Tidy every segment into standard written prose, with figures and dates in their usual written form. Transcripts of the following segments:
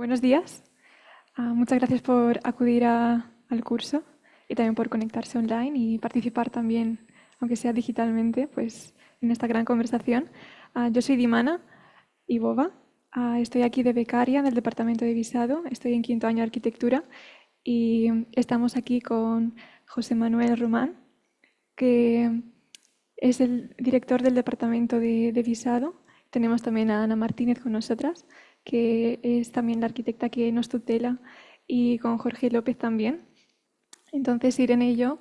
Buenos días. Muchas gracias por acudir al curso y también por conectarse online y participar también, aunque sea digitalmente, pues, en esta gran conversación. Yo soy Dimana Ibova. Estoy aquí de becaria en el departamento de visado. Estoy en quinto año de arquitectura y estamos aquí con José Manuel Román, que es el director del departamento de visado. Tenemos también a Ana Martínez con nosotras, que es también la arquitecta que nos tutela, y con Jorge López también. Entonces, Irene y yo,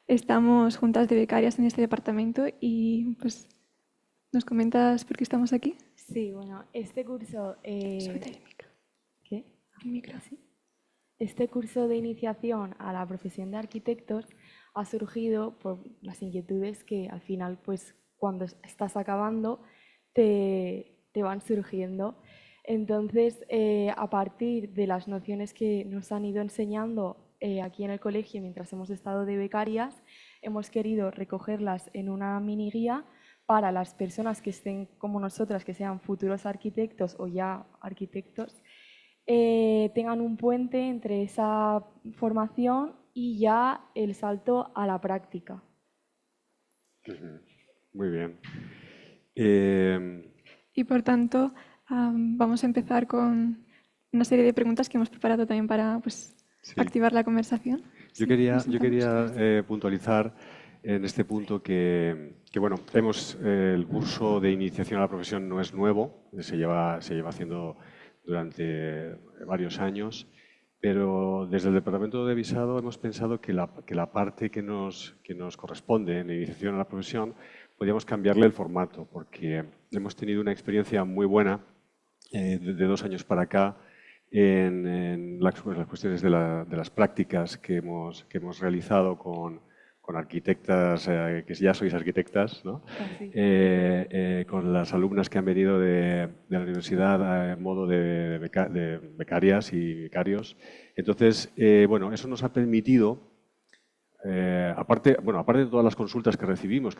estamos juntas de becarias en este departamento y pues, ¿nos comentas por qué estamos aquí? Sí, bueno, este curso... Súbete el micro. ¿Qué? El micro. ¿Sí? Este curso de iniciación a la profesión de arquitectos ha surgido por las inquietudes que al final, pues cuando estás acabando, te van surgiendo. Entonces, a partir de las nociones que nos han ido enseñando aquí en el colegio mientras hemos estado de becarias, hemos querido recogerlas en una mini guía para las personas que estén como nosotras, que sean futuros arquitectos o ya arquitectos, tengan un puente entre esa formación y ya el salto a la práctica. Muy bien. Eh, Y por tanto, vamos a empezar con una serie de preguntas que hemos preparado también para pues, sí. activar la conversación. Yo Sí, quería, nos yo sentamos. quería puntualizar en este punto que bueno, el curso de iniciación a la profesión no es nuevo, se lleva haciendo durante varios años, pero desde el Departamento de Visado hemos pensado que la parte que nos corresponde en la iniciación a la profesión podríamos cambiarle el formato, porque hemos tenido una experiencia muy buena de 2 años para acá en las cuestiones de las prácticas que hemos realizado con arquitectas, que ya sois arquitectas, ¿no? Casi. Con las alumnas que han venido de la universidad en modo de becarias y becarios. Entonces, bueno, eso nos ha permitido, aparte de todas las consultas que recibimos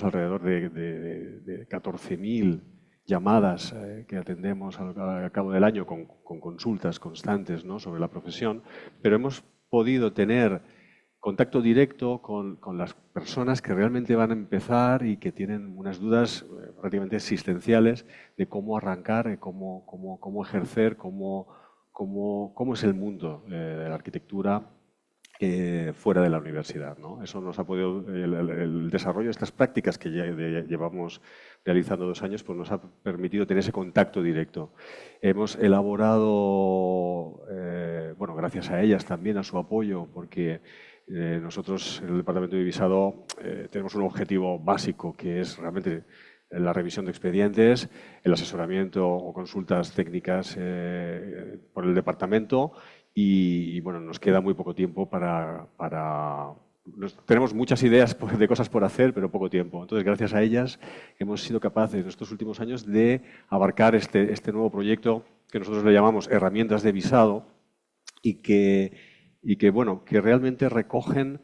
alrededor de 14.000 llamadas que atendemos al cabo del año con consultas constantes, ¿no?, sobre la profesión, pero hemos podido tener contacto directo con las personas que realmente van a empezar y que tienen unas dudas prácticamente existenciales de cómo arrancar, cómo ejercer, cómo es el mundo de la arquitectura fuera de la universidad, ¿no? Eso nos ha podido, el desarrollo de estas prácticas que ya llevamos realizando 2 años, pues nos ha permitido tener ese contacto directo. Hemos elaborado, bueno, gracias a ellas también, a su apoyo, porque nosotros en el Departamento de Visado tenemos un objetivo básico, que es realmente la revisión de expedientes, el asesoramiento o consultas técnicas por el departamento y, bueno, nos queda muy poco tiempo tenemos muchas ideas de cosas por hacer, pero poco tiempo. Entonces, gracias a ellas hemos sido capaces en estos últimos años de abarcar este nuevo proyecto que nosotros le llamamos herramientas de visado bueno, que realmente recogen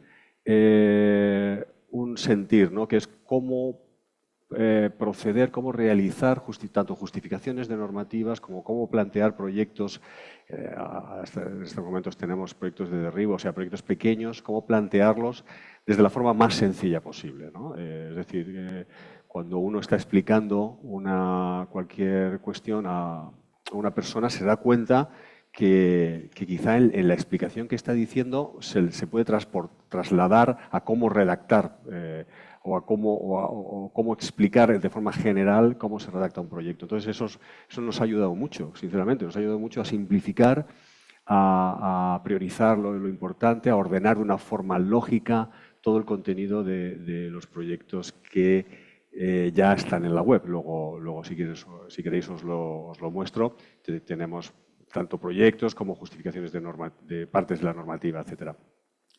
un sentir, ¿no?, que es cómo proceder, cómo realizar tanto justificaciones de normativas como cómo plantear proyectos. En estos momentos tenemos proyectos de derribo, o sea, proyectos pequeños, cómo plantearlos desde la forma más sencilla posible, ¿no? Es decir, cuando uno está explicando cualquier cuestión a una persona, se da cuenta que quizá en la explicación que está diciendo se puede trasladar a cómo redactar o cómo explicar de forma general cómo se redacta un proyecto. Entonces, eso nos ha ayudado mucho, sinceramente, nos ha ayudado mucho a simplificar, a priorizar lo importante, a ordenar de una forma lógica todo el contenido de los proyectos que ya están en la web. Luego si queréis os lo muestro. Tenemos tanto proyectos como justificaciones de partes de la normativa, etcétera.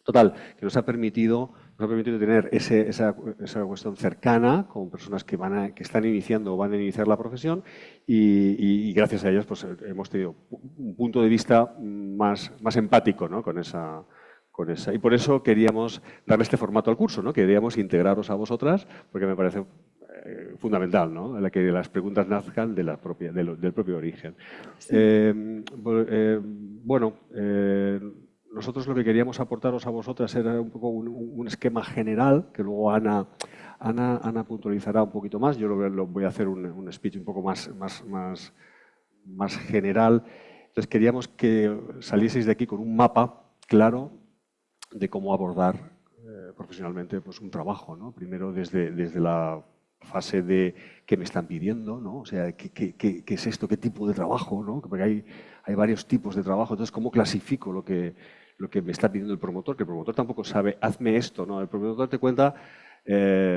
Total, que nos ha permitido tener esa cuestión cercana con personas que están iniciando o van a iniciar la profesión y gracias a ellas pues, hemos tenido un punto de vista más empático, ¿no?, con esa. Y por eso queríamos darle este formato al curso, ¿no? Queríamos integraros a vosotras porque me parece fundamental, ¿no? En la que las preguntas nazcan de del propio origen. Sí. Bueno, nosotros lo que queríamos aportaros a vosotras era un poco un esquema general, que luego Ana puntualizará un poquito más. Yo voy a hacer un speech un poco más general. Entonces queríamos que salieseis de aquí con un mapa claro de cómo abordar profesionalmente pues, un trabajo, ¿no? Primero desde la fase de qué me están pidiendo, ¿no? O sea, ¿qué es esto? ¿Qué tipo de trabajo? ¿No? Porque hay varios tipos de trabajo. Entonces, ¿cómo clasifico lo que me está pidiendo el promotor? Que el promotor tampoco sabe, hazme esto, ¿no? El promotor te cuenta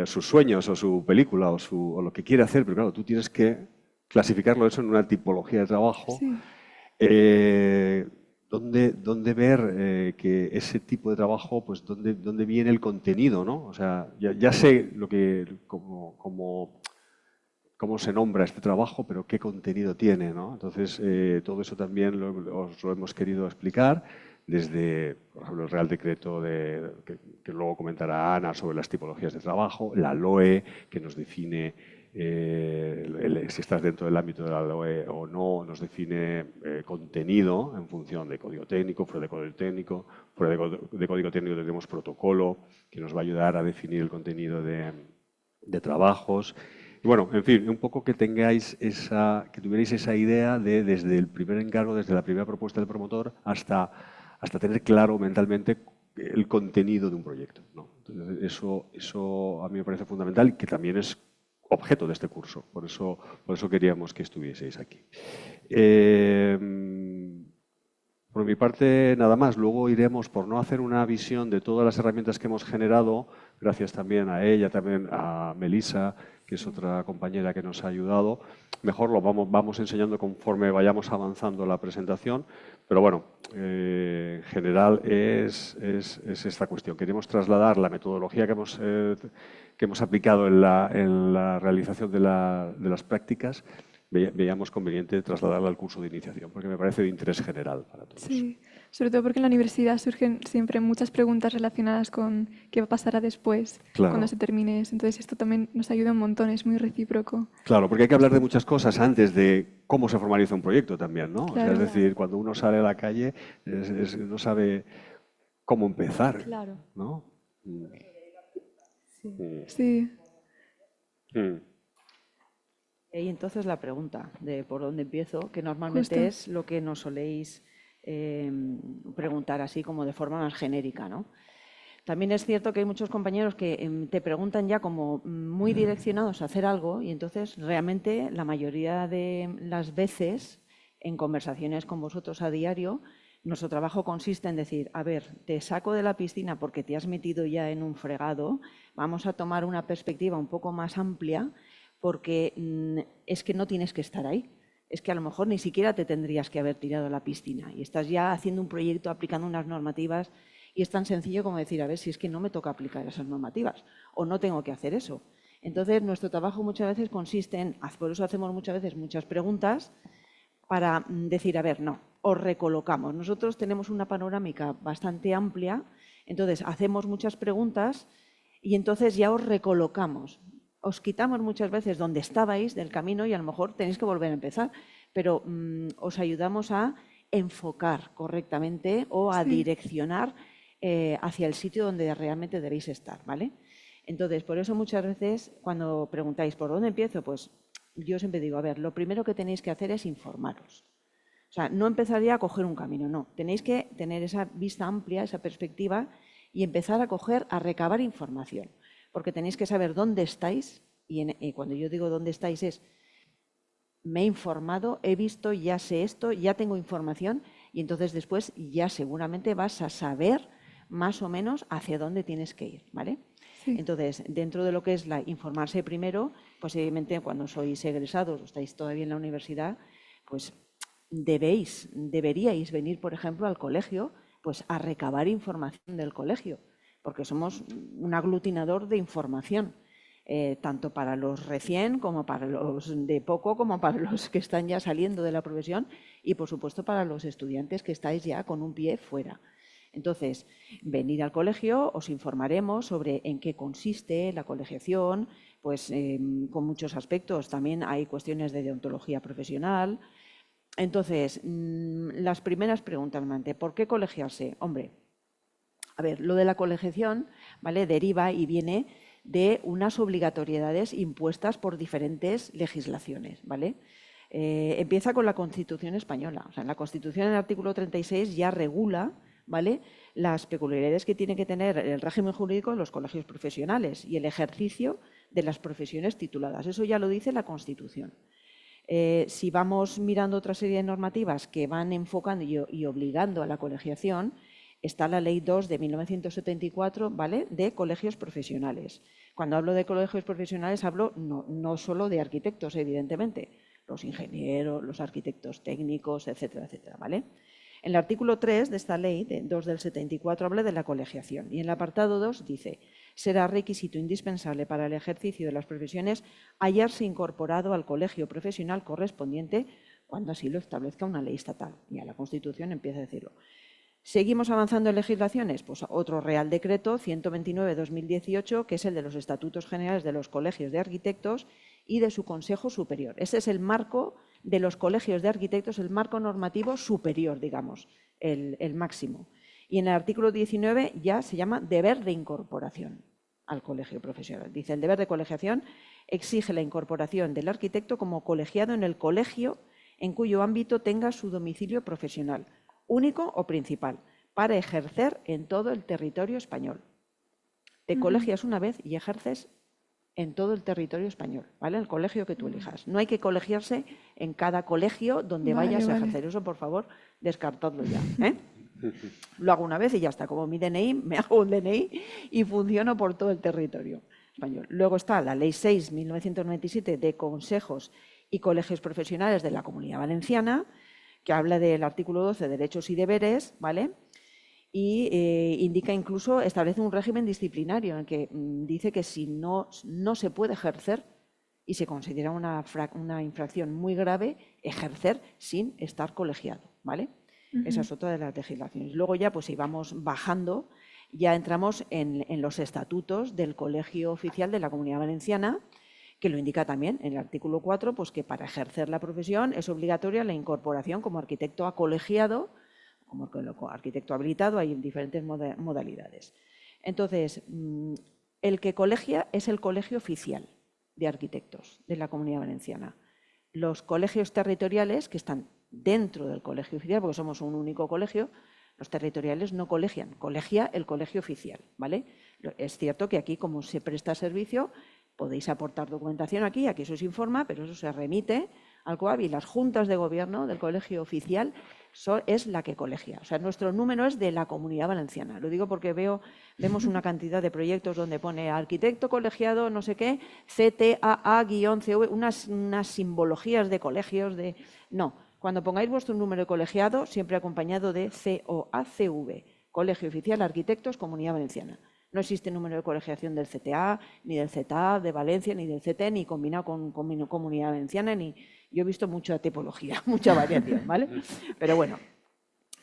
sus sueños o su película o lo que quiere hacer, pero claro, tú tienes que clasificarlo eso en una tipología de trabajo. Sí. ¿Dónde ver que ese tipo de trabajo, pues dónde viene el contenido, ¿no? O sea, ya sé cómo se nombra este trabajo, pero qué contenido tiene, ¿no? Entonces, todo eso también os lo hemos querido explicar desde, por ejemplo, el Real Decreto que luego comentará Ana sobre las tipologías de trabajo, la LOE, que nos define si estás dentro del ámbito de la LOE o no, nos define contenido en función de código técnico, fuera de código técnico. Fuera de código técnico tenemos protocolo, que nos va a ayudar a definir el contenido de trabajos. Y bueno, en fin, un poco que tuvierais esa idea de desde el primer encargo, desde la primera propuesta del promotor, hasta tener claro mentalmente el contenido de un proyecto, ¿no? Entonces, eso a mí me parece fundamental y que también es objeto de este curso. Por eso queríamos que estuvieseis aquí. Por mi parte, nada más. Luego iremos, por no hacer una visión de todas las herramientas que hemos generado, gracias también a ella, también a Melissa, que es otra compañera que nos ha ayudado, mejor lo vamos enseñando conforme vayamos avanzando la presentación. Pero bueno, en general es esta cuestión. Queremos trasladar la metodología que hemos aplicado en la realización de las prácticas. Veíamos conveniente trasladarla al curso de iniciación, porque me parece de interés general para todos. Sí, sobre todo porque en la universidad surgen siempre muchas preguntas relacionadas con qué pasará después, Claro. cuando se termine eso. Entonces esto también nos ayuda un montón, es muy recíproco. Claro, porque hay que hablar de muchas cosas antes de cómo se formaliza un proyecto también, ¿no? Claro. O sea, es decir, cuando uno sale a la calle no sabe cómo empezar, Claro. ¿no? Sí. Sí, Y entonces la pregunta de por dónde empiezo, que normalmente Justo. es lo que nos soléis preguntar así como de forma más genérica, ¿no? También es cierto que hay muchos compañeros que te preguntan ya como muy direccionados a hacer algo y entonces realmente la mayoría de las veces en conversaciones con vosotros a diario, nuestro trabajo consiste en decir, a ver, te saco de la piscina porque te has metido ya en un fregado, vamos a tomar una perspectiva un poco más amplia porque es que no tienes que estar ahí. Es que a lo mejor ni siquiera te tendrías que haber tirado a la piscina y estás ya haciendo un proyecto, aplicando unas normativas y es tan sencillo como decir, a ver, si es que no me toca aplicar esas normativas o no tengo que hacer eso. Entonces, nuestro trabajo muchas veces consiste en, por eso hacemos muchas veces muchas preguntas para decir, a ver, no, os recolocamos. Nosotros tenemos una panorámica bastante amplia, entonces hacemos muchas preguntas y entonces ya os recolocamos. Os quitamos muchas veces donde estabais del camino y a lo mejor tenéis que volver a empezar, pero os ayudamos a enfocar correctamente o a direccionar hacia el sitio donde realmente debéis estar, ¿vale? Entonces, por eso muchas veces cuando preguntáis ¿por dónde empiezo? Pues yo siempre digo, a ver, lo primero que tenéis que hacer es informaros. O sea, no empezar ya a coger un camino, no. Tenéis que tener esa vista amplia, esa perspectiva y empezar a recabar información. Porque tenéis que saber dónde estáis y cuando yo digo dónde estáis es me he informado, he visto, ya sé esto, ya tengo información y entonces después ya seguramente vas a saber más o menos hacia dónde tienes que ir, ¿vale? sí. Entonces, dentro de lo que es informarse primero, pues evidentemente cuando sois egresados o estáis todavía en la universidad, pues deberíais venir, por ejemplo, al colegio, pues a recabar información del colegio, porque somos un aglutinador de información. Tanto para los recién como para los de poco, como para los que están ya saliendo de la profesión y, por supuesto, para los estudiantes que estáis ya con un pie fuera. Entonces, venid al colegio, os informaremos sobre en qué consiste la colegiación, pues con muchos aspectos. También hay cuestiones de deontología profesional. Entonces, las primeras preguntas, ¿por qué colegiarse? Hombre, a ver, lo de la colegiación, ¿vale?, deriva y viene de unas obligatoriedades impuestas por diferentes legislaciones, ¿vale? Empieza con la Constitución española. O sea, en la Constitución, en el artículo 36, ya regula, ¿vale?, las peculiaridades que tiene que tener el régimen jurídico de los colegios profesionales y el ejercicio de las profesiones tituladas. Eso ya lo dice la Constitución. Si vamos mirando otra serie de normativas que van enfocando y obligando a la colegiación, está la Ley 2 de 1974, ¿vale?, de colegios profesionales. Cuando hablo de colegios profesionales hablo no solo de arquitectos, evidentemente, los ingenieros, los arquitectos técnicos, etcétera, etcétera, ¿vale? En el artículo 3 de esta Ley 2 del 74 habla de la colegiación y en el apartado 2 dice: será requisito indispensable para el ejercicio de las profesiones hallarse incorporado al colegio profesional correspondiente cuando así lo establezca una ley estatal. Y a la Constitución empieza a decirlo. ¿Seguimos avanzando en legislaciones? Pues otro Real Decreto 129/2018, que es el de los Estatutos Generales de los Colegios de Arquitectos y de su Consejo Superior. Ese es el marco de los colegios de arquitectos, el marco normativo superior, digamos, el máximo. Y en el artículo 19 ya se llama deber de incorporación al colegio profesional. Dice: el deber de colegiación exige la incorporación del arquitecto como colegiado en el colegio en cuyo ámbito tenga su domicilio profesional, único o principal, para ejercer en todo el territorio español. Te colegias una vez y ejerces en todo el territorio español, ¿vale? El colegio que tú elijas. No hay que colegiarse en cada colegio donde vayas a ejercer. Eso, por favor, descartadlo ya, ¿eh? Lo hago una vez y ya está. Como mi DNI, me hago un DNI y funciono por todo el territorio español. Luego está la Ley 6/1997 de consejos y colegios profesionales de la Comunidad Valenciana, que habla del artículo 12, derechos y deberes, ¿vale? Y indica incluso, establece un régimen disciplinario en el que dice que si no se puede ejercer y se considera una infracción muy grave, ejercer sin estar colegiado, ¿vale? Esa es otra de las legislaciones. Luego ya, pues si vamos bajando, ya entramos en los estatutos del Colegio Oficial de la Comunidad Valenciana, que lo indica también en el artículo 4, pues que para ejercer la profesión es obligatoria la incorporación como arquitecto acolegiado, como arquitecto habilitado, hay diferentes modalidades. Entonces, el que colegia es el Colegio Oficial de Arquitectos de la Comunidad Valenciana. Los colegios territoriales, que están dentro del Colegio Oficial, porque somos un único colegio, los territoriales no colegian, colegia el Colegio Oficial, ¿vale? Es cierto que aquí, como se presta servicio, podéis aportar documentación aquí se os informa, pero eso se remite al COAB y las juntas de gobierno del Colegio Oficial es la que colegia. O sea, nuestro número es de la Comunidad Valenciana. Lo digo porque vemos una cantidad de proyectos donde pone arquitecto colegiado, no sé qué, CTAA-CV, unas simbologías de colegios de... No, cuando pongáis vuestro número de colegiado, siempre acompañado de COACV, Colegio Oficial Arquitectos Comunidad Valenciana. No existe número de colegiación del CTA, ni del CTA de Valencia, ni del CT, ni combinado con Comunidad Valenciana, ni... Yo he visto mucha tipología, mucha variación, ¿vale? Pero bueno,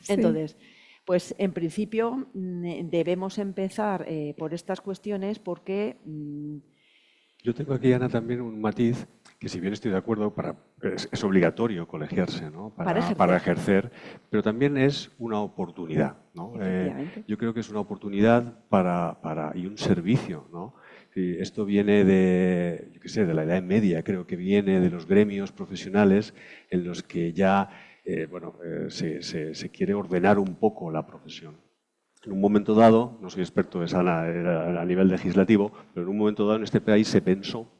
entonces, pues en principio debemos empezar por estas cuestiones porque... Yo tengo aquí, Ana, también un matiz que, si bien estoy de acuerdo, es obligatorio colegiarse, ¿no? Para ejercer, pero también es una oportunidad, ¿no? Yo creo que es una oportunidad y un servicio, ¿no? Esto viene de, yo qué sé, de la Edad Media, creo que viene de los gremios profesionales en los que ya se quiere ordenar un poco la profesión. En un momento dado, no soy experto a nivel legislativo, pero en un momento dado en este país se pensó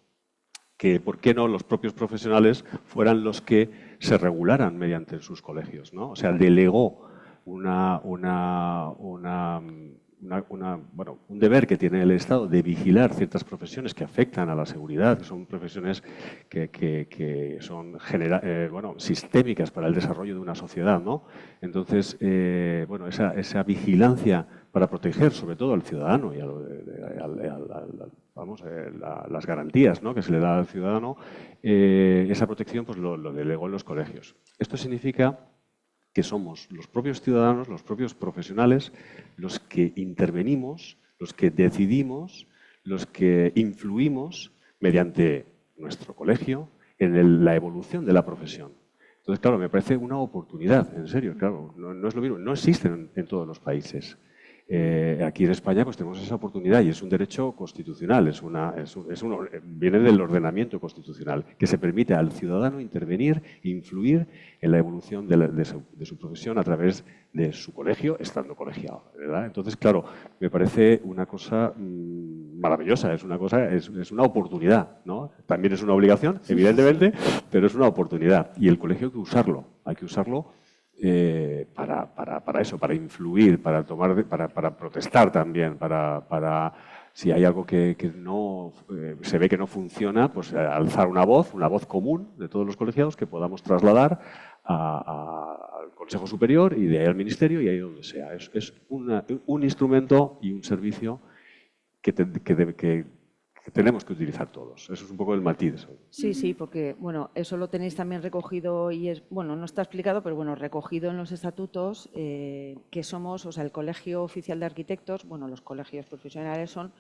que por qué no los propios profesionales fueran los que se regularan mediante sus colegios, ¿no? O sea, delegó un deber que tiene el Estado de vigilar ciertas profesiones que afectan a la seguridad, que son profesiones que son sistémicas para el desarrollo de una sociedad, ¿no? Entonces, esa vigilancia para proteger sobre todo al ciudadano y las garantías, ¿no?, que se le da al ciudadano, esa protección pues lo delegó en los colegios. Esto significa que somos los propios ciudadanos, los propios profesionales, los que intervenimos, los que decidimos, los que influimos mediante nuestro colegio, en la evolución de la profesión. Entonces, claro, me parece una oportunidad, en serio, claro, no es lo mismo, no existen en todos los países. Aquí en España pues tenemos esa oportunidad y es un derecho constitucional, viene del ordenamiento constitucional, que se permite al ciudadano intervenir e influir en la evolución de su profesión a través de su colegio, estando colegiado, ¿verdad? Entonces, claro, me parece una cosa maravillosa, es una oportunidad, ¿no? También es una obligación, evidentemente, pero es una oportunidad y el colegio hay que usarlo para eso, para influir, para protestar también, si hay algo que no se ve que no funciona, pues alzar una voz común de todos los colegiados que podamos trasladar al Consejo Superior y de ahí al Ministerio y ahí donde sea. Es un instrumento y un servicio que tenemos que utilizar todos. Eso es un poco el matiz. Sí, sí, porque bueno, eso lo tenéis también recogido y no está explicado, pero bueno, recogido en los estatutos que somos, o sea, el Colegio Oficial de Arquitectos, bueno, los colegios profesionales son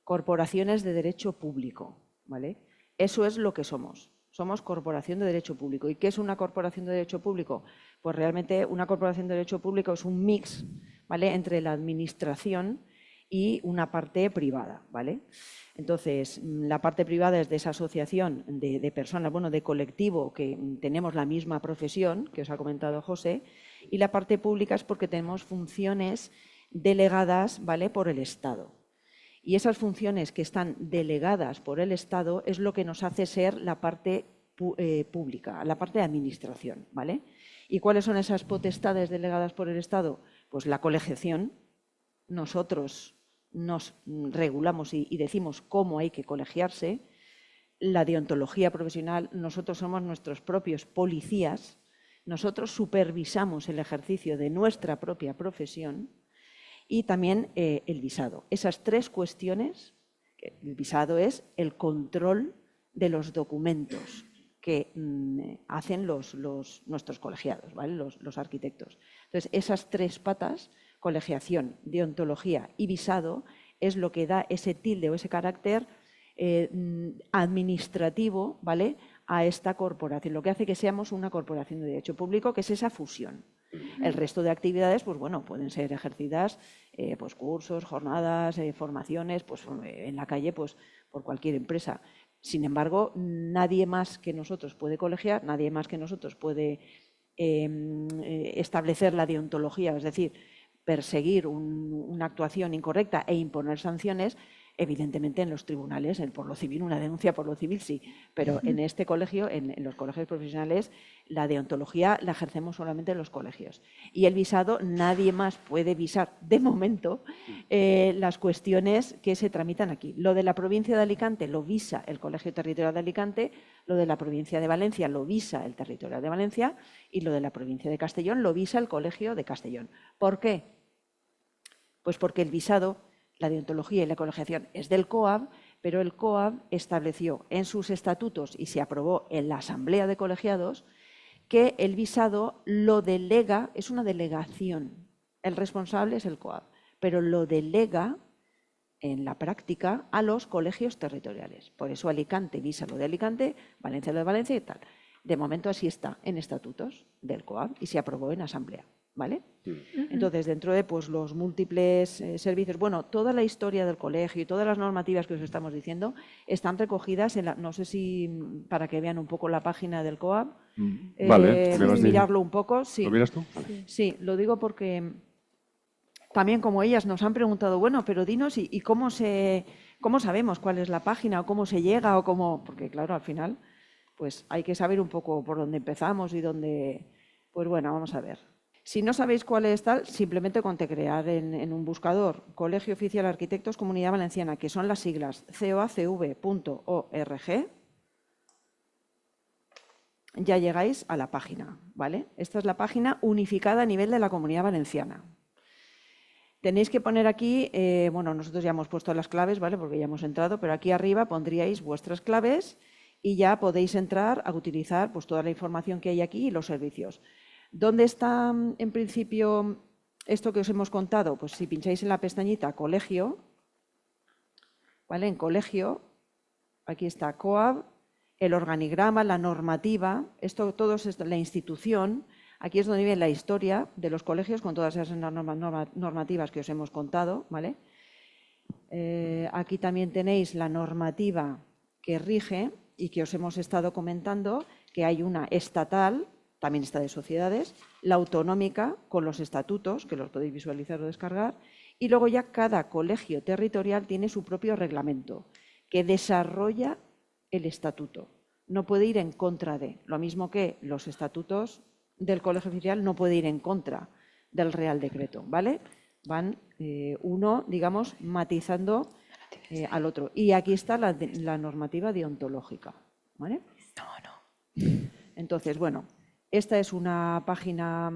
corporaciones de derecho público, ¿vale? Eso es lo que somos. Somos corporación de derecho público. ¿Y qué es una corporación de derecho público? Pues realmente una corporación de derecho público es un mix, ¿vale?, entre la administración y una parte privada, ¿vale? Entonces, la parte privada es de esa asociación de personas, bueno, de colectivo que tenemos la misma profesión, que os ha comentado José, y la parte pública es porque tenemos funciones delegadas, ¿vale?, por el Estado. Y esas funciones que están delegadas por el Estado es lo que nos hace ser la parte pública, la parte de administración, ¿vale? ¿Y cuáles son esas potestades delegadas por el Estado? Pues la colegiación. Nosotros nos regulamos y decimos cómo hay que colegiarse. La deontología profesional, nosotros somos nuestros propios policías, nosotros supervisamos el ejercicio de nuestra propia profesión y también el visado. Esas tres cuestiones, el visado es el control de los documentos que hacen nuestros colegiados, ¿vale?, los arquitectos. Entonces, esas tres patas, colegiación, deontología y visado, es lo que da ese tilde o ese carácter administrativo, ¿vale?, a esta corporación, lo que hace que seamos una corporación de derecho público, que es esa fusión. El resto de actividades, pues bueno, pueden ser ejercidas, pues cursos, jornadas, formaciones, pues en la calle, pues por cualquier empresa. Sin embargo, nadie más que nosotros puede colegiar, nadie más que nosotros puede establecer la deontología, es decir, perseguir una actuación incorrecta e imponer sanciones. Evidentemente en los tribunales, por lo civil, una denuncia por lo civil sí, pero en este colegio, en los colegios profesionales, la deontología la ejercemos solamente en los colegios. Y el visado, nadie más puede visar, de momento, las cuestiones que se tramitan aquí. Lo de la provincia de Alicante lo visa el Colegio Territorial de Alicante, lo de la provincia de Valencia lo visa el Territorial de Valencia y lo de la provincia de Castellón lo visa el Colegio de Castellón. ¿Por qué? Pues porque el visado, la deontología y la colegiación es del COAB, pero el COAB estableció en sus estatutos y se aprobó en la Asamblea de Colegiados que el visado lo delega, es una delegación, el responsable es el COAB, pero lo delega en la práctica a los colegios territoriales. Por eso Alicante visa lo de Alicante, Valencia lo de Valencia y tal. De momento así está en estatutos del COAB y se aprobó en Asamblea, ¿vale? Entonces, dentro de pues, los múltiples servicios, bueno, toda la historia del colegio y todas las normativas que os estamos diciendo están recogidas en no sé si para que vean un poco la página del COAB, Vale, mirarlo un poco. Sí. ¿Lo miras tú? Vale. Sí, lo digo porque también como ellas nos han preguntado, bueno, pero dinos y cómo sabemos cuál es la página o cómo se llega o cómo, porque claro, al final pues hay que saber un poco por dónde empezamos y dónde, pues bueno, vamos a ver. Si no sabéis cuál es tal, simplemente con teclear en un buscador Colegio Oficial de Arquitectos Comunidad Valenciana, que son las siglas coacv.org, ya llegáis a la página, ¿vale? Esta es la página unificada a nivel de la Comunidad Valenciana. Tenéis que poner aquí, bueno, nosotros ya hemos puesto las claves, ¿vale?, porque ya hemos entrado, pero aquí arriba pondríais vuestras claves y ya podéis entrar a utilizar pues, toda la información que hay aquí y los servicios. ¿Dónde está, en principio, esto que os hemos contado? Pues si pincháis en la pestañita Colegio, ¿vale? En Colegio, aquí está COAB, el organigrama, la normativa, esto todo es la institución. Aquí es donde viene la historia de los colegios con todas esas normativas que os hemos contado, ¿vale? Aquí también tenéis la normativa que rige y que os hemos estado comentando, que hay una estatal, también está de sociedades, la autonómica con los estatutos, que los podéis visualizar o descargar, y luego ya cada colegio territorial tiene su propio reglamento, que desarrolla el estatuto. No puede ir en contra de, lo mismo que los estatutos del colegio oficial no puede ir en contra del Real Decreto, ¿vale? Van uno, digamos, matizando al otro. Y aquí está la normativa deontológica, ¿vale? Entonces, bueno, esta es una página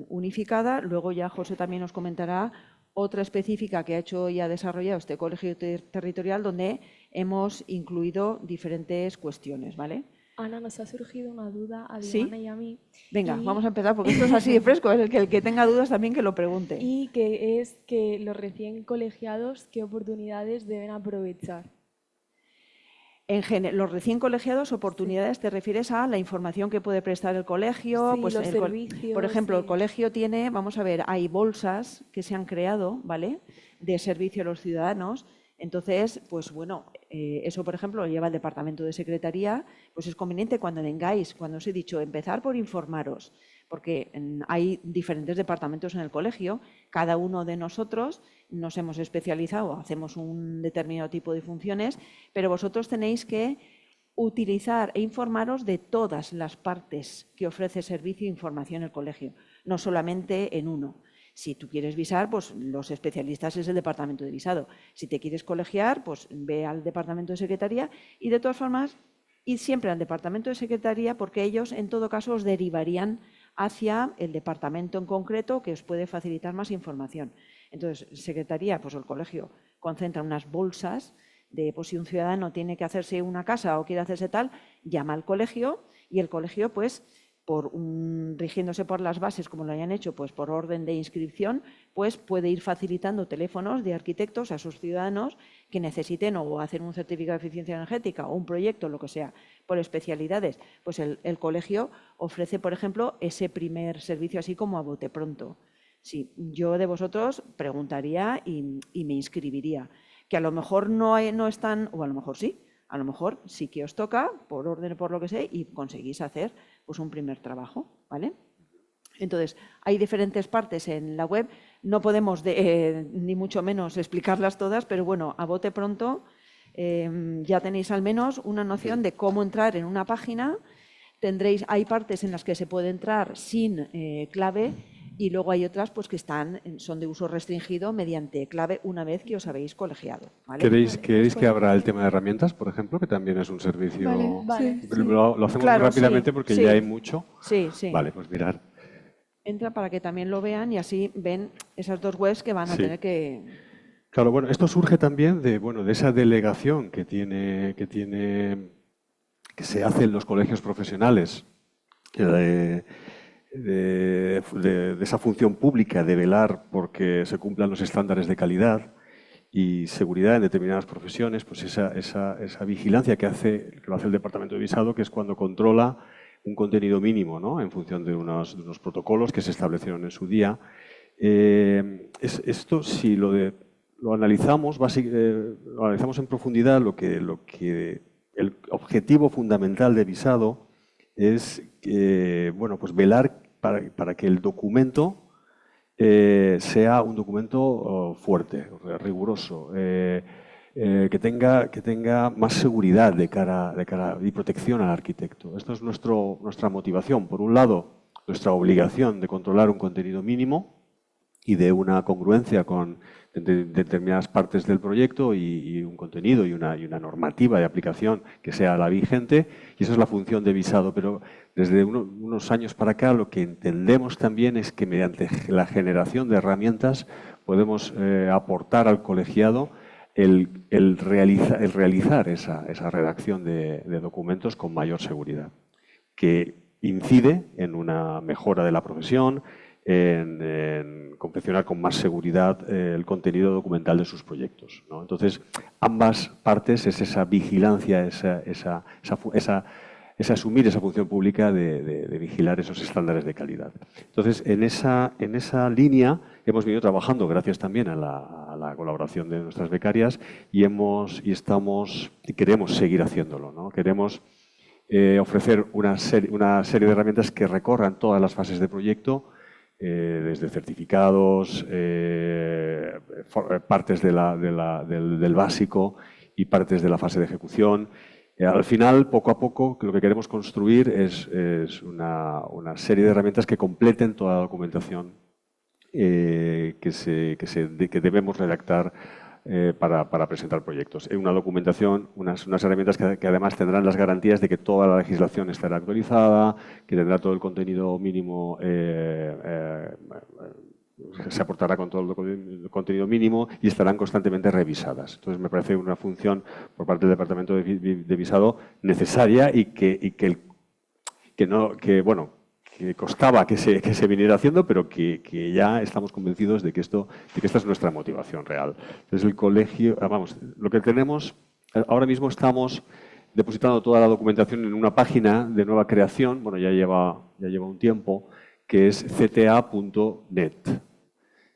unificada. Luego ya José también nos comentará otra específica que ha hecho y ha desarrollado este colegio territorial, donde hemos incluido diferentes cuestiones, ¿vale? Ana, nos ha surgido una duda a ¿Sí? Diana y a mí. Venga, vamos a empezar porque esto es así de fresco. El que tenga dudas también que lo pregunte. Y que es que los recién colegiados, ¿qué oportunidades deben aprovechar? Los recién colegiados, oportunidades, ¿te refieres a la información que puede prestar el colegio? Sí, Pues los servicios. por ejemplo, sí. el colegio tiene, vamos a ver, hay bolsas que se han creado, ¿vale?, de servicio a los ciudadanos. Entonces, pues bueno, eso por ejemplo lo lleva el Departamento de Secretaría, pues es conveniente cuando vengáis, cuando os he dicho, empezar por informaros, porque hay diferentes departamentos en el colegio, cada uno de nosotros nos hemos especializado, hacemos un determinado tipo de funciones, pero vosotros tenéis que utilizar e informaros de todas las partes que ofrece servicio e información el colegio, no solamente en uno. Si tú quieres visar, pues los especialistas es el departamento de visado. Si te quieres colegiar, pues ve al departamento de secretaría y de todas formas, id siempre al departamento de secretaría porque ellos en todo caso os derivarían hacia el departamento en concreto que os puede facilitar más información. Entonces, secretaría, pues el colegio concentra unas bolsas de, pues si un ciudadano tiene que hacerse una casa o quiere hacerse tal, llama al colegio y el colegio, pues, rigiéndose por las bases, como lo hayan hecho, pues por orden de inscripción, pues puede ir facilitando teléfonos de arquitectos a esos ciudadanos que necesiten o hacer un certificado de eficiencia energética o un proyecto, lo que sea, por especialidades. Pues el colegio ofrece, por ejemplo, ese primer servicio así como a bote pronto. Sí, yo de vosotros preguntaría y me inscribiría. Que a lo mejor no están, o a lo mejor sí que os toca, por orden, por lo que sé, y conseguís hacer pues un primer trabajo, ¿vale? Entonces, hay diferentes partes en la web, no podemos ni mucho menos explicarlas todas, pero bueno, a bote pronto ya tenéis al menos una noción de cómo entrar en una página. Hay partes en las que se puede entrar sin clave y luego hay otras pues que son de uso restringido mediante clave una vez que os habéis colegiado, ¿vale? ¿Queréis que abra el tema de herramientas, por ejemplo, que también es un servicio? Vale. Sí. Lo hacemos Claro, rápidamente sí, porque sí. ya hay mucho. Sí. Vale, pues mirar. Entra para que también lo vean y así ven esas dos webs que van a Sí. tener que... Claro, bueno, esto surge también de esa delegación que se hace en los colegios profesionales, de esa función pública de velar porque se cumplan los estándares de calidad y seguridad en determinadas profesiones, pues esa vigilancia que lo hace el Departamento de Visado, que es cuando controla un contenido mínimo, ¿no?, en función de unos protocolos que se establecieron en su día. Esto, si lo analizamos, lo analizamos en profundidad, el objetivo fundamental de Visado es pues velar para que el documento sea un documento fuerte, riguroso, que tenga más seguridad de cara y protección al arquitecto. Esto es nuestra motivación. Por un lado, nuestra obligación de controlar un contenido mínimo y de una congruencia con determinadas partes del proyecto y un contenido y una normativa de aplicación que sea la vigente, y esa es la función de Visado. Pero desde unos años para acá lo que entendemos también es que mediante la generación de herramientas podemos aportar al colegiado el realizar esa redacción de documentos con mayor seguridad, que incide en una mejora de la profesión, en confeccionar con más seguridad el contenido documental de sus proyectos, ¿no? Entonces, ambas partes es esa vigilancia, es asumir esa función pública de vigilar esos estándares de calidad. Entonces, en esa línea hemos venido trabajando, gracias también a la colaboración de nuestras becarias, y queremos seguir haciéndolo, ¿no? Queremos ofrecer una serie de herramientas que recorran todas las fases de proyecto, desde certificados, partes del básico y partes de la fase de ejecución. Al final, poco a poco, lo que queremos construir es una serie de herramientas que completen toda la documentación que debemos redactar para presentar proyectos. Una documentación, unas herramientas que además tendrán las garantías de que toda la legislación estará actualizada, que tendrá todo el contenido mínimo, se aportará con todo el contenido mínimo y estarán constantemente revisadas. Entonces, me parece una función por parte del Departamento de Visado necesaria y que costaba que se viniera haciendo, pero que ya estamos convencidos de que esta es nuestra motivación real. Entonces, el colegio, lo que tenemos, ahora mismo estamos depositando toda la documentación en una página de nueva creación, bueno, ya lleva un tiempo, que es ctaa.net.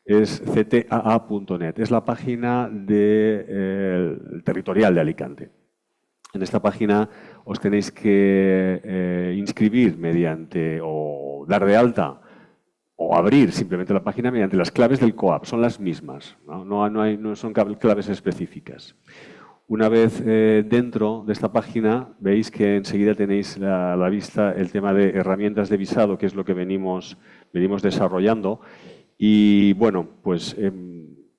Es ctaa.net, es la página territorial de Alicante. En esta página os tenéis que inscribir mediante o dar de alta o abrir simplemente la página mediante las claves del COAP, son las mismas, no son claves específicas. Una vez dentro de esta página veis que enseguida tenéis a la vista el tema de herramientas de visado, que es lo que venimos desarrollando. Y bueno, pues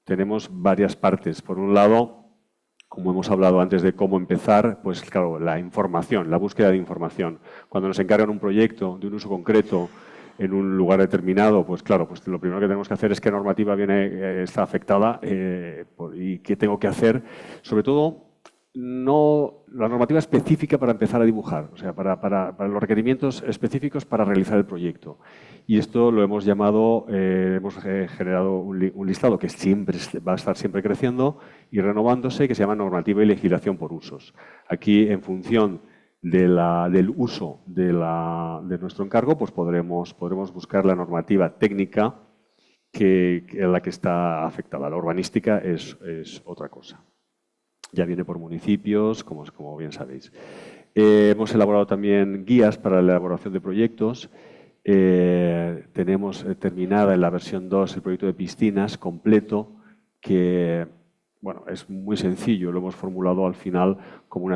tenemos varias partes. Por un lado, como hemos hablado antes de cómo empezar, pues claro, la información, la búsqueda de información. Cuando nos encargan un proyecto de un uso concreto en un lugar determinado, pues claro, pues lo primero que tenemos que hacer es qué normativa está afectada y qué tengo que hacer. Sobre todo, no la normativa específica para empezar a dibujar, o sea, para los requerimientos específicos para realizar el proyecto. Y esto lo hemos llamado, hemos generado un listado que siempre va a estar siempre creciendo y renovándose, que se llama normativa y legislación por usos. Aquí, en función del uso de nuestro encargo, pues podremos buscar la normativa técnica en la que está afectada. La urbanística es otra cosa. Ya viene por municipios, como bien sabéis. Hemos elaborado también guías para la elaboración de proyectos. Tenemos terminada en la versión 2 el proyecto de piscinas completo, que bueno, es muy sencillo. Lo hemos formulado al final como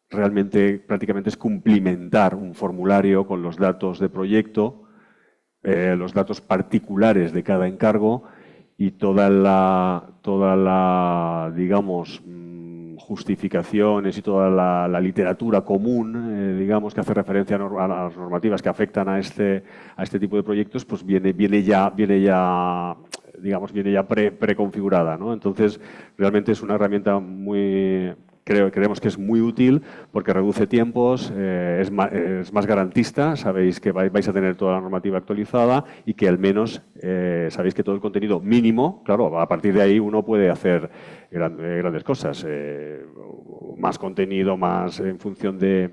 realmente prácticamente es cumplimentar un formulario con los datos de proyecto, los datos particulares de cada encargo, y toda la digamos, justificaciones y toda la literatura común, digamos, que hace referencia a las normativas que afectan a este tipo de proyectos, pues viene ya preconfigurada, ¿no? Entonces, realmente es una herramienta creemos que es muy útil porque reduce tiempos, es más garantista, sabéis que vais a tener toda la normativa actualizada y que al menos sabéis que todo el contenido mínimo, claro, a partir de ahí uno puede hacer grandes cosas, más contenido, más en función de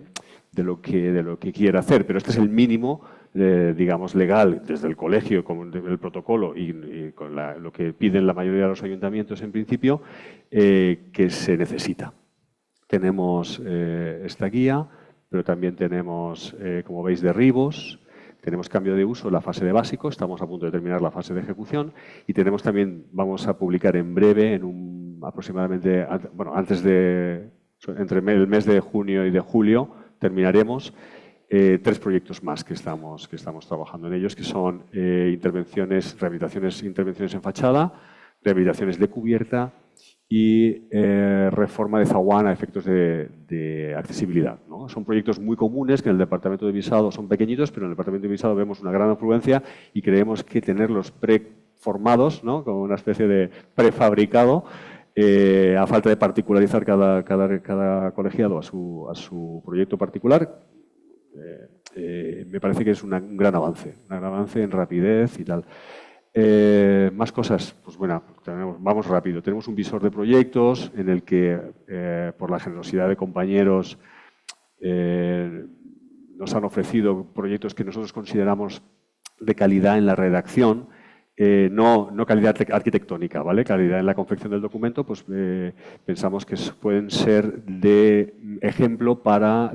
lo que quiera hacer, pero este es el mínimo, digamos, legal desde el colegio, con el protocolo y con lo que piden la mayoría de los ayuntamientos en principio, que se necesita. Tenemos esta guía, pero también tenemos, como veis, derribos, tenemos cambio de uso en la fase de básico, estamos a punto de terminar la fase de ejecución y tenemos también, vamos a publicar en breve, aproximadamente, bueno, entre el mes de junio y de julio, terminaremos 3 proyectos más que estamos trabajando en ellos, que son intervenciones en fachada, rehabilitaciones de cubierta y reforma de zaguán a efectos de accesibilidad, ¿no? Son proyectos muy comunes que en el Departamento de Visado son pequeñitos, pero en el Departamento de Visado vemos una gran afluencia y creemos que tenerlos preformados, ¿no? Como una especie de prefabricado, a falta de particularizar cada colegiado a su proyecto particular, me parece que es un gran avance en rapidez y tal. Más cosas, pues bueno, vamos rápido. Tenemos un visor de proyectos en el que, por la generosidad de compañeros, nos han ofrecido proyectos que nosotros consideramos de calidad en la redacción, no calidad arquitectónica, ¿vale? Calidad en la confección del documento, pues pensamos que pueden ser de ejemplo para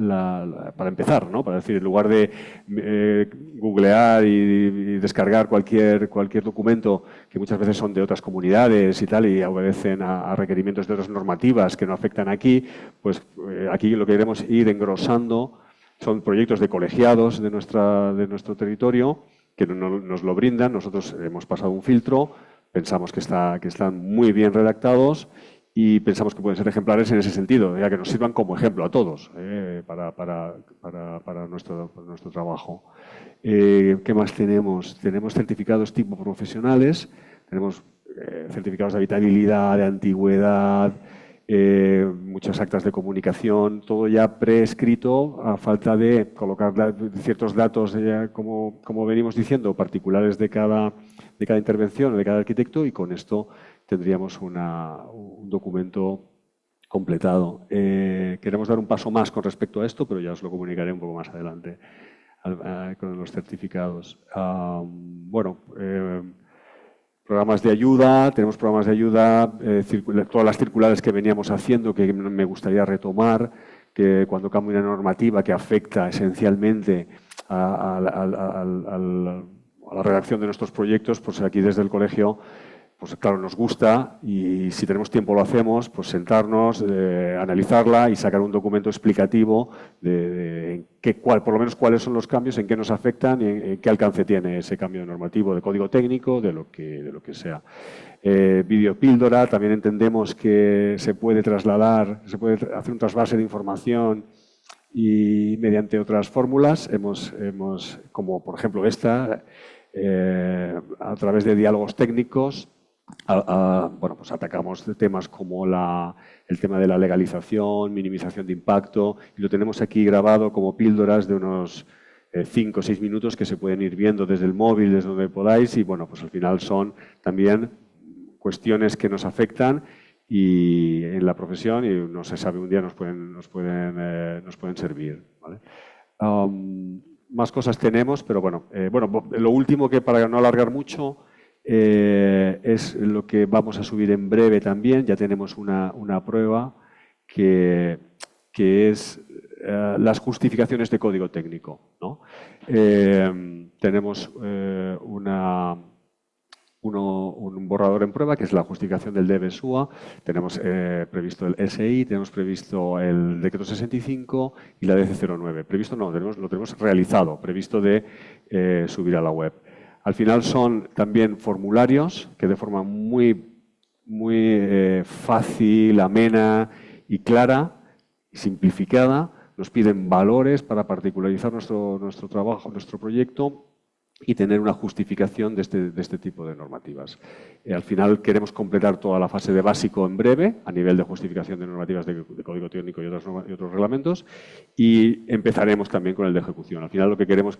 empezar, ¿no? Para decir, en lugar de googlear y descargar cualquier documento que muchas veces son de otras comunidades y tal y obedecen a requerimientos de otras normativas que no afectan aquí, pues aquí lo que queremos ir engrosando son proyectos de colegiados de nuestro territorio que nos lo brindan. Nosotros hemos pasado un filtro, pensamos que están muy bien redactados y pensamos que pueden ser ejemplares en ese sentido, ya que nos sirvan como ejemplo a todos para nuestro trabajo. ¿Qué más tenemos? Tenemos certificados tipo profesionales, tenemos certificados de habitabilidad, de antigüedad, muchas actas de comunicación, todo ya preescrito a falta de colocar ciertos datos, como venimos diciendo, particulares de cada intervención, de cada arquitecto, y con esto tendríamos un documento completado. Queremos dar un paso más con respecto a esto, pero ya os lo comunicaré un poco más adelante con los certificados. Programas de ayuda, tenemos programas de ayuda, todas las circulares que veníamos haciendo que me gustaría retomar, que cuando cambia una normativa que afecta esencialmente a la redacción de nuestros proyectos, pues aquí desde el colegio, pues claro, nos gusta y si tenemos tiempo lo hacemos, pues sentarnos, analizarla y sacar un documento explicativo de por lo menos cuáles son los cambios, en qué nos afectan y en qué alcance tiene ese cambio normativo de código técnico, de lo que sea. Videopíldora, también entendemos que se puede trasladar, se puede hacer un trasvase de información y mediante otras fórmulas, como por ejemplo esta, a través de diálogos técnicos, pues atacamos temas como el tema de la legalización, minimización de impacto, y lo tenemos aquí grabado como píldoras de unos 5 o 6 minutos que se pueden ir viendo desde el móvil, desde donde podáis, y bueno, pues al final son también cuestiones que nos afectan y en la profesión, y no se sabe, un día nos pueden servir, ¿vale? Más cosas tenemos, pero bueno, lo último, que para no alargar mucho, es lo que vamos a subir en breve también. Ya tenemos una prueba que es las justificaciones de código técnico, ¿no? Tenemos un borrador en prueba que es la justificación del DBSUA. Tenemos previsto el SI, tenemos previsto el decreto 65 y la DC09. Previsto no, lo tenemos realizado, previsto de subir a la web. Al final son también formularios que de forma muy fácil, amena y clara y simplificada nos piden valores para particularizar nuestro trabajo, nuestro proyecto y tener una justificación de este tipo de normativas. Al final queremos completar toda la fase de básico en breve, a nivel de justificación de normativas de código técnico y otros reglamentos, y empezaremos también con el de ejecución. Al final lo que queremos,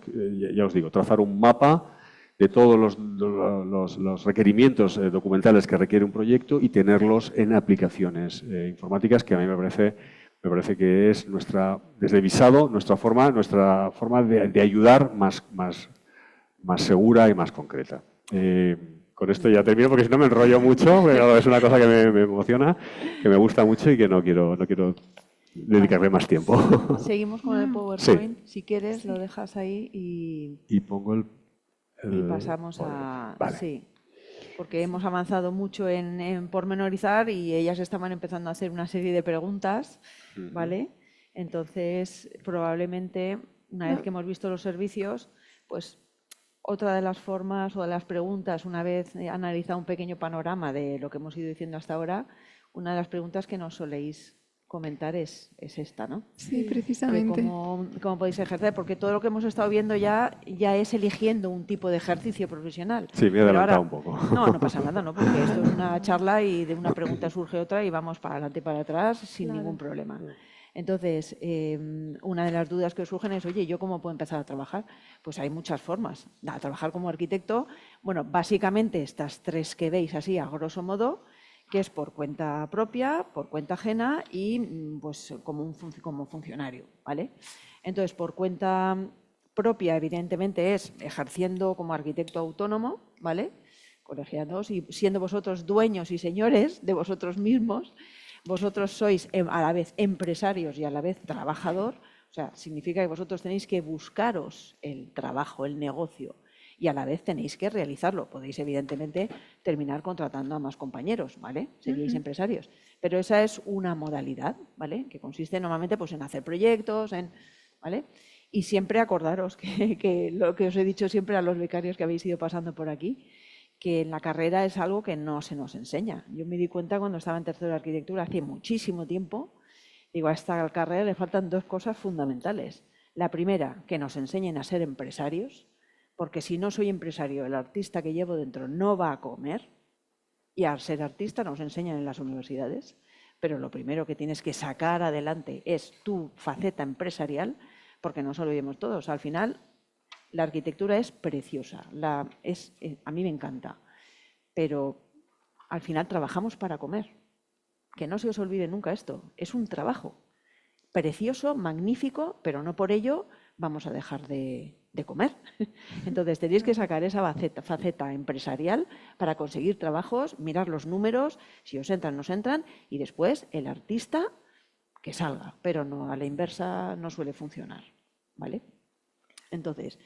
ya os digo, trazar un mapa de todos los requerimientos documentales que requiere un proyecto y tenerlos en aplicaciones informáticas, que a mí me parece que es desde Visado, nuestra forma de ayudar más segura y más concreta. Con esto ya termino, porque si no me enrollo mucho, pero es una cosa que me emociona, que me gusta mucho y que no quiero dedicarle más tiempo. Seguimos con el PowerPoint. Sí. Si quieres, lo dejas ahí y pongo y pasamos a... Vale. Sí, porque hemos avanzado mucho en pormenorizar y ellas estaban empezando a hacer una serie de preguntas, ¿vale? Entonces, probablemente, una vez que hemos visto los servicios, pues otra de las formas o de las preguntas, una vez analizado un pequeño panorama de lo que hemos ido diciendo hasta ahora, una de las preguntas que nos soléis comentar es esta, ¿no? Sí, precisamente. ¿Cómo podéis ejercer? Porque todo lo que hemos estado viendo ya es eligiendo un tipo de ejercicio profesional. Sí, me he adelantado un poco. No pasa nada, ¿no? Porque esto es una charla y de una pregunta surge otra y vamos para adelante y para atrás sin ningún problema. Entonces, una de las dudas que os surgen es, oye, ¿yo cómo puedo empezar a trabajar? Pues hay muchas formas. A trabajar como arquitecto, bueno, básicamente estas tres que veis así, a grosso modo, que es por cuenta propia, por cuenta ajena y pues como funcionario, ¿vale? Entonces, por cuenta propia, evidentemente, es ejerciendo como arquitecto autónomo, ¿vale? Colegiados y siendo vosotros dueños y señores de vosotros mismos. Vosotros sois a la vez empresarios y a la vez trabajador, o sea, significa que vosotros tenéis que buscaros el trabajo, el negocio, y a la vez tenéis que realizarlo. Podéis, evidentemente, terminar contratando a más compañeros, ¿vale? Seríais empresarios. Pero esa es una modalidad, ¿vale? Que consiste normalmente pues, en hacer proyectos, ¿vale? Y siempre acordaros que lo que os he dicho siempre a los becarios que habéis ido pasando por aquí, que en la carrera es algo que no se nos enseña. Yo me di cuenta cuando estaba en tercero de arquitectura, hace muchísimo tiempo, digo, a esta carrera le faltan dos cosas fundamentales. La primera, que nos enseñen a ser empresarios, porque si no soy empresario, el artista que llevo dentro no va a comer, y al ser artista nos enseñan en las universidades, pero lo primero que tienes que sacar adelante es tu faceta empresarial, porque no se lo olvidemos todos. Al final, la arquitectura es preciosa, a mí me encanta, pero al final trabajamos para comer. Que no se os olvide nunca esto, es un trabajo precioso, magnífico, pero no por ello vamos a dejar de comer. Entonces tenéis que sacar esa faceta empresarial para conseguir trabajos, mirar los números, si os entran, nos entran, y después el artista que salga, pero no a la inversa no suele funcionar, ¿vale? Entonces,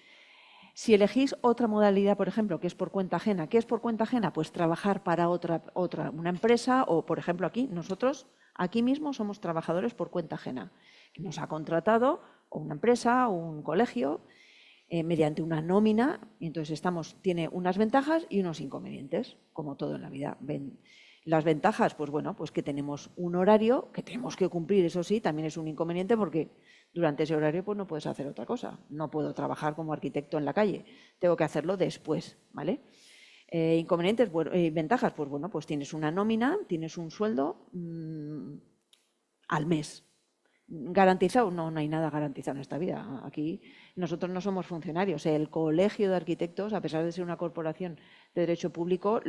si elegís otra modalidad, por ejemplo, que es por cuenta ajena, ¿qué es por cuenta ajena? Pues trabajar para una empresa o, por ejemplo, aquí, nosotros, aquí mismo somos trabajadores por cuenta ajena. Nos ha contratado o una empresa o un colegio mediante una nómina y entonces tiene unas ventajas y unos inconvenientes, como todo en la vida. Las ventajas, pues bueno, pues que tenemos un horario que tenemos que cumplir, eso sí, también es un inconveniente porque durante ese horario pues no puedes hacer otra cosa. No puedo trabajar como arquitecto en la calle, tengo que hacerlo después, ¿vale? Inconvenientes, ventajas, pues bueno, pues tienes una nómina, tienes un sueldo al mes. ¿Garantizado? No, no hay nada garantizado en esta vida. Aquí nosotros no somos funcionarios. El Colegio de Arquitectos, a pesar de ser una corporación de derecho público,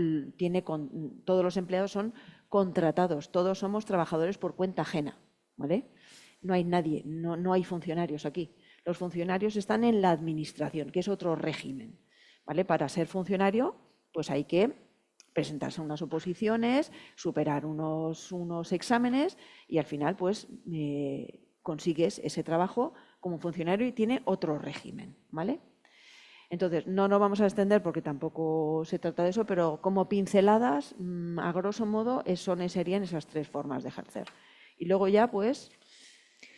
todos los empleados son contratados. Todos somos trabajadores por cuenta ajena, ¿vale? No hay nadie, no hay funcionarios aquí. Los funcionarios están en la administración, que es otro régimen, ¿vale? Para ser funcionario, pues hay que presentarse a unas oposiciones, superar unos exámenes y al final pues consigues ese trabajo como funcionario y tiene otro régimen, ¿vale? Entonces, no nos vamos a extender porque tampoco se trata de eso, pero como pinceladas, a grosso modo, serían esas tres formas de ejercer. Y luego ya pues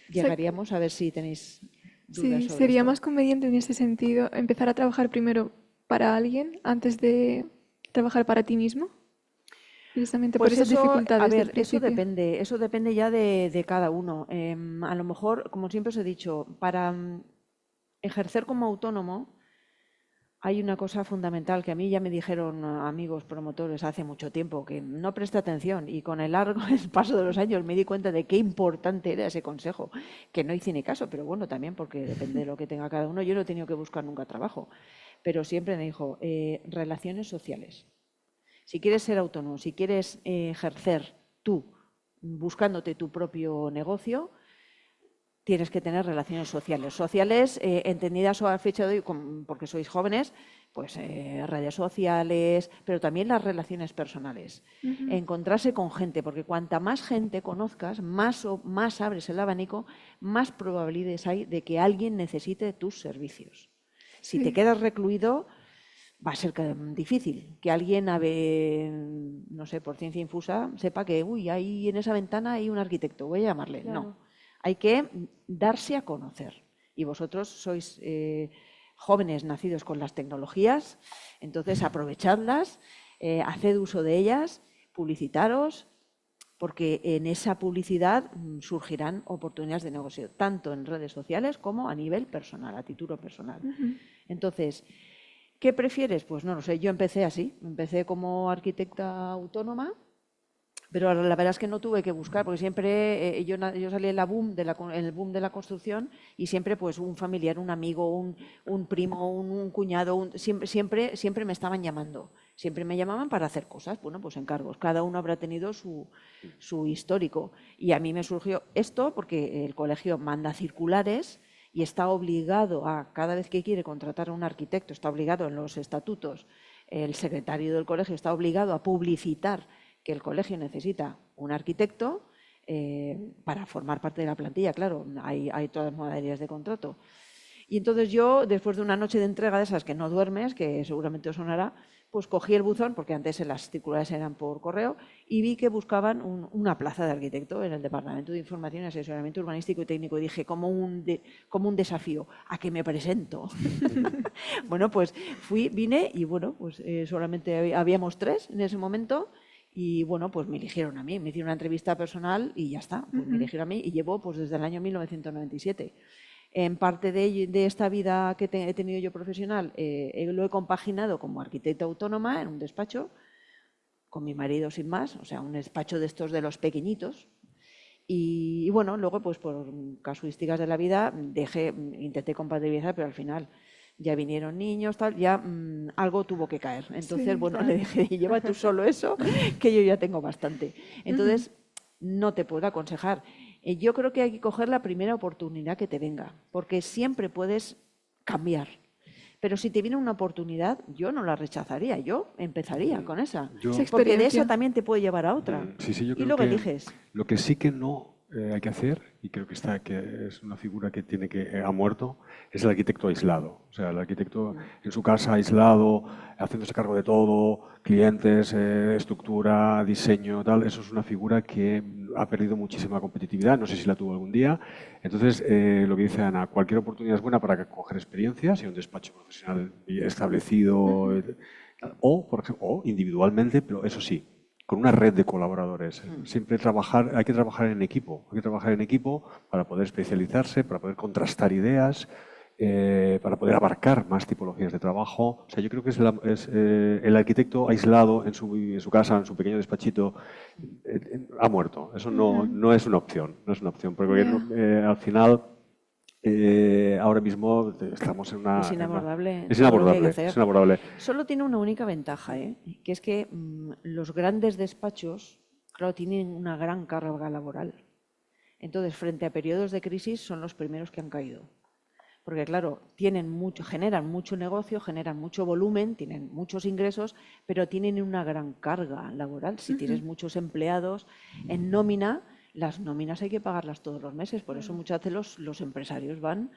llegaríamos a ver si tenéis dudas Sí, sobre sería esto. más conveniente en ese sentido empezar a trabajar primero para alguien antes de trabajar para ti mismo, precisamente por Pues esas eso, a dificultades del ver, principio. eso depende ya de cada uno. A lo mejor, como siempre os he dicho, para ejercer como autónomo hay una cosa fundamental que a mí ya me dijeron amigos promotores hace mucho tiempo, que no presté atención y con el paso de los años me di cuenta de qué importante era ese consejo, que no hice ni caso, pero bueno, también porque depende de lo que tenga cada uno. Yo no he tenido que buscar nunca trabajo, pero siempre me dijo, relaciones sociales. Si quieres ser autónomo, si quieres ejercer tú, buscándote tu propio negocio, tienes que tener relaciones sociales. Sociales, entendidas a fecha de hoy, porque sois jóvenes, pues redes sociales, pero también las relaciones personales. Encontrarse con gente, porque cuanta más gente conozcas, más abres el abanico, más probabilidades hay de que alguien necesite tus servicios. Si te Sí. quedas recluido, va a ser difícil que alguien, no sé, por ciencia infusa, sepa que, uy, ahí en esa ventana hay un arquitecto, voy a llamarle. Claro. No, hay que darse a conocer. Y vosotros sois jóvenes nacidos con las tecnologías, entonces aprovechadlas, haced uso de ellas, publicitaros, porque en esa publicidad surgirán oportunidades de negocio, tanto en redes sociales como a nivel personal, a título personal. Entonces, ¿qué prefieres? Pues no lo sé, yo empecé así, empecé como arquitecta autónoma, Pero la verdad es que no tuve que buscar, porque siempre yo salí en el boom de la construcción y siempre pues un familiar, un amigo, un primo, un cuñado, siempre me estaban llamando. Siempre me llamaban para hacer cosas, bueno, pues encargos. Cada uno habrá tenido su histórico. Y a mí me surgió esto porque el colegio manda circulares y está obligado cada vez que quiere contratar a un arquitecto, está obligado en los estatutos, el secretario del colegio está obligado a publicitar que el colegio necesita un arquitecto para formar parte de la plantilla. Claro, hay todas las modalidades de contrato. Y entonces yo, después de una noche de entrega de esas que no duermes, que seguramente os sonará, pues cogí el buzón, porque antes las circulares eran por correo, y vi que buscaban una plaza de arquitecto en el Departamento de Información y Asesoramiento Urbanístico y Técnico. Y dije, como un desafío, ¿a qué me presento? Bueno, pues vine y bueno, pues solamente habíamos 3 en ese momento. Y bueno, pues me eligieron a mí, me hicieron una entrevista personal y ya está, pues me eligieron a mí y llevo pues desde el año 1997. En parte de esta vida que he tenido yo profesional, lo he compaginado como arquitecta autónoma en un despacho, con mi marido sin más, o sea, un despacho de estos de los pequeñitos. Y bueno, luego pues por casuísticas de la vida intenté compatibilizar, pero al final ya vinieron niños, tal, ya algo tuvo que caer. Entonces, Sí, bueno, claro. le dije, lleva tú solo eso, que yo ya tengo bastante. Entonces, no te puedo aconsejar. Yo creo que hay que coger la primera oportunidad que te venga, porque siempre puedes cambiar. Pero si te viene una oportunidad, yo no la rechazaría, yo empezaría con esa. Yo- Esa Porque de esa experiencia. también te puede llevar a otra. Sí, sí, yo Y creo luego que eliges. lo que sí que no hay que hacer, y creo que es una figura que ha muerto, es el arquitecto aislado. O sea, el arquitecto en su casa aislado, haciéndose cargo de todo, clientes, estructura, diseño, tal. Eso es una figura que ha perdido muchísima competitividad. No sé si la tuvo algún día. Entonces, lo que dice Ana, cualquier oportunidad es buena para coger experiencias y un despacho profesional establecido, o, por ejemplo, o individualmente, pero eso sí, con una red de colaboradores. Siempre hay que trabajar en equipo. Hay que trabajar en equipo para poder especializarse, para poder contrastar ideas, para poder abarcar más tipologías de trabajo. O sea, yo creo que el arquitecto aislado en su casa, en su pequeño despachito, ha muerto. Eso no es una opción. No es una opción, porque Ya. al final ahora mismo estamos en una... Es inabordable Es todo lo que hay que inabordable, hacer. es inabordable. Solo tiene una única ventaja, que es que los grandes despachos, claro, tienen una gran carga laboral. Entonces, frente a periodos de crisis, son los primeros que han caído. Porque, claro, generan mucho negocio, generan mucho volumen, tienen muchos ingresos, pero tienen una gran carga laboral. Si tienes muchos empleados en nómina, las nóminas hay que pagarlas todos los meses. Por eso muchas veces los empresarios van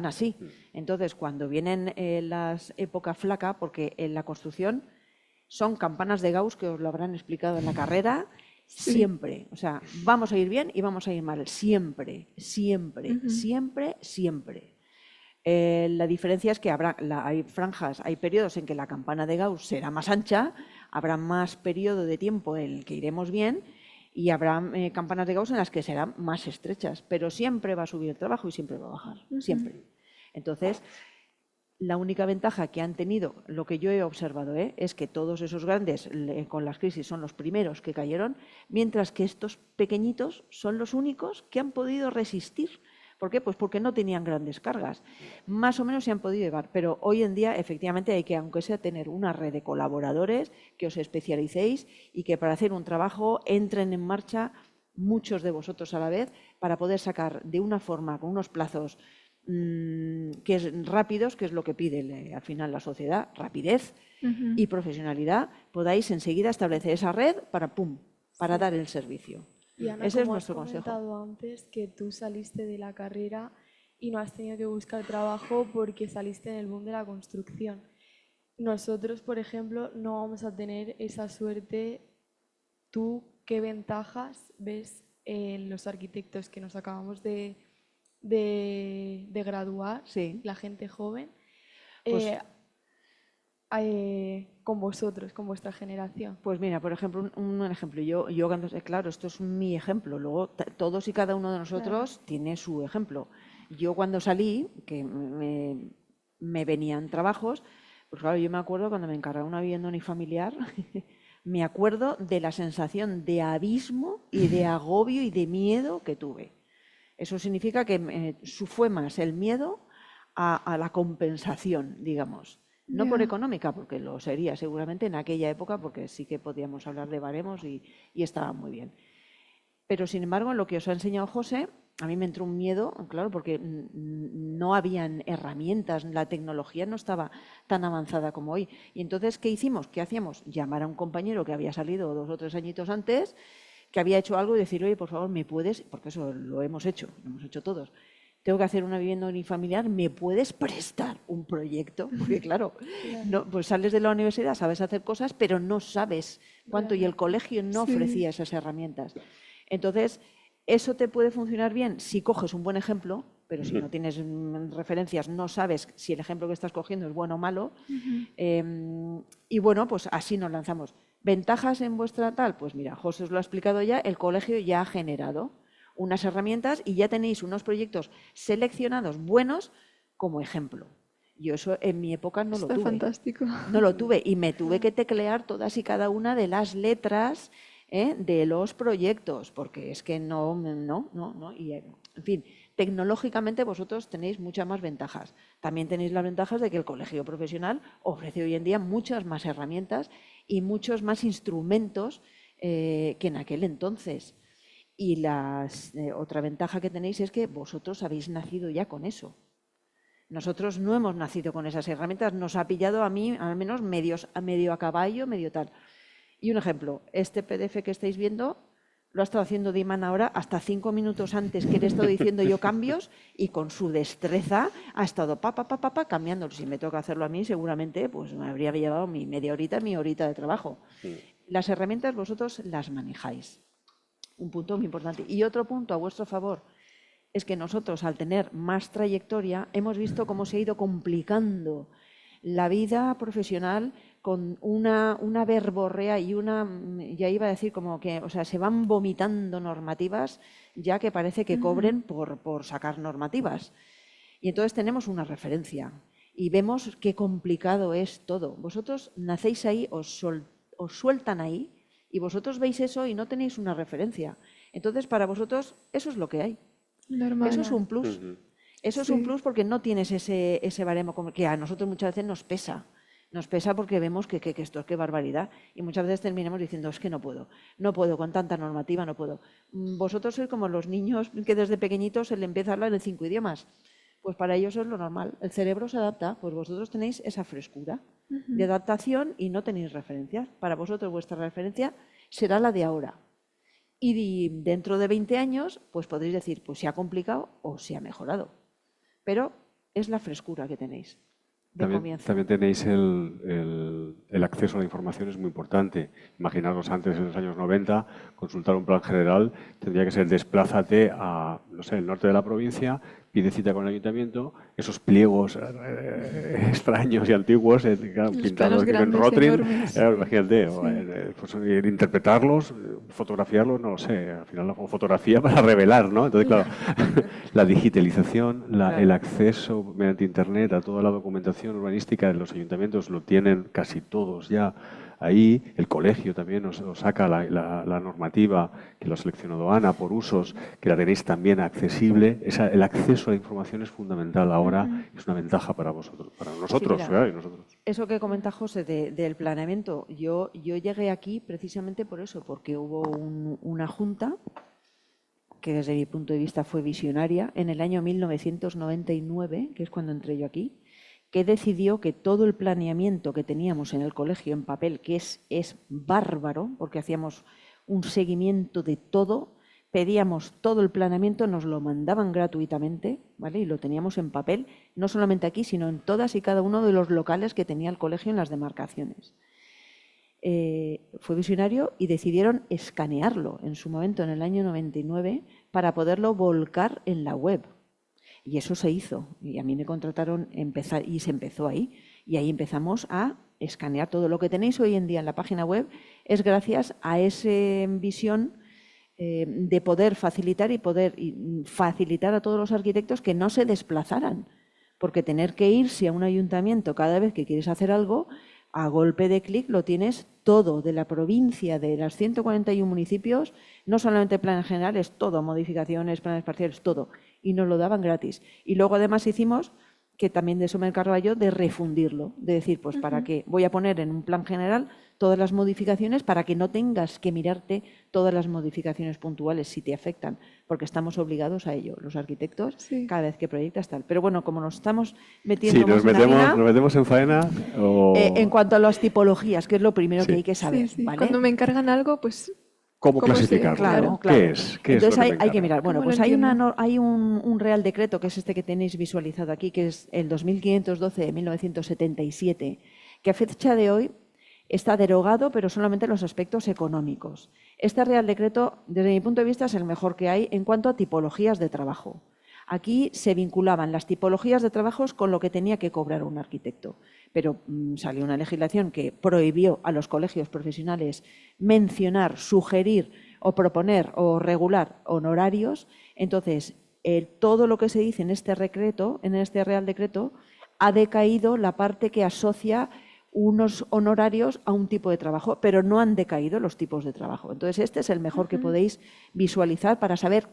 así. Entonces, cuando vienen las épocas flacas, porque en la construcción son campanas de Gauss, que os lo habrán explicado en la carrera, siempre. O sea, vamos a ir bien y vamos a ir mal. Siempre, siempre, siempre, siempre. La diferencia es que hay franjas, hay periodos en que la campana de Gauss será más ancha, habrá más periodo de tiempo en el que iremos bien y habrá campanas de Gauss en las que serán más estrechas, pero siempre va a subir el trabajo y siempre va a bajar, siempre. Entonces, la única ventaja que han tenido, lo que yo he observado, es que todos esos grandes con las crisis son los primeros que cayeron, mientras que estos pequeñitos son los únicos que han podido resistir. ¿Por qué? Pues porque no tenían grandes cargas. Más o menos se han podido llevar, pero hoy en día efectivamente hay que, aunque sea, tener una red de colaboradores, que os especialicéis y que para hacer un trabajo entren en marcha muchos de vosotros a la vez para poder sacar de una forma, con unos plazos que es rápidos, que es lo que pide al final la sociedad, rapidez y profesionalidad, podáis enseguida establecer esa red para dar el servicio. Y Ana, Ese es como nuestro has consejo. comentado antes que tú saliste de la carrera y no has tenido que buscar trabajo porque saliste en el boom de la construcción. Nosotros, por ejemplo, no vamos a tener esa suerte. ¿Tú qué ventajas ves en los arquitectos que nos acabamos de graduar, Sí. la gente joven, Pues- con vosotros, con vuestra generación? Pues mira, por ejemplo, un ejemplo. Yo claro, esto es mi ejemplo. Luego, todos y cada uno de nosotros tiene su ejemplo. Yo cuando salí, que me venían trabajos, pues claro, yo me acuerdo cuando me encargaba una vivienda unifamiliar, me acuerdo de la sensación de abismo y de agobio y de miedo que tuve. Eso significa que fue más el miedo a la compensación, digamos. No por económica, porque lo sería seguramente en aquella época, porque sí que podíamos hablar de baremos y estaba muy bien. Pero, sin embargo, en lo que os ha enseñado José, a mí me entró un miedo, claro, porque no habían herramientas, la tecnología no estaba tan avanzada como hoy. Y entonces, ¿qué hicimos? ¿Qué hacíamos? Llamar a un compañero que había salido 2 o 3 añitos antes, que había hecho algo y decir, oye, por favor, ¿me puedes? Porque eso lo hemos hecho todos. Tengo que hacer una vivienda unifamiliar, ¿me puedes prestar un proyecto? Porque claro, no, pues sales de la universidad, sabes hacer cosas, pero no sabes cuánto, y el colegio no ofrecía esas herramientas. Entonces, eso te puede funcionar bien si coges un buen ejemplo, pero si no tienes referencias, no sabes si el ejemplo que estás cogiendo es bueno o malo. Y bueno, pues así nos lanzamos. ¿Ventajas en vuestra tal? Pues mira, José os lo ha explicado ya, el colegio ya ha generado unas herramientas y ya tenéis unos proyectos seleccionados buenos como ejemplo. Yo eso en mi época no lo tuve. Está fantástico. No lo tuve y me tuve que teclear todas y cada una de las letras de los proyectos, porque es que no. Y, en fin, tecnológicamente vosotros tenéis muchas más ventajas. También tenéis las ventajas de que el colegio profesional ofrece hoy en día muchas más herramientas y muchos más instrumentos que en aquel entonces. Y otra ventaja que tenéis es que vosotros habéis nacido ya con eso. Nosotros no hemos nacido con esas herramientas, nos ha pillado a mí al menos medio a caballo, medio tal. Y un ejemplo, este PDF que estáis viendo lo ha estado haciendo Diman ahora hasta 5 minutos antes que le he estado diciendo yo cambios, y con su destreza ha estado cambiándolo. Si me toca hacerlo a mí, seguramente pues me habría llevado mi media horita, mi horita de trabajo. Sí. Las herramientas vosotros las manejáis. Un punto muy importante. Y otro punto a vuestro favor es que nosotros, al tener más trayectoria, hemos visto cómo se ha ido complicando la vida profesional con una verborrea y ya iba a decir como que, o sea, se van vomitando normativas ya que parece que cobren por sacar normativas. Y entonces tenemos una referencia y vemos qué complicado es todo. Vosotros nacéis ahí, os sueltan ahí, y vosotros veis eso y no tenéis una referencia. Entonces, para vosotros, eso es lo que hay. Normal. Eso es un plus. Eso es un plus porque no tienes ese baremo que a nosotros muchas veces nos pesa. Nos pesa porque vemos que esto es qué barbaridad. Y muchas veces terminamos diciendo, es que no puedo con tanta normativa, no puedo. Vosotros sois como los niños que desde pequeñitos se le empieza a hablar en 5 idiomas. Pues para ellos es lo normal. El cerebro se adapta, pues vosotros tenéis esa frescura de adaptación y no tenéis referencias. Para vosotros vuestra referencia será la de ahora. Y dentro de 20 años, pues podréis decir, pues se ha complicado o se ha mejorado. Pero es la frescura que tenéis. También tenéis el acceso a la información, es muy importante. Imaginaros antes, en los años 90, consultar un plan general tendría que ser desplázate a, no sé, el norte de la provincia, pide cita con el ayuntamiento, esos pliegos extraños y antiguos, pintados en Rotring, imagínate, pues, interpretarlos, fotografiarlos, no lo sé, al final o fotografía para revelar, ¿no? Entonces, claro, la digitalización, el acceso mediante Internet a toda la documentación urbanística de los ayuntamientos lo tienen casi todos ya ahí. El colegio también os saca la normativa que lo ha seleccionado Ana por usos, que la tenéis también accesible. El acceso a la información es fundamental ahora, es una ventaja para vosotros, para nosotros, sí, mira, y nosotros. Eso que comenta José del planeamiento, yo llegué aquí precisamente por eso, porque hubo una junta que desde mi punto de vista fue visionaria en el año 1999, que es cuando entré yo aquí, que decidió que todo el planeamiento que teníamos en el colegio en papel, que es bárbaro, porque hacíamos un seguimiento de todo, pedíamos todo el planeamiento, nos lo mandaban gratuitamente, ¿vale? Y lo teníamos en papel, no solamente aquí, sino en todas y cada uno de los locales que tenía el colegio en las demarcaciones. Fue visionario y decidieron escanearlo en su momento, en el año 99, para poderlo volcar en la web. Y eso se hizo, y a mí me contrataron y se empezó ahí. Y ahí empezamos a escanear todo lo que tenéis hoy en día en la página web. Es gracias a esa visión de poder facilitar facilitar a todos los arquitectos que no se desplazaran. Porque tener que irse a un ayuntamiento cada vez que quieres hacer algo, A golpe de clic lo tienes todo de la provincia, de las 141 municipios, no solamente planes generales, todo, modificaciones, planes parciales, todo. Y nos lo daban gratis. Y luego además hicimos, que también de eso me encargaba yo, de refundirlo. De decir, pues para que voy a poner en un plan general todas las modificaciones para que no tengas que mirarte todas las modificaciones puntuales si te afectan, porque estamos obligados a ello, los arquitectos, Sí. cada vez que proyectas tal. Pero bueno, como nos estamos metiendo Sí, más en harina, nos metemos en faena o en cuanto a las tipologías, que es lo primero que hay que saber, Sí, sí. ¿vale? Cuando me encargan algo, pues cómo ¿cómo sé? clasificarlo. Claro, ¿no? claro. ¿Qué es? ¿Qué es Entonces lo que me hay que encargan? mirar. Bueno, ¿Cómo lo pues hay, entiendo? hay un Real Decreto, que es este que tenéis visualizado aquí, que es el 2512 de 1977, que a fecha de hoy está derogado, pero solamente en los aspectos económicos. Este Real Decreto, desde mi punto de vista, es el mejor que hay en cuanto a tipologías de trabajo. Aquí se vinculaban las tipologías de trabajos con lo que tenía que cobrar un arquitecto, pero salió una legislación que prohibió a los colegios profesionales mencionar, sugerir o proponer o regular honorarios. Entonces, todo lo que se dice en este Real Decreto, ha decaído la parte que asocia unos honorarios a un tipo de trabajo, pero no han decaído los tipos de trabajo. Entonces, este es el mejor que podéis visualizar para saber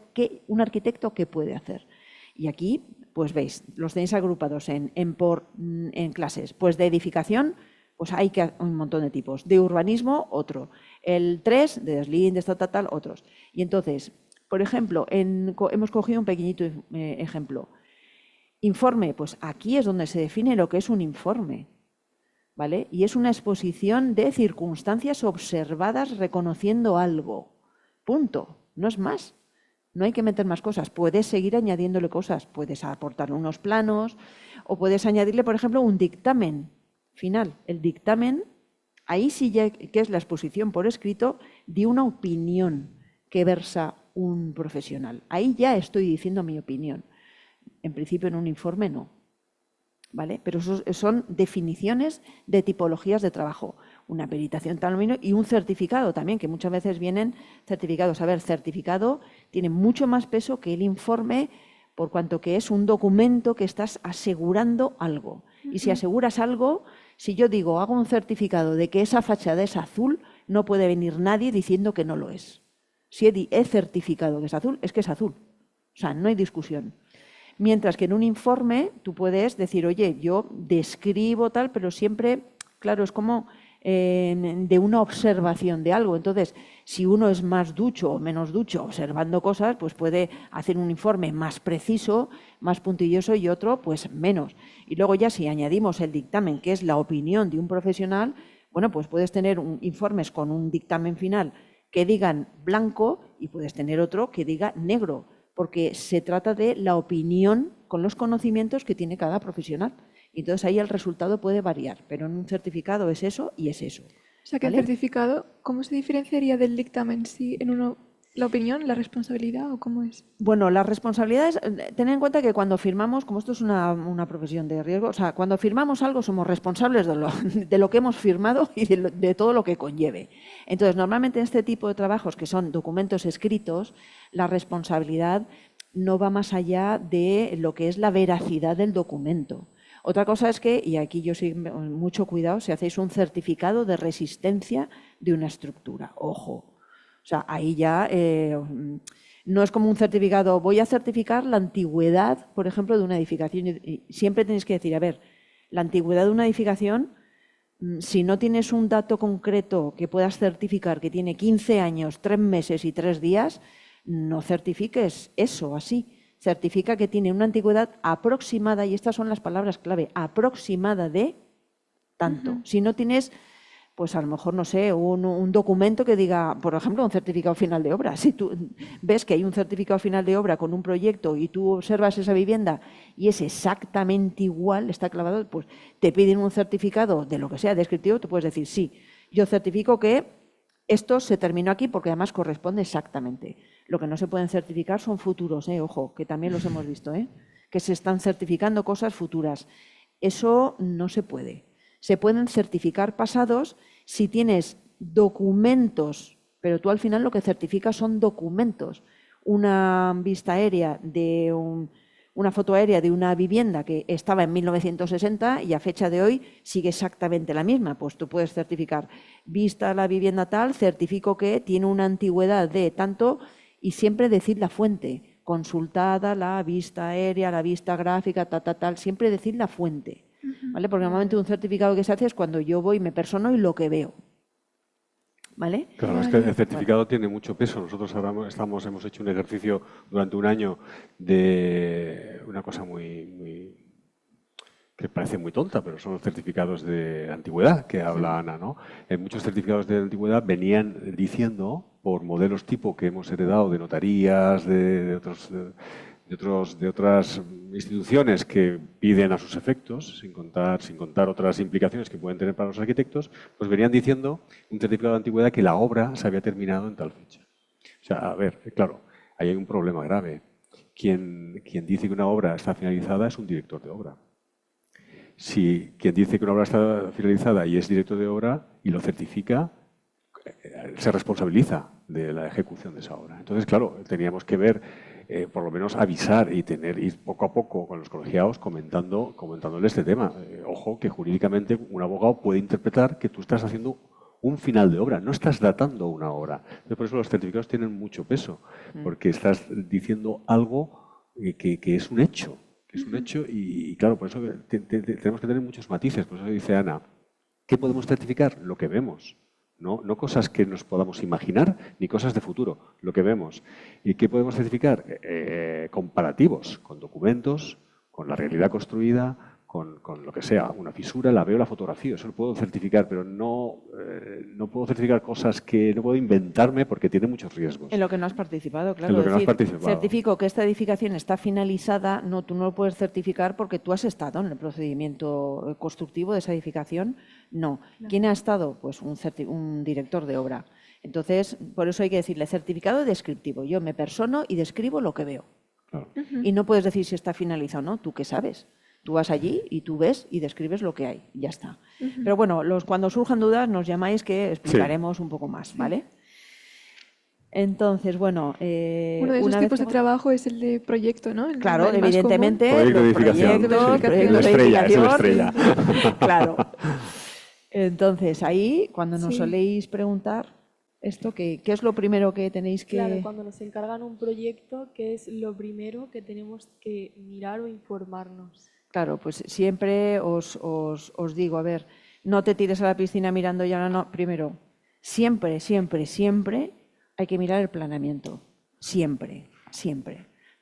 un arquitecto qué puede hacer. Y aquí, pues veis, los tenéis agrupados en clases. Pues de edificación, pues hay un montón de tipos. De urbanismo, otro. El 3, de deslindes, tal, otros. Y entonces, por ejemplo, hemos cogido un pequeñito ejemplo. Informe, pues aquí es donde se define lo que es un informe, ¿vale? Y es una exposición de circunstancias observadas reconociendo algo. Punto. No es más. No hay que meter más cosas. Puedes seguir añadiéndole cosas. Puedes aportarle unos planos o puedes añadirle, por ejemplo, un dictamen final. El dictamen, ahí sí ya que es la exposición por escrito de una opinión que versa un profesional. Ahí ya estoy diciendo mi opinión. En principio, en un informe no. ¿Vale? Pero son definiciones de tipologías de trabajo. Una peritación tal y un certificado también, que muchas veces vienen certificados. A ver, certificado tiene mucho más peso que el informe, por cuanto que es un documento que estás asegurando algo. Y si aseguras algo, si yo digo, hago un certificado de que esa fachada es azul, no puede venir nadie diciendo que no lo es. Si he certificado que es azul, es que es azul. O sea, no hay discusión. Mientras que en un informe tú puedes decir, oye, yo describo tal, pero siempre, claro, es como de una observación de algo. Entonces, si uno es más ducho o menos ducho observando cosas, pues puede hacer un informe más preciso, más puntilloso y otro, pues menos. Y luego ya si añadimos el dictamen, que es la opinión de un profesional, bueno, pues puedes tener informes con un dictamen final que digan blanco y puedes tener otro que diga negro, porque se trata de la opinión con los conocimientos que tiene cada profesional. Y entonces ahí el resultado puede variar, pero en un certificado es eso y es eso. O sea, que ¿vale? el certificado, ¿cómo se diferenciaría del dictamen? ¿Si en uno la opinión, la responsabilidad o cómo es? Bueno, las responsabilidades, tened en cuenta que cuando firmamos, como esto es una profesión de riesgo, o sea, cuando firmamos algo somos responsables de lo que hemos firmado y de todo lo que conlleve. Entonces, normalmente en este tipo de trabajos, que son documentos escritos, la responsabilidad no va más allá de lo que es la veracidad del documento. Otra cosa es que, y aquí yo sí, mucho cuidado, si hacéis un certificado de resistencia de una estructura, ojo. O sea, ahí ya no es como un certificado, voy a certificar la antigüedad, por ejemplo, de una edificación. Y siempre tenéis que decir, a ver, la antigüedad de una edificación, si no tienes un dato concreto que puedas certificar que tiene 15 años, 3 meses y 3 días, no certifiques eso así. Certifica que tiene una antigüedad aproximada, y estas son las palabras clave, aproximada de tanto. Si no tienes, pues a lo mejor, no sé, un documento que diga, por ejemplo, un certificado final de obra. Si tú ves que hay un certificado final de obra con un proyecto y tú observas esa vivienda y es exactamente igual, está clavado, pues te piden un certificado de lo que sea descriptivo, tú puedes decir, sí, yo certifico que esto se terminó aquí porque además corresponde exactamente. Lo que no se pueden certificar son futuros, ojo, que también los hemos visto, que se están certificando cosas futuras. Eso no se puede. Se pueden certificar pasados si tienes documentos, pero tú al final lo que certificas son documentos. Una vista aérea de una foto aérea de una vivienda que estaba en 1960 y a fecha de hoy sigue exactamente la misma. Pues tú puedes certificar, vista la vivienda tal, certifico que tiene una antigüedad de tanto y siempre decir la fuente, consultada la vista aérea, la vista gráfica, tal, siempre decir la fuente. ¿Vale? Porque normalmente un certificado que se hace es cuando yo voy, me persono y lo que veo. ¿Vale? Claro, es que el certificado tiene mucho peso. Nosotros ahora hemos hecho un ejercicio durante un año de una cosa que parece muy tonta, pero son los certificados de antigüedad que habla Ana, ¿no? Muchos certificados de antigüedad venían diciendo, por modelos tipo que hemos heredado de notarías, de otras instituciones que piden a sus efectos, sin contar otras implicaciones que pueden tener para los arquitectos, pues venían diciendo un certificado de antigüedad que la obra se había terminado en tal fecha. O sea, a ver, claro, ahí hay un problema grave. Quien dice que una obra está finalizada es un director de obra. Si quien dice que una obra está finalizada y es director de obra y lo certifica, se responsabiliza de la ejecución de esa obra. Entonces, claro, teníamos que ver, por lo menos avisar y ir poco a poco con los colegiados comentándole este tema. Ojo, que jurídicamente un abogado puede interpretar que tú estás haciendo un final de obra, no estás datando una obra. Entonces, por eso los certificados tienen mucho peso, porque estás diciendo algo que es un hecho. Y claro, por eso tenemos que tener muchos matices. Por eso dice Ana, ¿qué podemos certificar? Lo que vemos. No cosas que nos podamos imaginar, ni cosas de futuro, lo que vemos. ¿Y qué podemos certificar? Comparativos con documentos, con la realidad construida, con lo que sea. Una fisura, la veo, la fotografía, eso lo puedo certificar, pero no puedo certificar cosas que no puedo inventarme porque tiene muchos riesgos. En lo que no has participado, claro. En lo que no has participado. Certifico que esta edificación está finalizada, no, tú no lo puedes certificar porque tú has estado en el procedimiento constructivo de esa edificación. No. ¿Quién ha estado? Pues un director de obra. Entonces, por eso hay que decirle certificado descriptivo. Yo me persono y describo lo que veo. Claro. Y no puedes decir si está finalizado o no, ¿tú qué sabes? Tú vas allí y tú ves y describes lo que hay, y ya está. Pero bueno, cuando surjan dudas nos llamáis que explicaremos un poco más, ¿vale? Entonces, bueno... uno de esos tipos de trabajo es el de proyecto, ¿no? Claro, evidentemente, proyecto de edificación. proyectos de Es la edificación. estrella. Claro. Entonces, ahí, cuando nos soléis preguntar esto, ¿qué es lo primero que tenéis que...? Claro, cuando nos encargan un proyecto, ¿qué es lo primero que tenemos que mirar o informarnos? Claro, pues siempre os digo, a ver, no te tires a la piscina mirando ya, no. Primero, siempre hay que mirar el planeamiento. Siempre.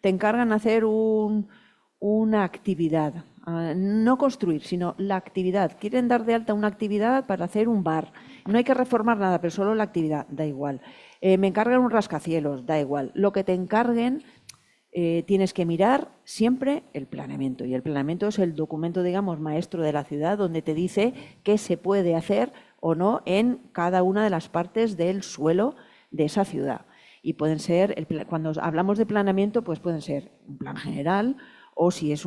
Te encargan hacer una actividad, no construir, sino la actividad. Quieren dar de alta una actividad para hacer un bar. No hay que reformar nada, pero solo la actividad, da igual. Me encargan un rascacielos, da igual. Lo que te encarguen... tienes que mirar siempre el planeamiento, y el planeamiento es el documento, digamos, maestro de la ciudad, donde te dice qué se puede hacer o no en cada una de las partes del suelo de esa ciudad. Y pueden ser, cuando hablamos de planeamiento, pues pueden ser un plan general, o si es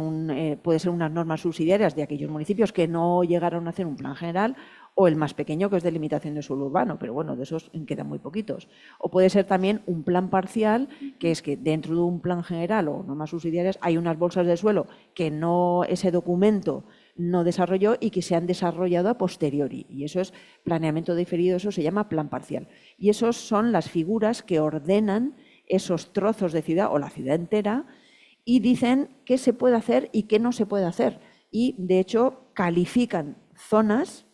puede ser unas normas subsidiarias de aquellos municipios que no llegaron a hacer un plan general, o el más pequeño, que es de limitación de suelo urbano, pero bueno, de esos quedan muy poquitos. O puede ser también un plan parcial, que es que dentro de un plan general o normas subsidiarias hay unas bolsas de suelo que ese documento no desarrolló y que se han desarrollado a posteriori. Y eso es planeamiento diferido, eso se llama plan parcial. Y esos son las figuras que ordenan esos trozos de ciudad o la ciudad entera y dicen qué se puede hacer y qué no se puede hacer. Y, de hecho, califican zonas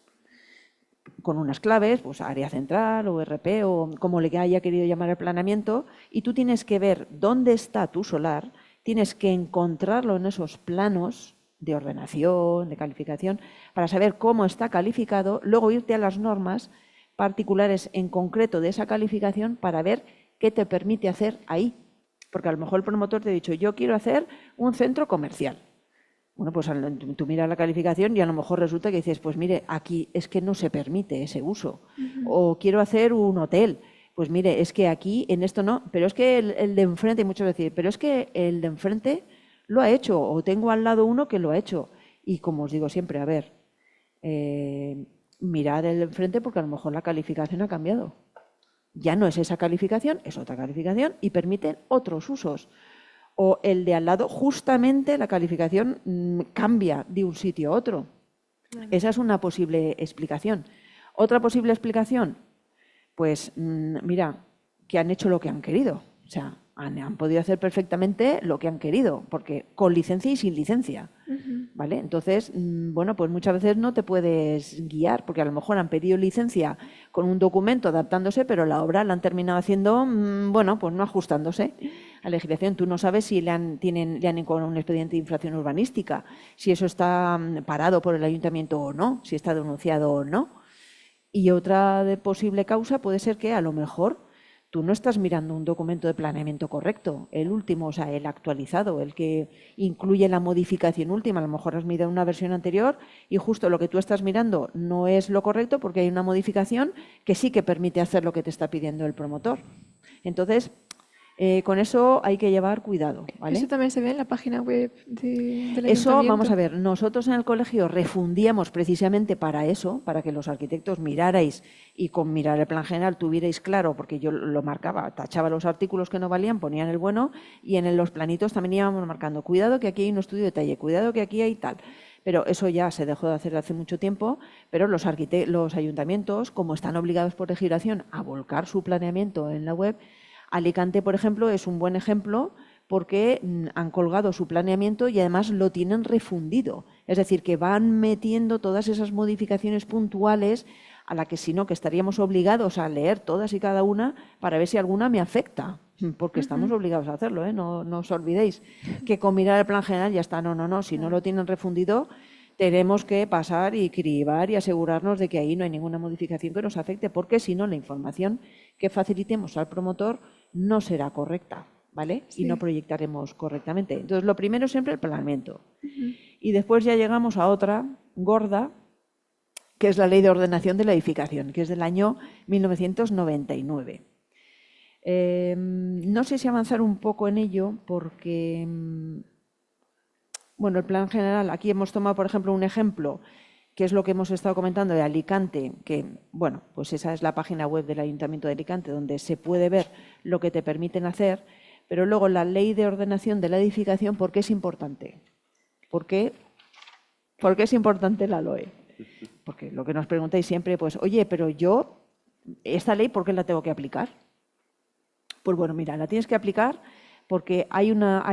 con unas claves, pues área central o RP o como le haya querido llamar el planeamiento, y tú tienes que ver dónde está tu solar, tienes que encontrarlo en esos planos de ordenación, de calificación, para saber cómo está calificado, luego irte a las normas particulares en concreto de esa calificación para ver qué te permite hacer ahí. Porque a lo mejor el promotor te ha dicho, yo quiero hacer un centro comercial. Bueno, pues tú miras la calificación y a lo mejor resulta que dices, pues mire, aquí es que no se permite ese uso. O quiero hacer un hotel. Pues mire, es que aquí en esto no, pero es que el de enfrente, muchos decir, pero es que el de enfrente lo ha hecho, o tengo al lado uno que lo ha hecho. Y como os digo siempre, a ver, mirad el de enfrente porque a lo mejor la calificación ha cambiado. Ya no es esa calificación, es otra calificación y permiten otros usos. o el de al lado, justamente la calificación cambia de un sitio a otro. Esa es una posible explicación. Otra posible explicación, pues mira, que han hecho lo que han querido. O sea, han podido hacer perfectamente lo que han querido, porque con licencia y sin licencia, ¿vale? Entonces, bueno, pues muchas veces no te puedes guiar, porque a lo mejor han pedido licencia con un documento adaptándose, pero la obra la han terminado haciendo, bueno, pues no ajustándose a la legislación. Tú no sabes si le han incoado un expediente de infracción urbanística, si eso está parado por el ayuntamiento o no, si está denunciado o no. Y otra posible causa puede ser que a lo mejor tú no estás mirando un documento de planeamiento correcto, el último, o sea, el actualizado, el que incluye la modificación última. A lo mejor has mirado una versión anterior y justo lo que tú estás mirando no es lo correcto porque hay una modificación que sí que permite hacer lo que te está pidiendo el promotor. Entonces, con eso hay que llevar cuidado, ¿vale? ¿Eso también se ve en la página web del Eso, ayuntamiento? vamos a ver, nosotros en el colegio refundíamos precisamente para eso, para que los arquitectos mirarais y con mirar el plan general tuvierais claro, porque yo lo marcaba, tachaba los artículos que no valían, ponían el bueno, y en los planitos también íbamos marcando, cuidado que aquí hay un estudio de detalle, cuidado que aquí hay tal. Pero eso ya se dejó de hacer hace mucho tiempo, pero los ayuntamientos, como están obligados por legislación a volcar su planeamiento en la web, Alicante, por ejemplo, es un buen ejemplo porque han colgado su planeamiento y además lo tienen refundido. Es decir, que van metiendo todas esas modificaciones puntuales a la que si no, que estaríamos obligados a leer todas y cada una para ver si alguna me afecta, porque estamos obligados a hacerlo, ¿eh? No os olvidéis que con mirar el plan general ya está. No, si no lo tienen refundido, tenemos que pasar y cribar y asegurarnos de que ahí no hay ninguna modificación que nos afecte, porque si no, la información que facilitemos al promotor no será correcta, ¿vale? Sí. Y no proyectaremos correctamente. Entonces, lo primero siempre el planeamiento. Y después ya llegamos a otra gorda, que es la Ley de Ordenación de la Edificación, que es del año 1999. No sé si avanzar un poco en ello porque, bueno, el plan general, aquí hemos tomado, por ejemplo, un ejemplo, que es lo que hemos estado comentando de Alicante, que, bueno, pues esa es la página web del Ayuntamiento de Alicante, donde se puede ver lo que te permiten hacer, pero luego la Ley de Ordenación de la Edificación, ¿por qué es importante? ¿Por qué es importante la LOE? Porque lo que nos preguntáis siempre, pues, oye, pero yo, esta ley, ¿por qué la tengo que aplicar? Pues bueno, mira, la tienes que aplicar porque hay una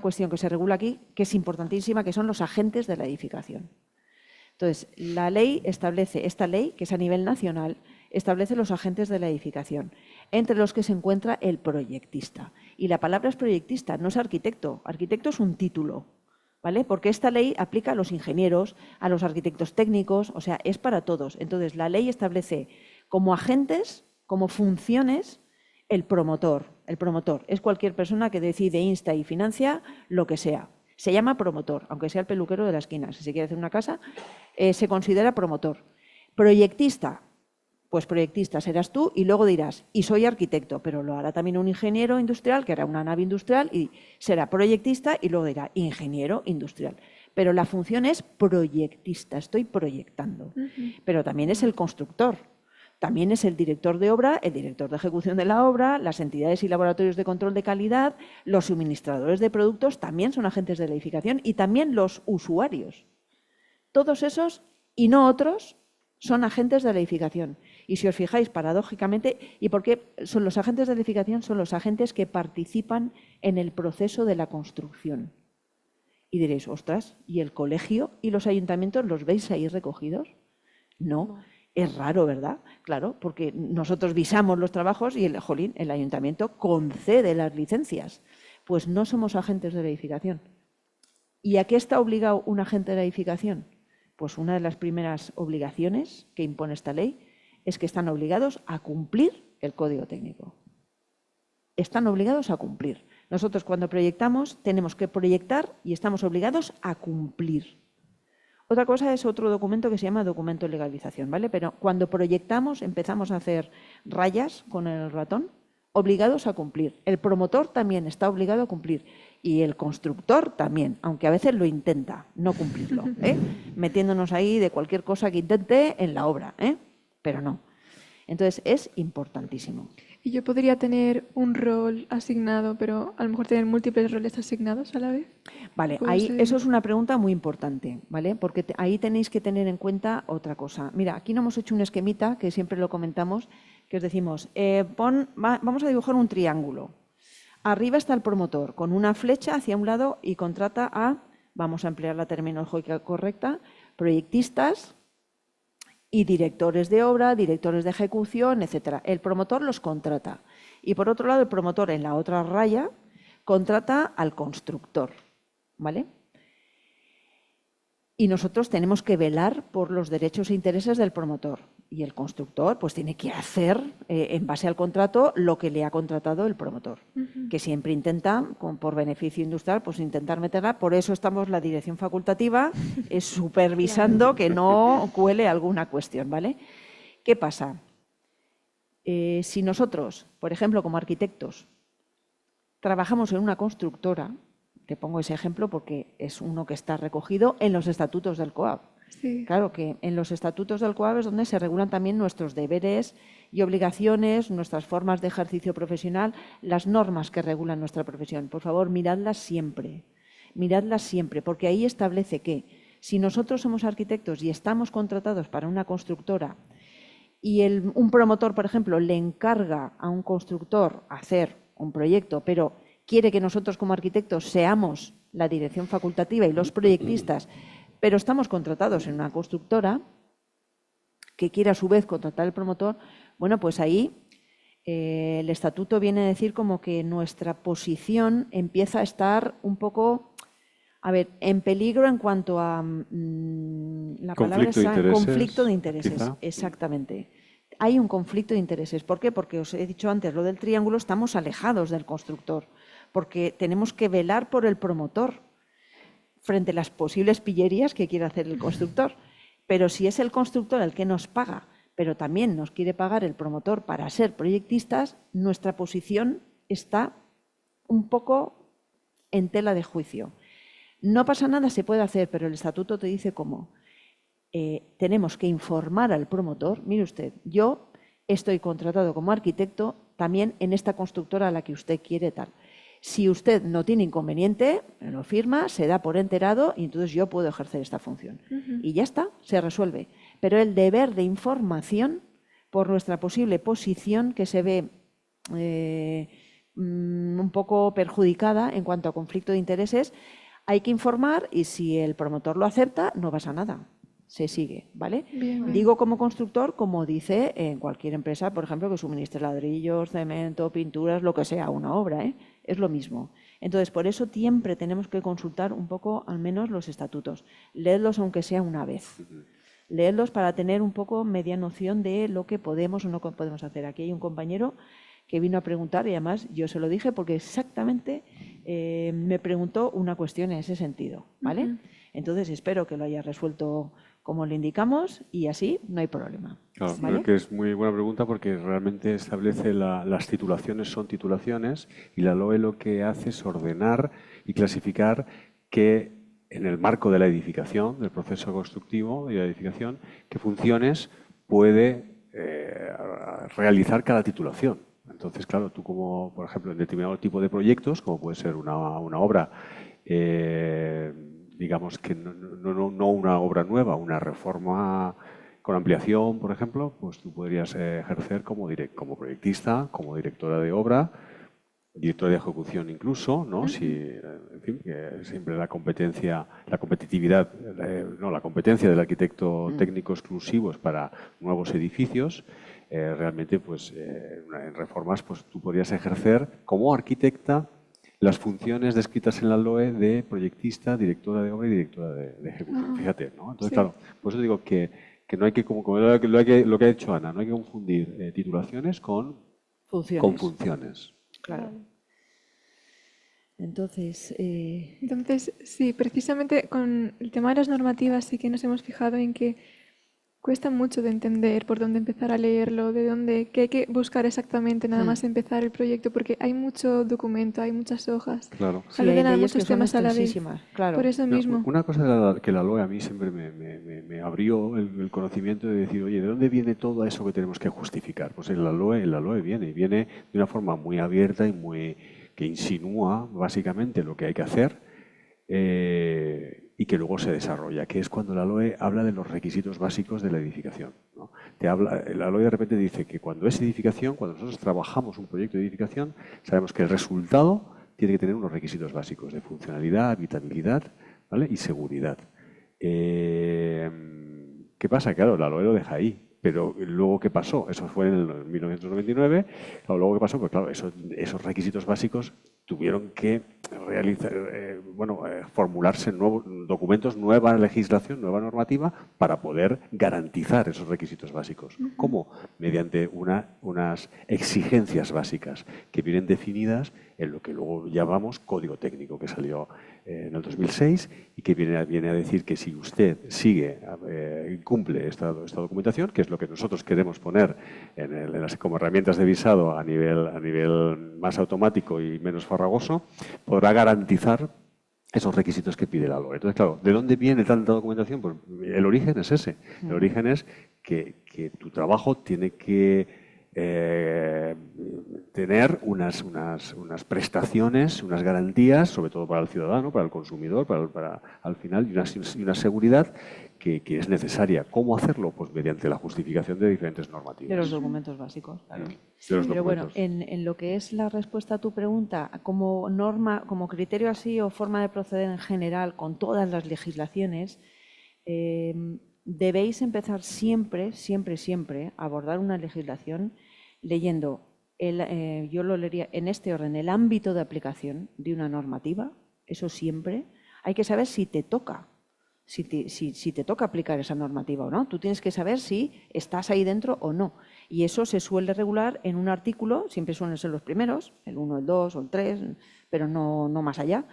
cuestión que se regula aquí que es importantísima, que son los agentes de la edificación. Entonces, la ley establece, esta ley, que es a nivel nacional, establece los agentes de la edificación, entre los que se encuentra el proyectista. Y la palabra es proyectista, no es arquitecto. Arquitecto es un título, ¿vale? Porque esta ley aplica a los ingenieros, a los arquitectos técnicos, o sea, es para todos. Entonces, la ley establece como agentes, como funciones, el promotor. El promotor es cualquier persona que decide, insta y financia lo que sea. Se llama promotor, aunque sea el peluquero de la esquina. Si se quiere hacer una casa, se considera promotor. Proyectista, pues proyectista serás tú y luego dirás, y soy arquitecto, pero lo hará también un ingeniero industrial que hará una nave industrial y será proyectista y luego dirá ingeniero industrial. Pero la función es proyectista, estoy proyectando. Pero también es el constructor. También es el director de obra, el director de ejecución de la obra, las entidades y laboratorios de control de calidad, los suministradores de productos también son agentes de la edificación y también los usuarios. Todos esos y no otros son agentes de la edificación. Y si os fijáis, paradójicamente, ¿y por qué son los agentes de la edificación? Son los agentes que participan en el proceso de la construcción. Y diréis, ostras, ¿y el colegio y los ayuntamientos los veis ahí recogidos? No. Es raro, ¿verdad? Claro, porque nosotros visamos los trabajos y el ayuntamiento concede las licencias. Pues no somos agentes de la edificación. ¿Y a qué está obligado un agente de la edificación? Pues una de las primeras obligaciones que impone esta ley es que están obligados a cumplir el código técnico. Están obligados a cumplir. Nosotros cuando proyectamos tenemos que proyectar y estamos obligados a cumplir. Otra cosa es otro documento que se llama documento de legalización, ¿vale? Pero cuando proyectamos empezamos a hacer rayas con el ratón, obligados a cumplir. El promotor también está obligado a cumplir y el constructor también, aunque a veces lo intenta no cumplirlo, metiéndonos ahí de cualquier cosa que intente en la obra, pero no. Entonces es importantísimo. Y yo podría tener un rol asignado, pero a lo mejor tener múltiples roles asignados a la vez. Vale, Puede ahí, ser. eso es una pregunta muy importante, ¿vale? Porque ahí tenéis que tener en cuenta otra cosa. Mira, aquí no hemos hecho un esquemita, que siempre lo comentamos, que os decimos, vamos a dibujar un triángulo. Arriba está el promotor, con una flecha hacia un lado y contrata a, vamos a emplear la terminología correcta, proyectistas y directores de obra, directores de ejecución, etcétera. El promotor los contrata. Y por otro lado, el promotor en la otra raya contrata al constructor, ¿vale? Y nosotros tenemos que velar por los derechos e intereses del promotor. Y el constructor pues tiene que hacer, en base al contrato, lo que le ha contratado el promotor. Que siempre intenta, por beneficio industrial, pues intentar meterla. Por eso estamos la dirección facultativa supervisando que no cuele alguna cuestión, ¿vale? ¿Qué pasa? Si nosotros, por ejemplo, como arquitectos, trabajamos en una constructora, te pongo ese ejemplo porque es uno que está recogido en los estatutos del COAB. Sí. Claro que en los estatutos del COAB es donde se regulan también nuestros deberes y obligaciones, nuestras formas de ejercicio profesional, las normas que regulan nuestra profesión. Por favor, miradlas siempre, porque ahí establece que si nosotros somos arquitectos y estamos contratados para una constructora y un promotor, por ejemplo, le encarga a un constructor hacer un proyecto, pero quiere que nosotros como arquitectos seamos la dirección facultativa y los proyectistas, pero estamos contratados en una constructora que quiere a su vez contratar al promotor, bueno, pues ahí el estatuto viene a decir como que nuestra posición empieza a estar un poco, a ver, en peligro en cuanto a la palabra es conflicto de intereses. Quizá. Exactamente. Hay un conflicto de intereses. ¿Por qué? Porque os he dicho antes, lo del triángulo, estamos alejados del constructor, porque tenemos que velar por el promotor frente a las posibles pillerías que quiere hacer el constructor. Pero si es el constructor el que nos paga, pero también nos quiere pagar el promotor para ser proyectistas, nuestra posición está un poco en tela de juicio. No pasa nada, se puede hacer, pero el estatuto te dice cómo. Tenemos que informar al promotor, mire usted, yo estoy contratado como arquitecto también en esta constructora a la que usted quiere tal. Si usted no tiene inconveniente, me lo firma, se da por enterado y entonces yo puedo ejercer esta función. Y ya está, se resuelve. Pero el deber de información por nuestra posible posición que se ve un poco perjudicada en cuanto a conflicto de intereses, hay que informar y si el promotor lo acepta, no pasa nada. Se sigue, ¿vale? Bien. Digo como constructor, como dice en cualquier empresa, por ejemplo, que suministre ladrillos, cemento, pinturas, lo que sea, una obra, es lo mismo. Entonces, por eso siempre tenemos que consultar un poco, al menos, los estatutos. Leedlos aunque sea una vez. Leedlos para tener un poco media noción de lo que podemos o no podemos hacer. Aquí hay un compañero que vino a preguntar y además yo se lo dije porque exactamente me preguntó una cuestión en ese sentido, ¿vale? Entonces, espero que lo haya resuelto como le indicamos y así no hay problema. Claro, ¿vale? creo que es muy buena pregunta porque realmente establece las titulaciones son titulaciones y la LOE lo que hace es ordenar y clasificar que en el marco de la edificación, del proceso constructivo y de la edificación, qué funciones puede realizar cada titulación. Entonces, claro, tú como, por ejemplo, en determinado tipo de proyectos, como puede ser una obra, digamos que no una obra nueva, una reforma con ampliación, por ejemplo, pues tú podrías ejercer como proyectista, como directora de obra, directora de ejecución incluso, ¿no? Si, en fin, que siempre la competencia del arquitecto técnico exclusivo es para nuevos edificios. Realmente, pues, en reformas, pues tú podrías ejercer como arquitecta las funciones descritas en la LOE de proyectista, directora de obra y directora de ejecución. Fíjate, ¿no? Entonces, claro, por eso digo que no hay que, como lo que ha dicho Ana, no hay que confundir titulaciones con funciones. Claro. Entonces, sí, precisamente con el tema de las normativas sí que nos hemos fijado en que cuesta mucho de entender por dónde empezar a leerlo, de dónde, qué hay que buscar exactamente nada más empezar el proyecto, porque hay mucho documento, hay muchas hojas, Claro. Sí, aluden hay a leyes que muchos son temas a la vez. extensísimas, claro. Por eso No, mismo. una cosa que la LOE a mí siempre me abrió el conocimiento de decir, oye, ¿de dónde viene todo eso que tenemos que justificar? Pues en la LOE viene de una forma muy abierta y que insinúa básicamente lo que hay que hacer y que luego se desarrolla, que es cuando la LOE habla de los requisitos básicos de la edificación, ¿no? La LOE de repente dice que cuando es edificación, cuando nosotros trabajamos un proyecto de edificación, sabemos que el resultado tiene que tener unos requisitos básicos de funcionalidad, habitabilidad, ¿vale? Y seguridad. ¿Qué pasa? Claro, la LOE lo deja ahí. Pero luego, ¿qué pasó? Eso fue en el 1999. Claro, luego, ¿qué pasó? Pues claro, esos requisitos básicos tuvieron que formularse nuevos documentos, nueva legislación, nueva normativa para poder garantizar esos requisitos básicos. ¿Cómo? Mediante unas exigencias básicas que vienen definidas en lo que luego llamamos código técnico, que salió en el 2006 y que viene a decir que si usted sigue y cumple esta documentación, que es lo que nosotros queremos poner como herramientas de visado a nivel más automático y menos farragoso, podrá garantizar esos requisitos que pide la LOE. Entonces, claro, ¿de dónde viene tanta documentación? Pues el origen es ese. El origen es que tu trabajo tiene que tener unas prestaciones, unas garantías, sobre todo para el ciudadano, para el consumidor, al final, y una seguridad que es necesaria. ¿Cómo hacerlo? Pues mediante la justificación de diferentes normativas. De los documentos básicos, claro. De los Pero bueno, documentos. en lo que es la respuesta a tu pregunta, como norma, como criterio así o forma de proceder en general con todas las legislaciones, debéis empezar siempre, siempre, siempre a abordar una legislación leyendo, yo lo leería en este orden, el ámbito de aplicación de una normativa, eso siempre. Hay que saber si te toca. Si te toca aplicar esa normativa o no. Tú tienes que saber si estás ahí dentro o no. Y eso se suele regular en un artículo, siempre suelen ser los primeros, el 1, el 2 o el 3, pero no más allá,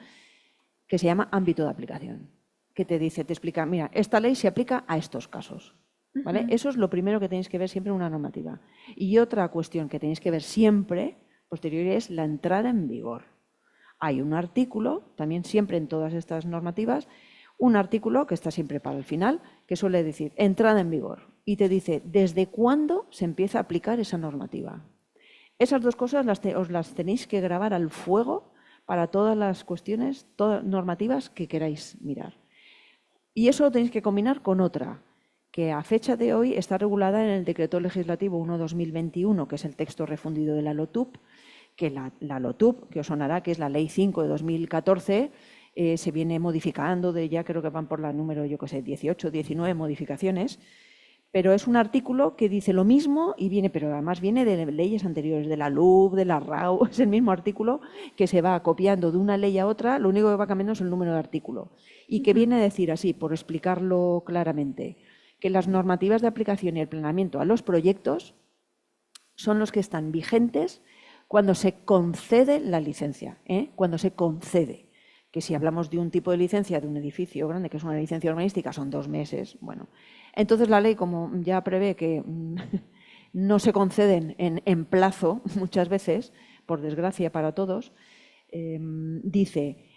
que se llama ámbito de aplicación, que te explica, mira, esta ley se aplica a estos casos. ¿Vale? Eso es lo primero que tenéis que ver siempre en una normativa. Y otra cuestión que tenéis que ver siempre, posterior, es la entrada en vigor. Hay un artículo, también siempre en todas estas normativas, un artículo que está siempre para el final, que suele decir entrada en vigor y te dice desde cuándo se empieza a aplicar esa normativa. Esas dos cosas os las tenéis que grabar al fuego para todas las cuestiones normativas que queráis mirar. Y eso lo tenéis que combinar con otra, que a fecha de hoy está regulada en el Decreto Legislativo 1/2021, que es el texto refundido de la LOTUP, que la LOTUP, que os sonará, que es la Ley 5 de 2014, se viene modificando, ya creo que van por la número, 18, 19 modificaciones, pero es un artículo que dice lo mismo y pero además viene de leyes anteriores, de la LUB, de la RAU, es el mismo artículo que se va copiando de una ley a otra, lo único que va cambiando es el número de artículo. Y que viene a decir así, por explicarlo claramente, que las normativas de aplicación y el planeamiento a los proyectos son los que están vigentes cuando se concede la licencia, cuando se concede. Que si hablamos de un tipo de licencia de un edificio grande, que es una licencia urbanística, son 2 meses. Bueno, entonces la ley, como ya prevé que no se conceden en plazo muchas veces, por desgracia para todos, dice,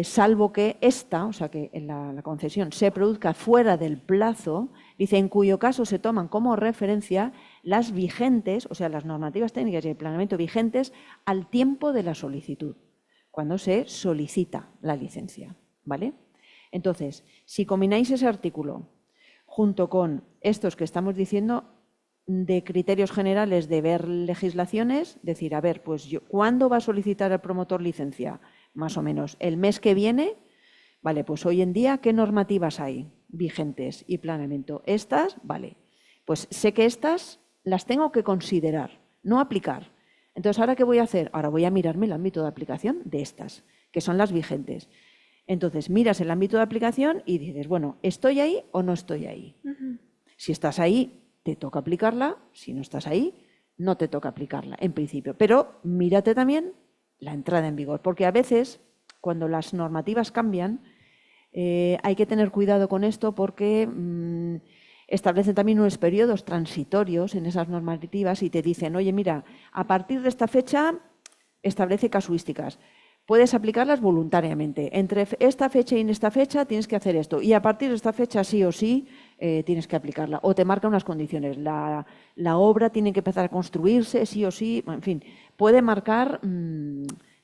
salvo que o sea que la concesión se produzca fuera del plazo, dice, en cuyo caso se toman como referencia las vigentes, o sea, las normativas técnicas y el planeamiento vigentes al tiempo de la solicitud, cuando se solicita la licencia, ¿vale? Entonces, si combináis ese artículo junto con estos que estamos diciendo de criterios generales de ver legislaciones, decir, a ver, pues ¿cuándo va a solicitar el promotor licencia? Más o menos el mes que viene, vale, pues hoy en día, ¿qué normativas hay vigentes y planeamiento? Estas, vale, pues sé que estas las tengo que considerar, no aplicar. Entonces, ¿ahora qué voy a hacer? Ahora voy a mirarme el ámbito de aplicación de estas, que son las vigentes. Entonces, miras el ámbito de aplicación y dices, bueno, ¿estoy ahí o no estoy ahí? Si estás ahí, te toca aplicarla. Si no estás ahí, no te toca aplicarla, en principio. Pero mírate también la entrada en vigor, porque a veces, cuando las normativas cambian, hay que tener cuidado con esto porque Establecen también unos periodos transitorios en esas normativas y te dicen, oye, mira, a partir de esta fecha establece casuísticas. Puedes aplicarlas voluntariamente. Entre esta fecha y esta fecha tienes que hacer esto. Y a partir de esta fecha sí o sí tienes que aplicarla. O te marca unas condiciones. La obra tiene que empezar a construirse sí o sí. En fin, puede marcar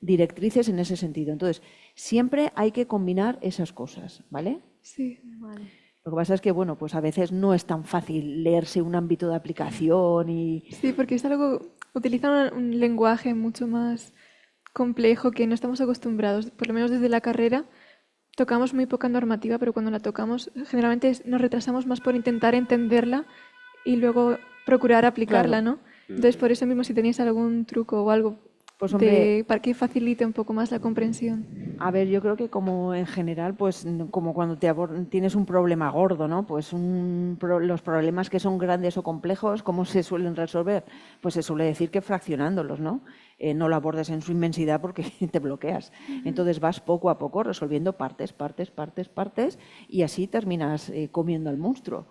directrices en ese sentido. Entonces, siempre hay que combinar esas cosas, ¿vale? Sí. Vale. Lo que pasa es que, bueno, pues a veces no es tan fácil leerse un ámbito de aplicación y... Sí, porque es algo, utiliza un lenguaje mucho más complejo que no estamos acostumbrados, por lo menos desde la carrera. Tocamos muy poca normativa, pero cuando la tocamos generalmente nos retrasamos más por intentar entenderla y luego procurar aplicarla, Claro. ¿no? Entonces, por eso mismo, si tenéis algún truco o algo Pues hombre, para que facilite un poco más la comprensión. a ver, yo creo que como en general, pues como cuando tienes un problema gordo, ¿no? Pues los problemas que son grandes o complejos, ¿cómo se suelen resolver? Pues se suele decir que fraccionándolos, ¿no? No lo abordes en su inmensidad porque te bloqueas. Entonces vas poco a poco resolviendo partes, partes, partes, partes y así terminas comiendo al monstruo.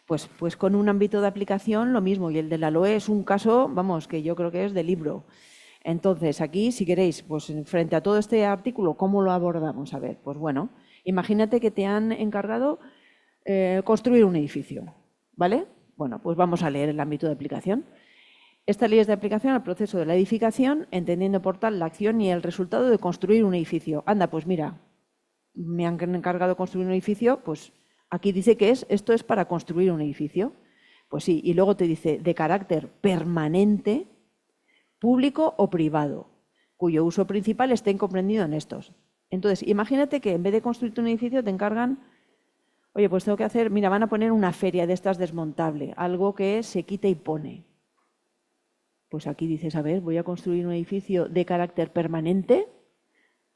Pues con un ámbito de aplicación lo mismo y el de la LOE es un caso, vamos, que yo creo que es de libro. Entonces, aquí, si queréis, pues frente a todo este artículo, ¿cómo lo abordamos? A ver, pues bueno, imagínate que te han encargado construir un edificio, ¿vale? Bueno, pues vamos a leer el ámbito de aplicación. Esta ley es de aplicación al proceso de la edificación, entendiendo por tal la acción y el resultado de construir un edificio. Anda, pues mira, me han encargado construir un edificio, pues aquí dice que esto es para construir un edificio. Pues sí, y luego te dice de carácter permanente, público o privado, cuyo uso principal esté comprendido en estos. Entonces, imagínate que en vez de construirte un edificio te encargan, oye, pues tengo que hacer, mira, van a poner una feria de estas desmontable, algo que se quita y pone. Pues aquí dices, a ver, voy a construir un edificio de carácter permanente.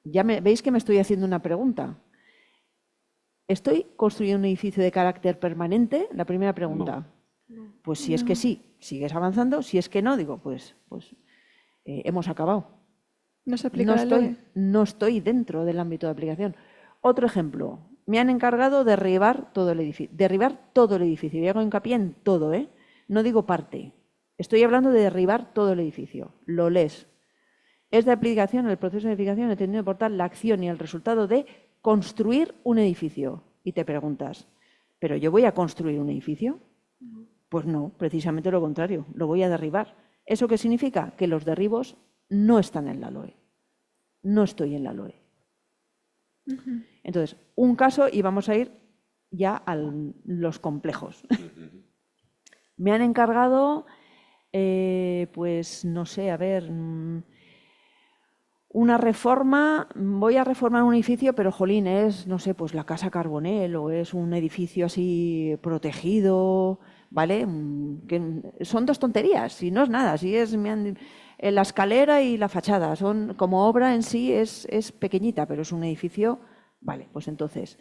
Veis que me estoy haciendo una pregunta. ¿Estoy construyendo un edificio de carácter permanente? La primera pregunta. No. Pues si es que sí, sigues avanzando. Si es que no, digo, pues hemos acabado. No se aplica la LOE. No estoy dentro del ámbito de aplicación. Otro ejemplo, me han encargado de derribar todo el edificio. Derribar todo el edificio. Y hago hincapié en todo, ¿eh? No digo parte. Estoy hablando de derribar todo el edificio. Lo lees. Es de aplicación, el proceso de edificación, entendido por tal la acción y el resultado de construir un edificio. Y te preguntas, ¿pero yo voy a construir un edificio? Pues no, precisamente lo contrario, lo voy a derribar. ¿Eso qué significa? Que los derribos no están en la LOE. No estoy en la LOE. Entonces, un caso y vamos a ir ya a los complejos. Me han encargado, pues no sé, a ver, una reforma, voy a reformar un edificio, pero jolín, es, no sé, pues la Casa Carbonell o es un edificio así protegido, ¿vale? Que son dos tonterías, si no es nada, si es la escalera y la fachada, son como obra en sí es pequeñita, pero es un edificio, vale, pues entonces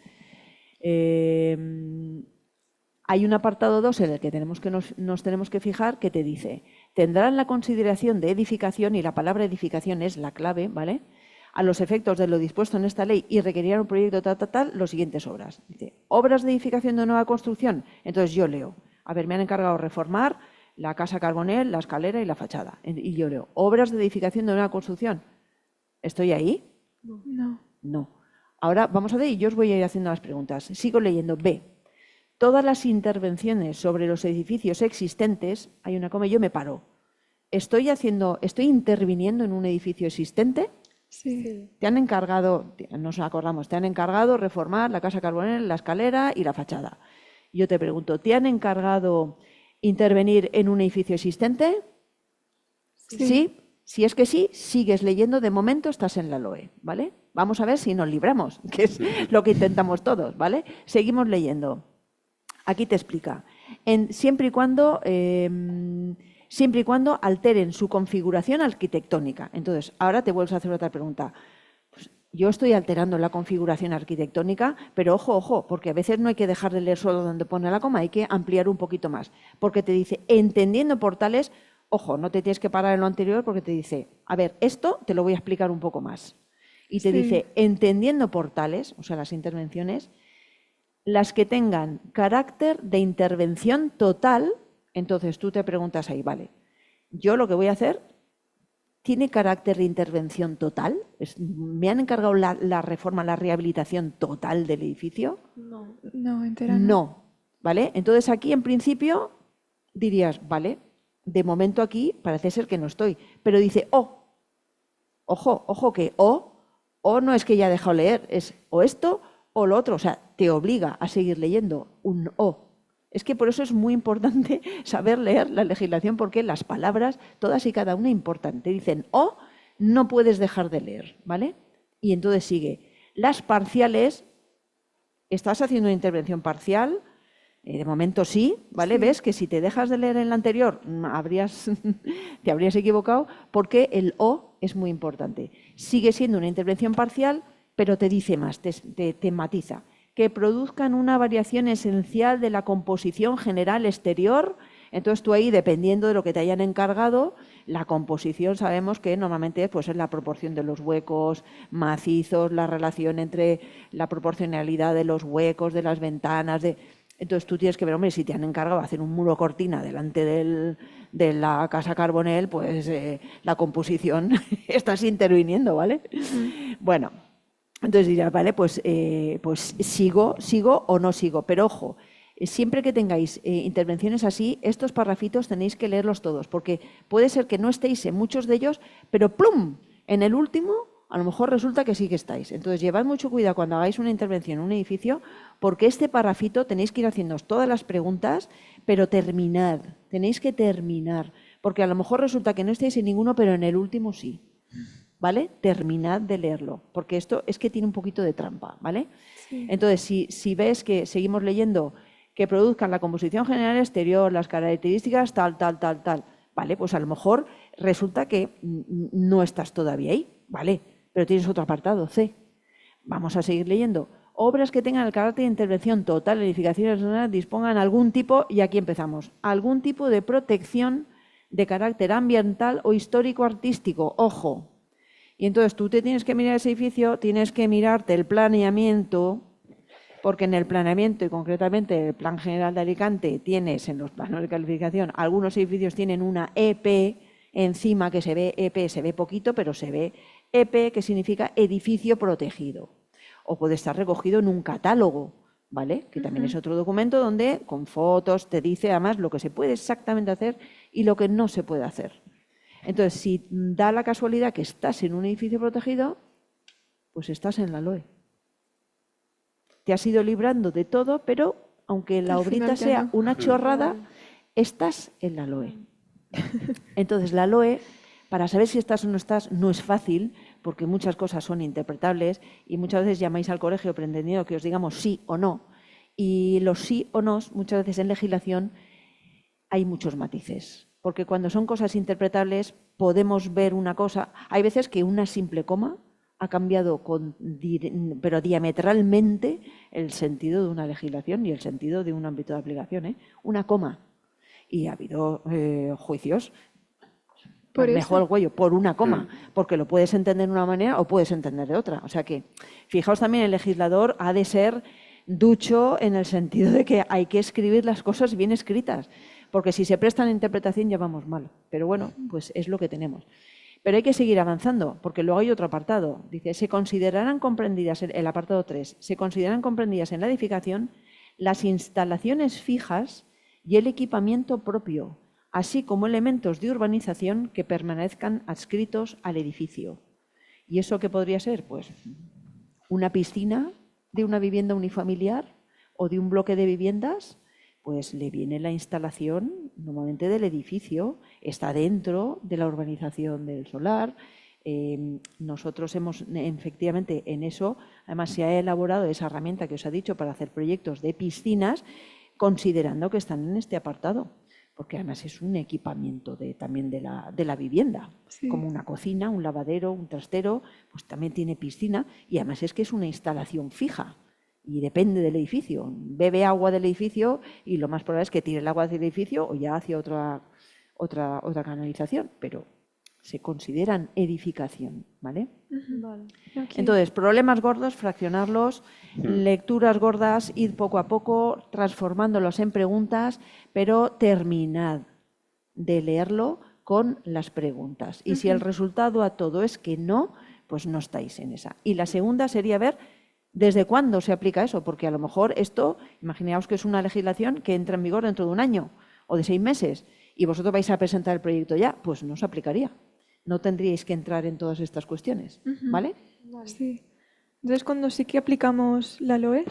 hay un apartado 2 en el que nos tenemos que fijar que te dice, tendrán la consideración de edificación, y la palabra edificación es la clave, ¿vale? A los efectos de lo dispuesto en esta ley y requerirán un proyecto tal, los siguientes obras. Dice, obras de edificación de nueva construcción. Entonces yo leo, a ver, me han encargado reformar la Casa Carbonell, la escalera y la fachada. Y yo leo, obras de edificación de nueva construcción. ¿Estoy ahí? No. No. Ahora vamos a ver y yo os voy a ir haciendo las preguntas. Sigo leyendo. B. Todas las intervenciones sobre los edificios existentes, hay una coma y yo me paro. ¿Estoy interviniendo en un edificio existente? Sí. Te han encargado, nos acordamos, te han encargado reformar la Casa Carbonell, la escalera y la fachada. Yo te pregunto, ¿te han encargado intervenir en un edificio existente? Sí. Si es que sí, sigues leyendo, de momento estás en la LOE, ¿vale? Vamos a ver si nos libramos, que es lo que intentamos todos, ¿vale? Seguimos leyendo. Aquí te explica. Siempre y cuando alteren su configuración arquitectónica. Entonces, ahora te vuelves a hacer otra pregunta. Pues, yo estoy alterando la configuración arquitectónica, pero ojo, porque a veces no hay que dejar de leer solo donde pone la coma, hay que ampliar un poquito más. Porque te dice, entendiendo por tales, ojo, no te tienes que parar en lo anterior porque te dice, a ver, esto te lo voy a explicar un poco más. Y te dice, entendiendo por tales, o sea, las intervenciones, las que tengan carácter de intervención total, entonces tú te preguntas ahí, vale, yo lo que voy a hacer tiene carácter de intervención total. ¿Me han encargado la reforma, la rehabilitación total del edificio? No. No, entera no. No, ¿vale? Entonces aquí en principio dirías, vale, de momento aquí parece ser que no estoy, pero dice ojo que o no es que ya ha dejado leer, es o esto o lo otro, o sea, te obliga a seguir leyendo un o. Es que por eso es muy importante saber leer la legislación, porque las palabras, todas y cada una importan. Te dicen o, no puedes dejar de leer, ¿vale? Y entonces sigue. Las parciales, ¿estás haciendo una intervención parcial? De momento sí, ¿vale? Sí. Ves que si te dejas de leer en la anterior te habrías equivocado, porque el o es muy importante. Sigue siendo una intervención parcial, pero te dice más, te matiza. Que produzcan una variación esencial de la composición general exterior. Entonces tú ahí, dependiendo de lo que te hayan encargado, la composición sabemos que normalmente pues, es la proporción de los huecos macizos, la relación entre la proporcionalidad de los huecos, de las ventanas. Entonces tú tienes que ver, hombre, si te han encargado hacer un muro cortina delante de la casa Carbonell, pues la composición estás interviniendo, ¿vale? Bueno. Entonces dirás, vale, pues sigo o no sigo. Pero ojo, siempre que tengáis intervenciones así, estos parrafitos tenéis que leerlos todos, porque puede ser que no estéis en muchos de ellos, pero ¡plum! En el último, a lo mejor resulta que sí que estáis. Entonces llevad mucho cuidado cuando hagáis una intervención en un edificio, porque este parrafito tenéis que ir haciéndoos todas las preguntas, pero terminad, tenéis que terminar, porque a lo mejor resulta que no estáis en ninguno, pero en el último sí. ¿Vale? Terminad de leerlo, porque esto es que tiene un poquito de trampa, ¿vale? Sí. Entonces, si ves que seguimos leyendo que produzcan la composición general exterior, las características, tal, ¿vale? Pues a lo mejor resulta que no estás todavía ahí, ¿vale? Pero tienes otro apartado, C. Vamos a seguir leyendo. Obras que tengan el carácter de intervención total, edificaciones dispongan algún tipo, y aquí empezamos, algún tipo de protección de carácter ambiental o histórico-artístico, ojo. Y entonces tú te tienes que mirar ese edificio, tienes que mirarte el planeamiento, porque en el planeamiento y concretamente el Plan General de Alicante tienes en los planos de calificación, algunos edificios tienen una EP encima que se ve EP, se ve poquito, pero se ve EP, que significa edificio protegido. O puede estar recogido en un catálogo, ¿vale? Que también es otro documento donde con fotos te dice además lo que se puede exactamente hacer y lo que no se puede hacer. Entonces, si da la casualidad que estás en un edificio protegido, pues estás en la LOE. Te has ido librando de todo, pero aunque la Al obrita final ya sea no. una chorrada, estás en la LOE. Entonces, la LOE, para saber si estás o no estás, no es fácil, porque muchas cosas son interpretables y muchas veces llamáis al colegio pretendiendo que os digamos sí o no. Y los sí o no, muchas veces en legislación, hay muchos matices. Porque cuando son cosas interpretables podemos ver una cosa. Hay veces que una simple coma ha cambiado pero diametralmente el sentido de una legislación y el sentido de un ámbito de aplicación, ¿eh? Una coma. Y ha habido juicios. Por Mejor eso. el cuello, por una coma, porque lo puedes entender de una manera o puedes entender de otra. O sea que, fijaos también, el legislador ha de ser ducho en el sentido de que hay que escribir las cosas bien escritas, porque si se prestan a interpretación ya vamos mal. Pero bueno, pues es lo que tenemos. Pero hay que seguir avanzando, porque luego hay otro apartado. Dice, se considerarán comprendidas, el apartado 3, se considerarán comprendidas en la edificación las instalaciones fijas y el equipamiento propio, así como elementos de urbanización que permanezcan adscritos al edificio. ¿Y eso qué podría ser? Pues una piscina de una vivienda unifamiliar o de un bloque de viviendas, pues le viene la instalación normalmente del edificio, está dentro de la urbanización del solar. Nosotros hemos, efectivamente, en eso, además se ha elaborado esa herramienta que os he dicho para hacer proyectos de piscinas, considerando que están en este apartado, porque además es un equipamiento también de la vivienda, Sí. como una cocina, un lavadero, un trastero, pues también tiene piscina y además es que es una instalación fija. Y depende del edificio. Bebe agua del edificio y lo más probable es que tire el agua del edificio o ya hacia otra canalización. Pero se consideran edificación, ¿vale? Vale. Ok. Entonces, problemas gordos, fraccionarlos, lecturas gordas, ir poco a poco, transformándolos en preguntas, pero terminad de leerlo con las preguntas. Y si el resultado a todo es que no, pues no estáis en esa. Y la segunda sería ver desde cuándo se aplica eso, porque a lo mejor esto, imaginaos que es una legislación que entra en vigor dentro de un año o de 6 meses y vosotros vais a presentar el proyecto ya, pues no se aplicaría. No tendríais que entrar en todas estas cuestiones, ¿vale? Sí. Entonces, cuando sí que aplicamos la LOE,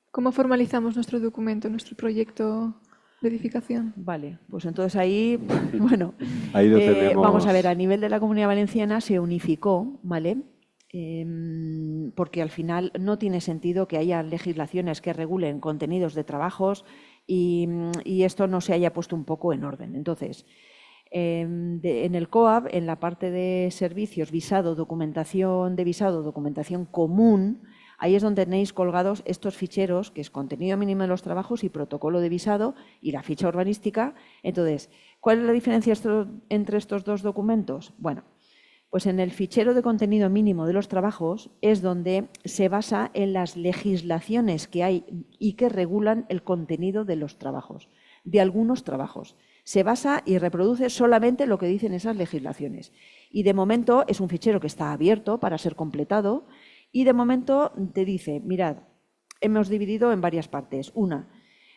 ¿cómo formalizamos nuestro documento, nuestro proyecto de edificación? Vale, pues entonces ahí, bueno, Ahí lo tenemos. vamos a ver, a nivel de la Comunidad Valenciana se unificó, ¿vale? Porque al final no tiene sentido que haya legislaciones que regulen contenidos de trabajos y esto no se haya puesto un poco en orden. Entonces, en el COAB, en la parte de servicios, visado, documentación de visado, documentación común, ahí es donde tenéis colgados estos ficheros, que es contenido mínimo de los trabajos y protocolo de visado y la ficha urbanística. Entonces, ¿cuál es la diferencia entre estos dos documentos? Bueno, pues en el fichero de contenido mínimo de los trabajos es donde se basa en las legislaciones que hay y que regulan el contenido de los trabajos, de algunos trabajos. Se basa y reproduce solamente lo que dicen esas legislaciones. Y de momento es un fichero que está abierto para ser completado y de momento te dice, mirad, hemos dividido en varias partes. Una,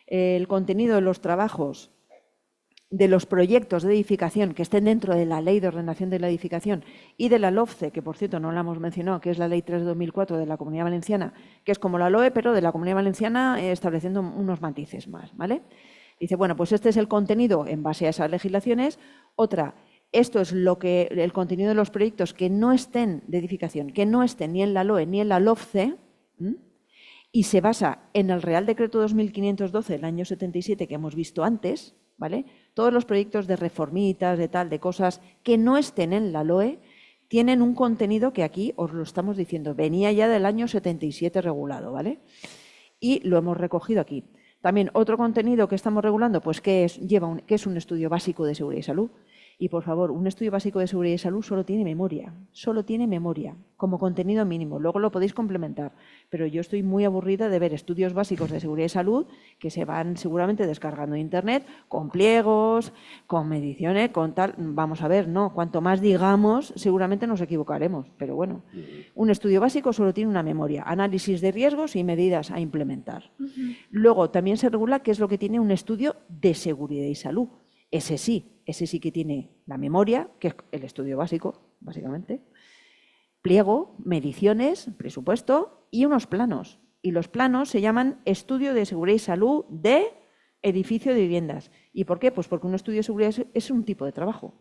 el contenido de los trabajos de los proyectos de edificación que estén dentro de la Ley de Ordenación de la Edificación y de la LOFCE, que por cierto no la hemos mencionado, que es la Ley 3 de 2004 de la Comunidad Valenciana, que es como la LOE, pero de la Comunidad Valenciana estableciendo unos matices más, ¿vale? Dice, bueno, pues este es el contenido en base a esas legislaciones. Otra, esto es el contenido de los proyectos que no estén de edificación, que no estén ni en la LOE ni en la LOFCE, y se basa en el Real Decreto 2512 del año 77 que hemos visto antes, ¿vale? Todos los proyectos de reformitas, de tal, de cosas que no estén en la LOE, tienen un contenido que aquí os lo estamos diciendo, venía ya del año 77 regulado, ¿vale? Y lo hemos recogido aquí. También otro contenido que estamos regulando, pues que es un estudio básico de seguridad y salud. Y por favor, un estudio básico de seguridad y salud solo tiene memoria como contenido mínimo. Luego lo podéis complementar, pero yo estoy muy aburrida de ver estudios básicos de seguridad y salud que se van seguramente descargando de internet con pliegos, con mediciones, con tal. Vamos a ver, no, cuanto más digamos, seguramente nos equivocaremos, pero bueno, un estudio básico solo tiene una memoria, análisis de riesgos y medidas a implementar. Luego también se regula qué es lo que tiene un estudio de seguridad y salud. Ese sí que tiene la memoria, que es el estudio básico, básicamente, pliego, mediciones, presupuesto y unos planos. Y los planos se llaman estudio de seguridad y salud de edificio de viviendas. ¿Y por qué? Pues porque un estudio de seguridad es un tipo de trabajo.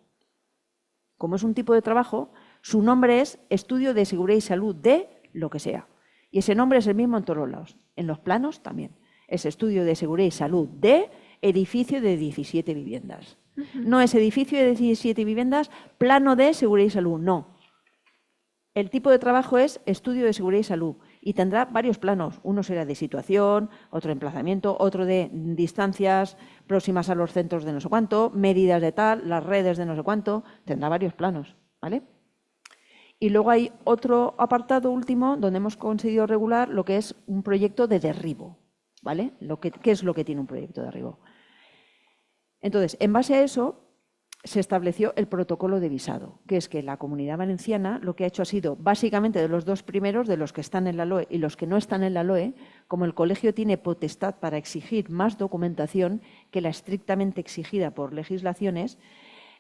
Como es un tipo de trabajo, su nombre es estudio de seguridad y salud de lo que sea. Y ese nombre es el mismo en todos los lados. En los planos también. Es estudio de seguridad y salud de edificio de 17 viviendas. No es edificio de 17 viviendas, plano de seguridad y salud, no. El tipo de trabajo es estudio de seguridad y salud y tendrá varios planos. Uno será de situación, otro de emplazamiento, otro de distancias próximas a los centros de no sé cuánto, medidas de tal, las redes de no sé cuánto, tendrá varios planos, ¿vale? Y luego hay otro apartado último donde hemos conseguido regular lo que es un proyecto de derribo, ¿vale? ¿Qué es lo que tiene un proyecto de derribo? Entonces, en base a eso, se estableció el protocolo de visado, que es que la Comunidad Valenciana lo que ha hecho ha sido, básicamente de los dos primeros, de los que están en la LOE y los que no están en la LOE, como el colegio tiene potestad para exigir más documentación que la estrictamente exigida por legislaciones,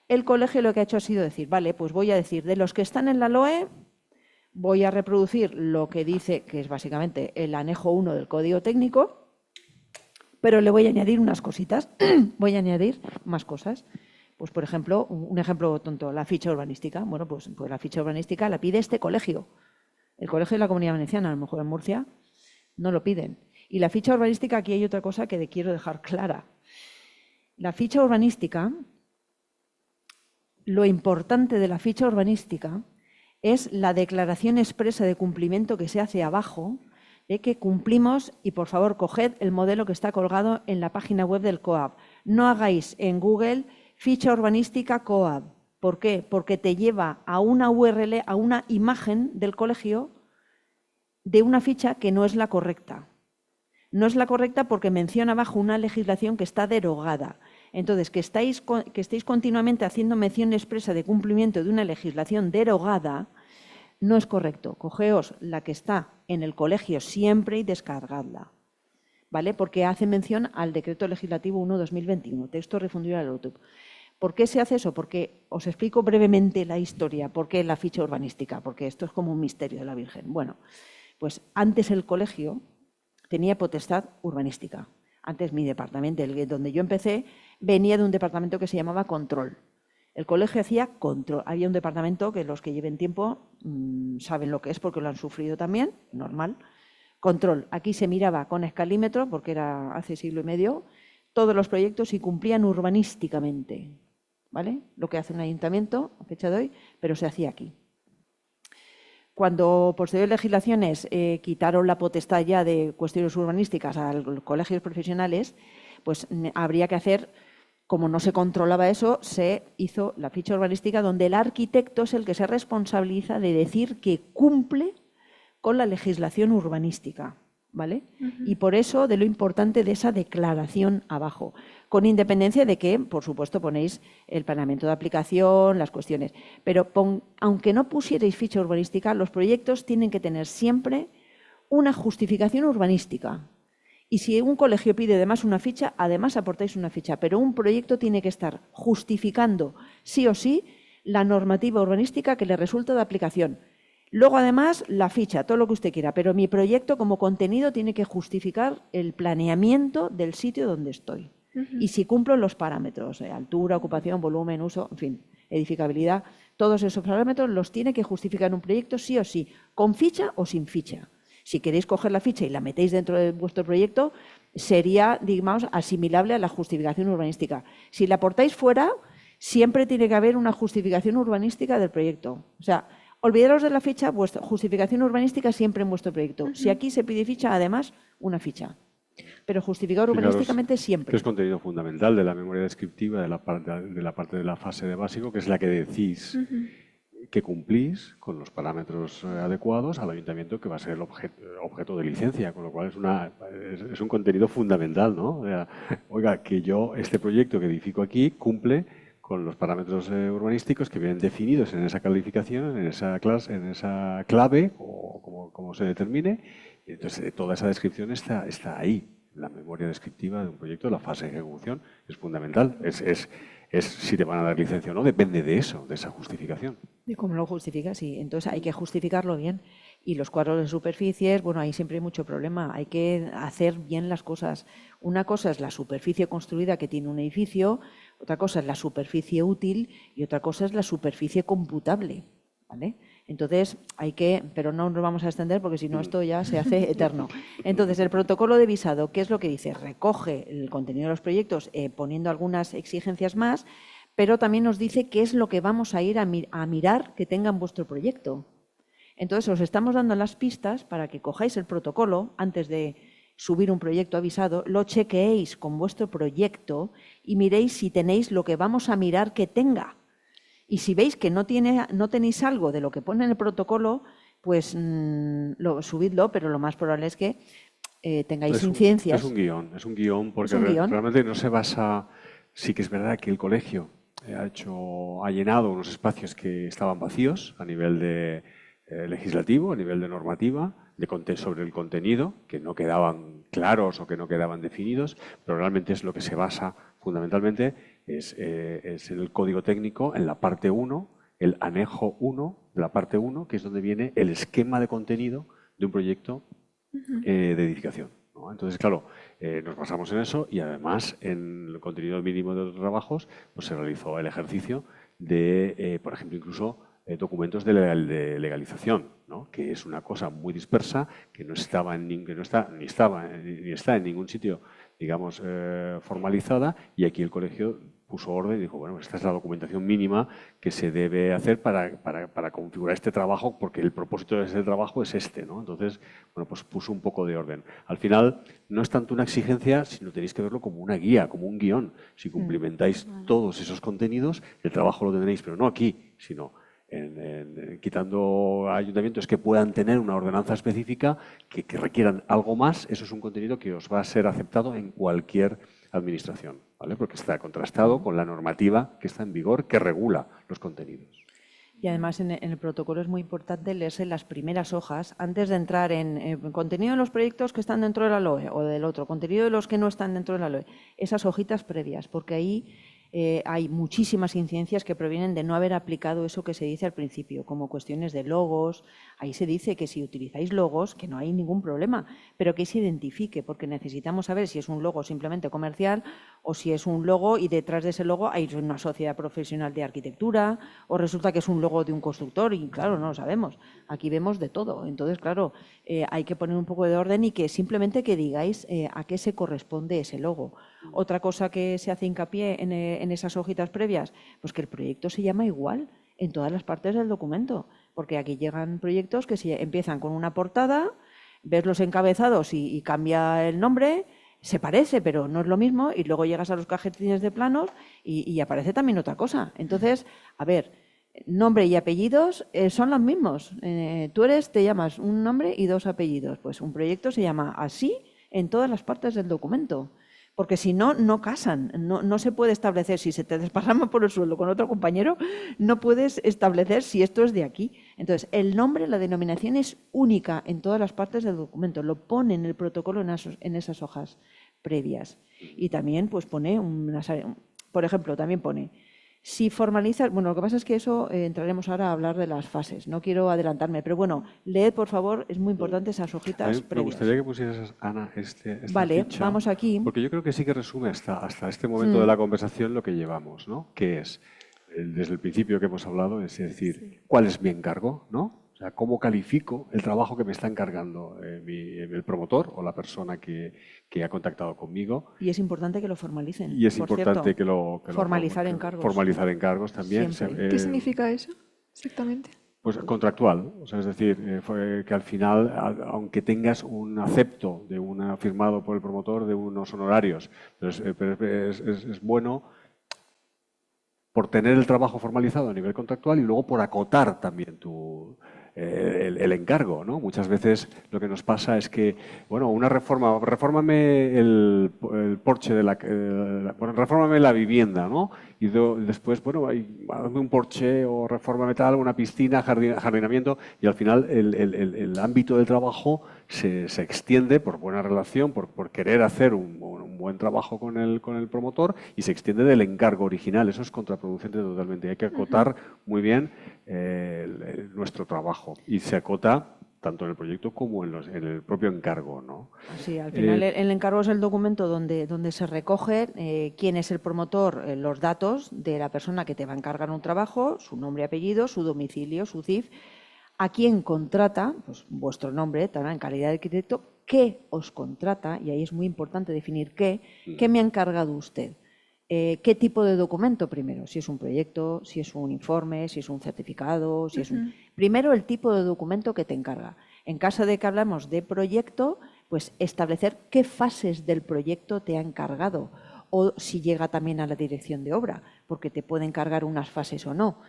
el colegio lo que ha hecho ha sido decir, vale, pues voy a decir, de los que están en la LOE, voy a reproducir lo que dice, que es básicamente el anejo 1 del Código Técnico, pero le voy a añadir unas cositas, voy a añadir más cosas. Pues, por ejemplo, un ejemplo tonto, la ficha urbanística. Bueno, pues la ficha urbanística la pide este colegio. El colegio de la Comunidad Valenciana, a lo mejor en Murcia, no lo piden. Y la ficha urbanística, aquí hay otra cosa que quiero dejar clara. La ficha urbanística, lo importante de la ficha urbanística es la declaración expresa de cumplimiento que se hace abajo, que cumplimos, y por favor coged el modelo que está colgado en la página web del COAB. No hagáis en Google ficha urbanística COAB. ¿Por qué? Porque te lleva a una URL, a una imagen del colegio de una ficha que no es la correcta. No es la correcta porque menciona abajo una legislación que está derogada. Entonces, que estéis continuamente haciendo mención expresa de cumplimiento de una legislación derogada no es correcto. Cogeos la que está en el colegio siempre y descargadla, ¿vale? Porque hace mención al Decreto Legislativo 1/2021, texto refundido al YouTube. ¿Por qué se hace eso? Porque os explico brevemente la historia. ¿Por qué la ficha urbanística? Porque esto es como un misterio de la Virgen. Bueno, pues antes el colegio tenía potestad urbanística. Antes mi departamento, donde yo empecé, venía de un departamento que se llamaba control. El colegio hacía control. Había un departamento que los que lleven tiempo saben lo que es porque lo han sufrido también, normal. Control. Aquí se miraba con escalímetro, porque era hace siglo y medio, todos los proyectos y cumplían urbanísticamente, ¿vale? Lo que hace un ayuntamiento a fecha de hoy, pero se hacía aquí. Cuando posteriores legislaciones quitaron la potestad ya de cuestiones urbanísticas a los colegios profesionales, pues habría que hacer, como no se controlaba eso, se hizo la ficha urbanística donde el arquitecto es el que se responsabiliza de decir que cumple con la legislación urbanística, ¿vale? Y por eso de lo importante de esa declaración abajo, con independencia de que, por supuesto, ponéis el planeamiento de aplicación, las cuestiones. Pero aunque no pusierais ficha urbanística, los proyectos tienen que tener siempre una justificación urbanística. Y si un colegio pide además una ficha, además aportáis una ficha. Pero un proyecto tiene que estar justificando sí o sí la normativa urbanística que le resulta de aplicación. Luego, además, la ficha, todo lo que usted quiera, pero mi proyecto como contenido tiene que justificar el planeamiento del sitio donde estoy. Y si cumplo los parámetros, altura, ocupación, volumen, uso, en fin, edificabilidad, todos esos parámetros los tiene que justificar un proyecto sí o sí, con ficha o sin ficha. Si queréis coger la ficha y la metéis dentro de vuestro proyecto, sería, digamos, asimilable a la justificación urbanística. Si la aportáis fuera, siempre tiene que haber una justificación urbanística del proyecto. O sea, olvidaros de la ficha, vuestra justificación urbanística siempre en vuestro proyecto. Si aquí se pide ficha, además, una ficha. Pero justificar urbanísticamente siempre. Que es contenido fundamental de la memoria descriptiva de la parte de la fase de básico, que es la que decís que cumplís con los parámetros adecuados al ayuntamiento que va a ser el objeto de licencia, con lo cual es un contenido fundamental, ¿no? O sea, oiga, que yo, este proyecto que edifico aquí, cumple con los parámetros urbanísticos que vienen definidos en esa calificación, en esa clave, o como se determine. Y entonces, toda esa descripción está ahí. La memoria descriptiva de un proyecto, la fase de ejecución, es fundamental. Es si te van a dar licencia o no, depende de eso, de esa justificación. ¿Y cómo lo justificas? Sí, entonces hay que justificarlo bien. Y los cuadros de superficies, bueno, ahí siempre hay mucho problema. Hay que hacer bien las cosas. Una cosa es la superficie construida que tiene un edificio, otra cosa es la superficie útil y otra cosa es la superficie computable, ¿vale? Entonces, pero no nos vamos a extender porque si no esto ya se hace eterno. Entonces, el protocolo de visado, ¿qué es lo que dice? Recoge el contenido de los proyectos poniendo algunas exigencias más, pero también nos dice qué es lo que vamos a ir a mirar que tenga en vuestro proyecto. Entonces, os estamos dando las pistas para que cojáis el protocolo antes de subir un proyecto avisado, lo chequeéis con vuestro proyecto y miréis si tenéis lo que vamos a mirar que tenga. Y si veis que no tenéis algo de lo que pone en el protocolo, pues subidlo, pero lo más probable es que tengáis incidencias. Es un guión porque realmente no se basa. Sí que es verdad que el colegio ha llenado unos espacios que estaban vacíos a nivel de legislativo, a nivel de normativa, sobre el contenido, que no quedaban claros o que no quedaban definidos, pero realmente es lo que se basa fundamentalmente es en el código técnico, en la parte 1, el anejo 1 de la parte 1, que es donde viene el esquema de contenido de un proyecto de edificación, ¿no? Entonces, claro, nos basamos en eso y además en el contenido mínimo de los trabajos pues se realizó el ejercicio de, por ejemplo, incluso documentos de legalización, ¿no? Que es una cosa muy dispersa que no estaba ni está en ningún sitio, digamos, formalizada, y aquí el colegio puso orden y dijo, bueno, esta es la documentación mínima que se debe hacer para configurar este trabajo, porque el propósito de ese trabajo es este, ¿no? Entonces, bueno, pues puso un poco de orden. Al final, no es tanto una exigencia, sino tenéis que verlo como una guía, como un guión. Si cumplimentáis todos esos contenidos, el trabajo lo tendréis, pero no aquí, sino quitando ayuntamientos que puedan tener una ordenanza específica que requieran algo más. Eso es un contenido que os va a ser aceptado en cualquier administración, ¿vale? Porque está contrastado con la normativa que está en vigor, que regula los contenidos. Y además en el protocolo es muy importante leerse las primeras hojas antes de entrar en contenido de los proyectos que están dentro de la LOE o del otro, contenido de los que no están dentro de la LOE, esas hojitas previas, porque ahí hay muchísimas incidencias que provienen de no haber aplicado eso que se dice al principio, como cuestiones de logos. Ahí se dice que si utilizáis logos, que no hay ningún problema, pero que se identifique, porque necesitamos saber si es un logo simplemente comercial o si es un logo y detrás de ese logo hay una sociedad profesional de arquitectura o resulta que es un logo de un constructor y claro, no lo sabemos. Aquí vemos de todo. Entonces, claro, hay que poner un poco de orden y que simplemente que digáis a qué se corresponde ese logo. Otra cosa que se hace hincapié en esas hojitas previas, pues que el proyecto se llama igual en todas las partes del documento, porque aquí llegan proyectos que empiezan con una portada, ves los encabezados y cambia el nombre, se parece, pero no es lo mismo, y luego llegas a los cajetines de planos y aparece también otra cosa. Entonces, a ver, nombre y apellidos son los mismos. Tú te llamas un nombre y dos apellidos. Pues un proyecto se llama así en todas las partes del documento. Porque si no, no casan, no se puede establecer, si se te desparrama por el suelo con otro compañero, no puedes establecer si esto es de aquí. Entonces, el nombre, la denominación es única en todas las partes del documento, lo pone en el protocolo en esas hojas previas. Y también pues pone, por ejemplo, también pone, si formalizas, bueno, lo que pasa es que eso entraremos ahora a hablar de las fases, no quiero adelantarme, pero bueno, leed por favor, es muy importante esas hojitas previas. Me gustaría que pusieras, Ana, esta vale, ficha, vamos aquí. porque yo creo que sí que resume hasta este momento de la conversación lo que llevamos, ¿no? Que es, desde el principio que hemos hablado, es decir, ¿cuál es mi encargo, ¿no? O sea, ¿cómo califico el trabajo que me está encargando el promotor o la persona que ha contactado conmigo? Y es importante que lo formalicen. Y es importante que lo formalizar encargos. Formalizar encargos también. ¿Qué significa eso exactamente? Pues contractual, o sea, es decir, que al final, aunque tengas un acepto de firmado por el promotor de unos honorarios, pero es bueno por tener el trabajo formalizado a nivel contractual y luego por acotar también el encargo, ¿no? Muchas veces lo que nos pasa es que, bueno, una refórmame el porche refórmame la vivienda, ¿no? Y después, bueno, hazme un porche o refórmame tal, una piscina, jardinamiento, y al final el ámbito del trabajo se extiende por buena relación, por querer hacer un buen trabajo con el promotor y se extiende del encargo original. Eso es contraproducente totalmente. Hay que acotar muy bien nuestro trabajo y se acota tanto en el proyecto como en el propio encargo, ¿no? Sí, al final el encargo es el documento donde se recoge quién es el promotor, los datos de la persona que te va a encargar un trabajo, su nombre y apellido, su domicilio, su CIF, a quién contrata, pues vuestro nombre, también en calidad de arquitecto, qué os contrata, y ahí es muy importante definir qué me ha encargado usted. ¿Qué tipo de documento primero? Si es un proyecto, si es un informe, si es un certificado, si es un... Primero el tipo de documento que te encarga. En caso de que hablamos de proyecto, pues establecer qué fases del proyecto te ha encargado o si llega también a la dirección de obra, porque te puede encargar unas fases o no.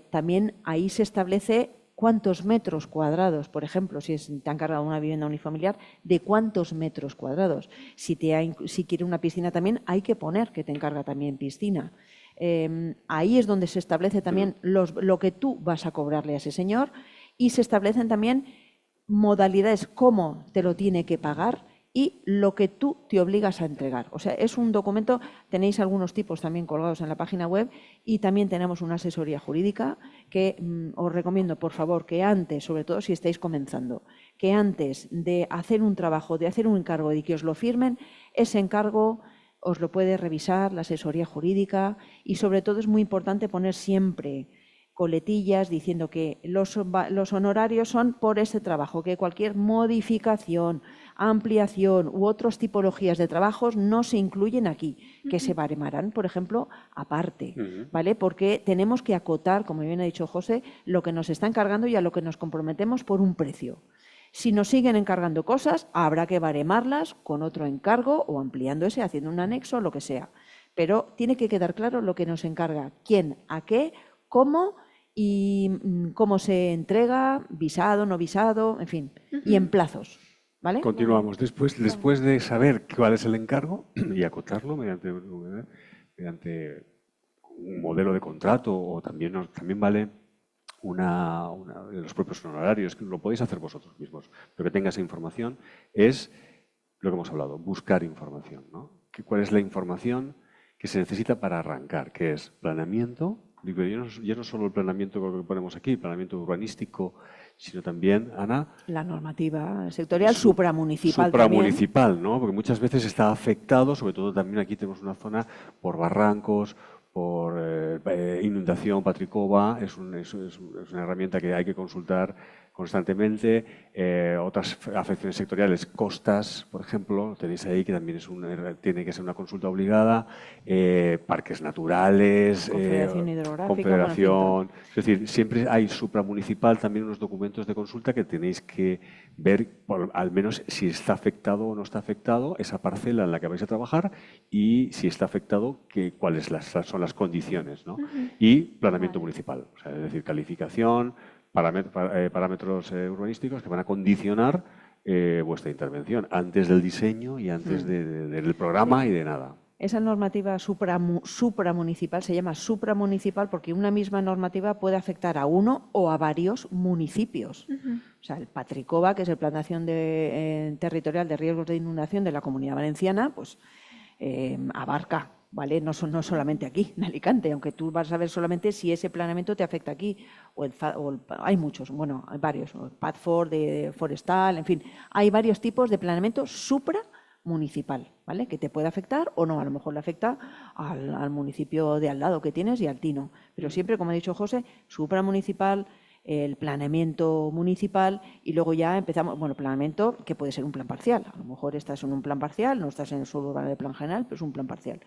También ahí se establece cuántos metros cuadrados, por ejemplo, si te ha encargado una vivienda unifamiliar, de cuántos metros cuadrados. Si quiere una piscina también, hay que poner que te encarga también piscina. Ahí es donde se establece también lo que tú vas a cobrarle a ese señor y se establecen también modalidades, cómo te lo tiene que pagar y lo que tú te obligas a entregar. O sea, es un documento, tenéis algunos tipos también colgados en la página web y también tenemos una asesoría jurídica que os recomiendo, por favor, que antes, sobre todo si estáis comenzando, que antes de hacer un trabajo, de hacer un encargo y que os lo firmen, ese encargo os lo puede revisar la asesoría jurídica y sobre todo es muy importante poner siempre coletillas diciendo que los honorarios son por ese trabajo, que cualquier modificación, ampliación u otras tipologías de trabajos no se incluyen aquí, que se baremarán, por ejemplo, aparte, ¿vale? Porque tenemos que acotar, como bien ha dicho José, lo que nos está encargando y a lo que nos comprometemos por un precio. Si nos siguen encargando cosas, habrá que baremarlas con otro encargo o ampliando ese, haciendo un anexo, lo que sea. Pero tiene que quedar claro lo que nos encarga, quién, a qué, cómo y cómo se entrega, visado, no visado, en fin, y en plazos. ¿Vale? Continuamos. Después de saber cuál es el encargo y acotarlo mediante un modelo de contrato, o también vale una de los propios honorarios, que lo podéis hacer vosotros mismos, pero que tenga esa información, es lo que hemos hablado, buscar información, ¿no? ¿Cuál es la información que se necesita para arrancar? Que es planeamiento. Digo, ya no solo el planeamiento que ponemos aquí, planeamiento urbanístico, sino también, Ana, la normativa sectorial supramunicipal. Supramunicipal, también. ¿no? Porque muchas veces está afectado, sobre todo también aquí tenemos una zona por barrancos, por inundación, Patricova, es una herramienta que hay que consultar constantemente. Otras afecciones sectoriales, costas, por ejemplo, tenéis ahí que también tiene que ser una consulta obligada. Parques naturales, confederación hidrográfica, confederación. Es decir, siempre hay supramunicipal también unos documentos de consulta que tenéis que ver, al menos si está afectado o no está afectado esa parcela en la que vais a trabajar, y si está afectado, cuáles son las condiciones, ¿no? Y planeamiento municipal, o sea, es decir, calificación, parámetros urbanísticos que van a condicionar vuestra intervención antes del diseño y antes del programa y de nada. Esa normativa supramunicipal se llama supramunicipal porque una misma normativa puede afectar a uno o a varios municipios. O sea, el Patricova, que es el Plan de Acción Territorial de Riesgos de Inundación de la Comunidad Valenciana, pues abarca, ¿vale? No solamente aquí, en Alicante, aunque tú vas a ver solamente si ese planeamiento te afecta aquí. Hay muchos, bueno, hay varios, el PADFOR, de forestal, en fin, hay varios tipos de planeamiento supramunicipal, ¿vale? Que te puede afectar o no, a lo mejor le afecta al municipio de al lado que tienes y al tino. Pero siempre, como ha dicho José, supramunicipal, el planeamiento municipal, y luego ya empezamos, bueno, planeamiento que puede ser un plan parcial. A lo mejor estás en un plan parcial, no estás en el suelo urbano de plan general, pero es un plan parcial.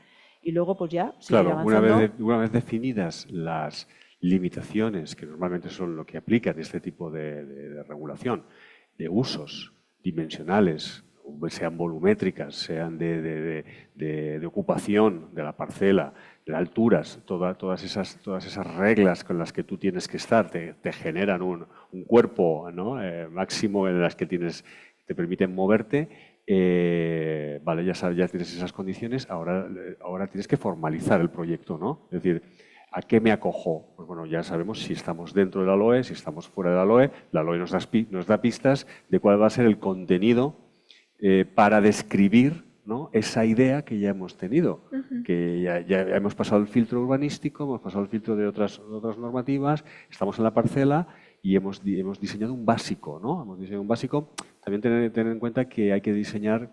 Y luego pues ya seguir avanzando. Una vez definidas las limitaciones, que normalmente son lo que aplican este tipo de regulación, de usos dimensionales, sean volumétricas, sean de ocupación de la parcela, de alturas, todas esas reglas con las que tú tienes que estar te generan un cuerpo, ¿no? Máximo en las que te permiten moverte. Vale, ya tienes esas condiciones, ahora tienes que formalizar el proyecto, ¿no? Es decir, ¿a qué me acojo? Pues bueno, ya sabemos si estamos dentro de la LOE, si estamos fuera de la LOE. La LOE nos da pistas de cuál va a ser el contenido para describir, ¿no?, esa idea que ya hemos tenido, que ya hemos pasado el filtro urbanístico, hemos pasado el filtro de otras normativas, estamos en la parcela y hemos diseñado un básico, ¿no? Hemos diseñado un básico. También tener en cuenta que hay que diseñar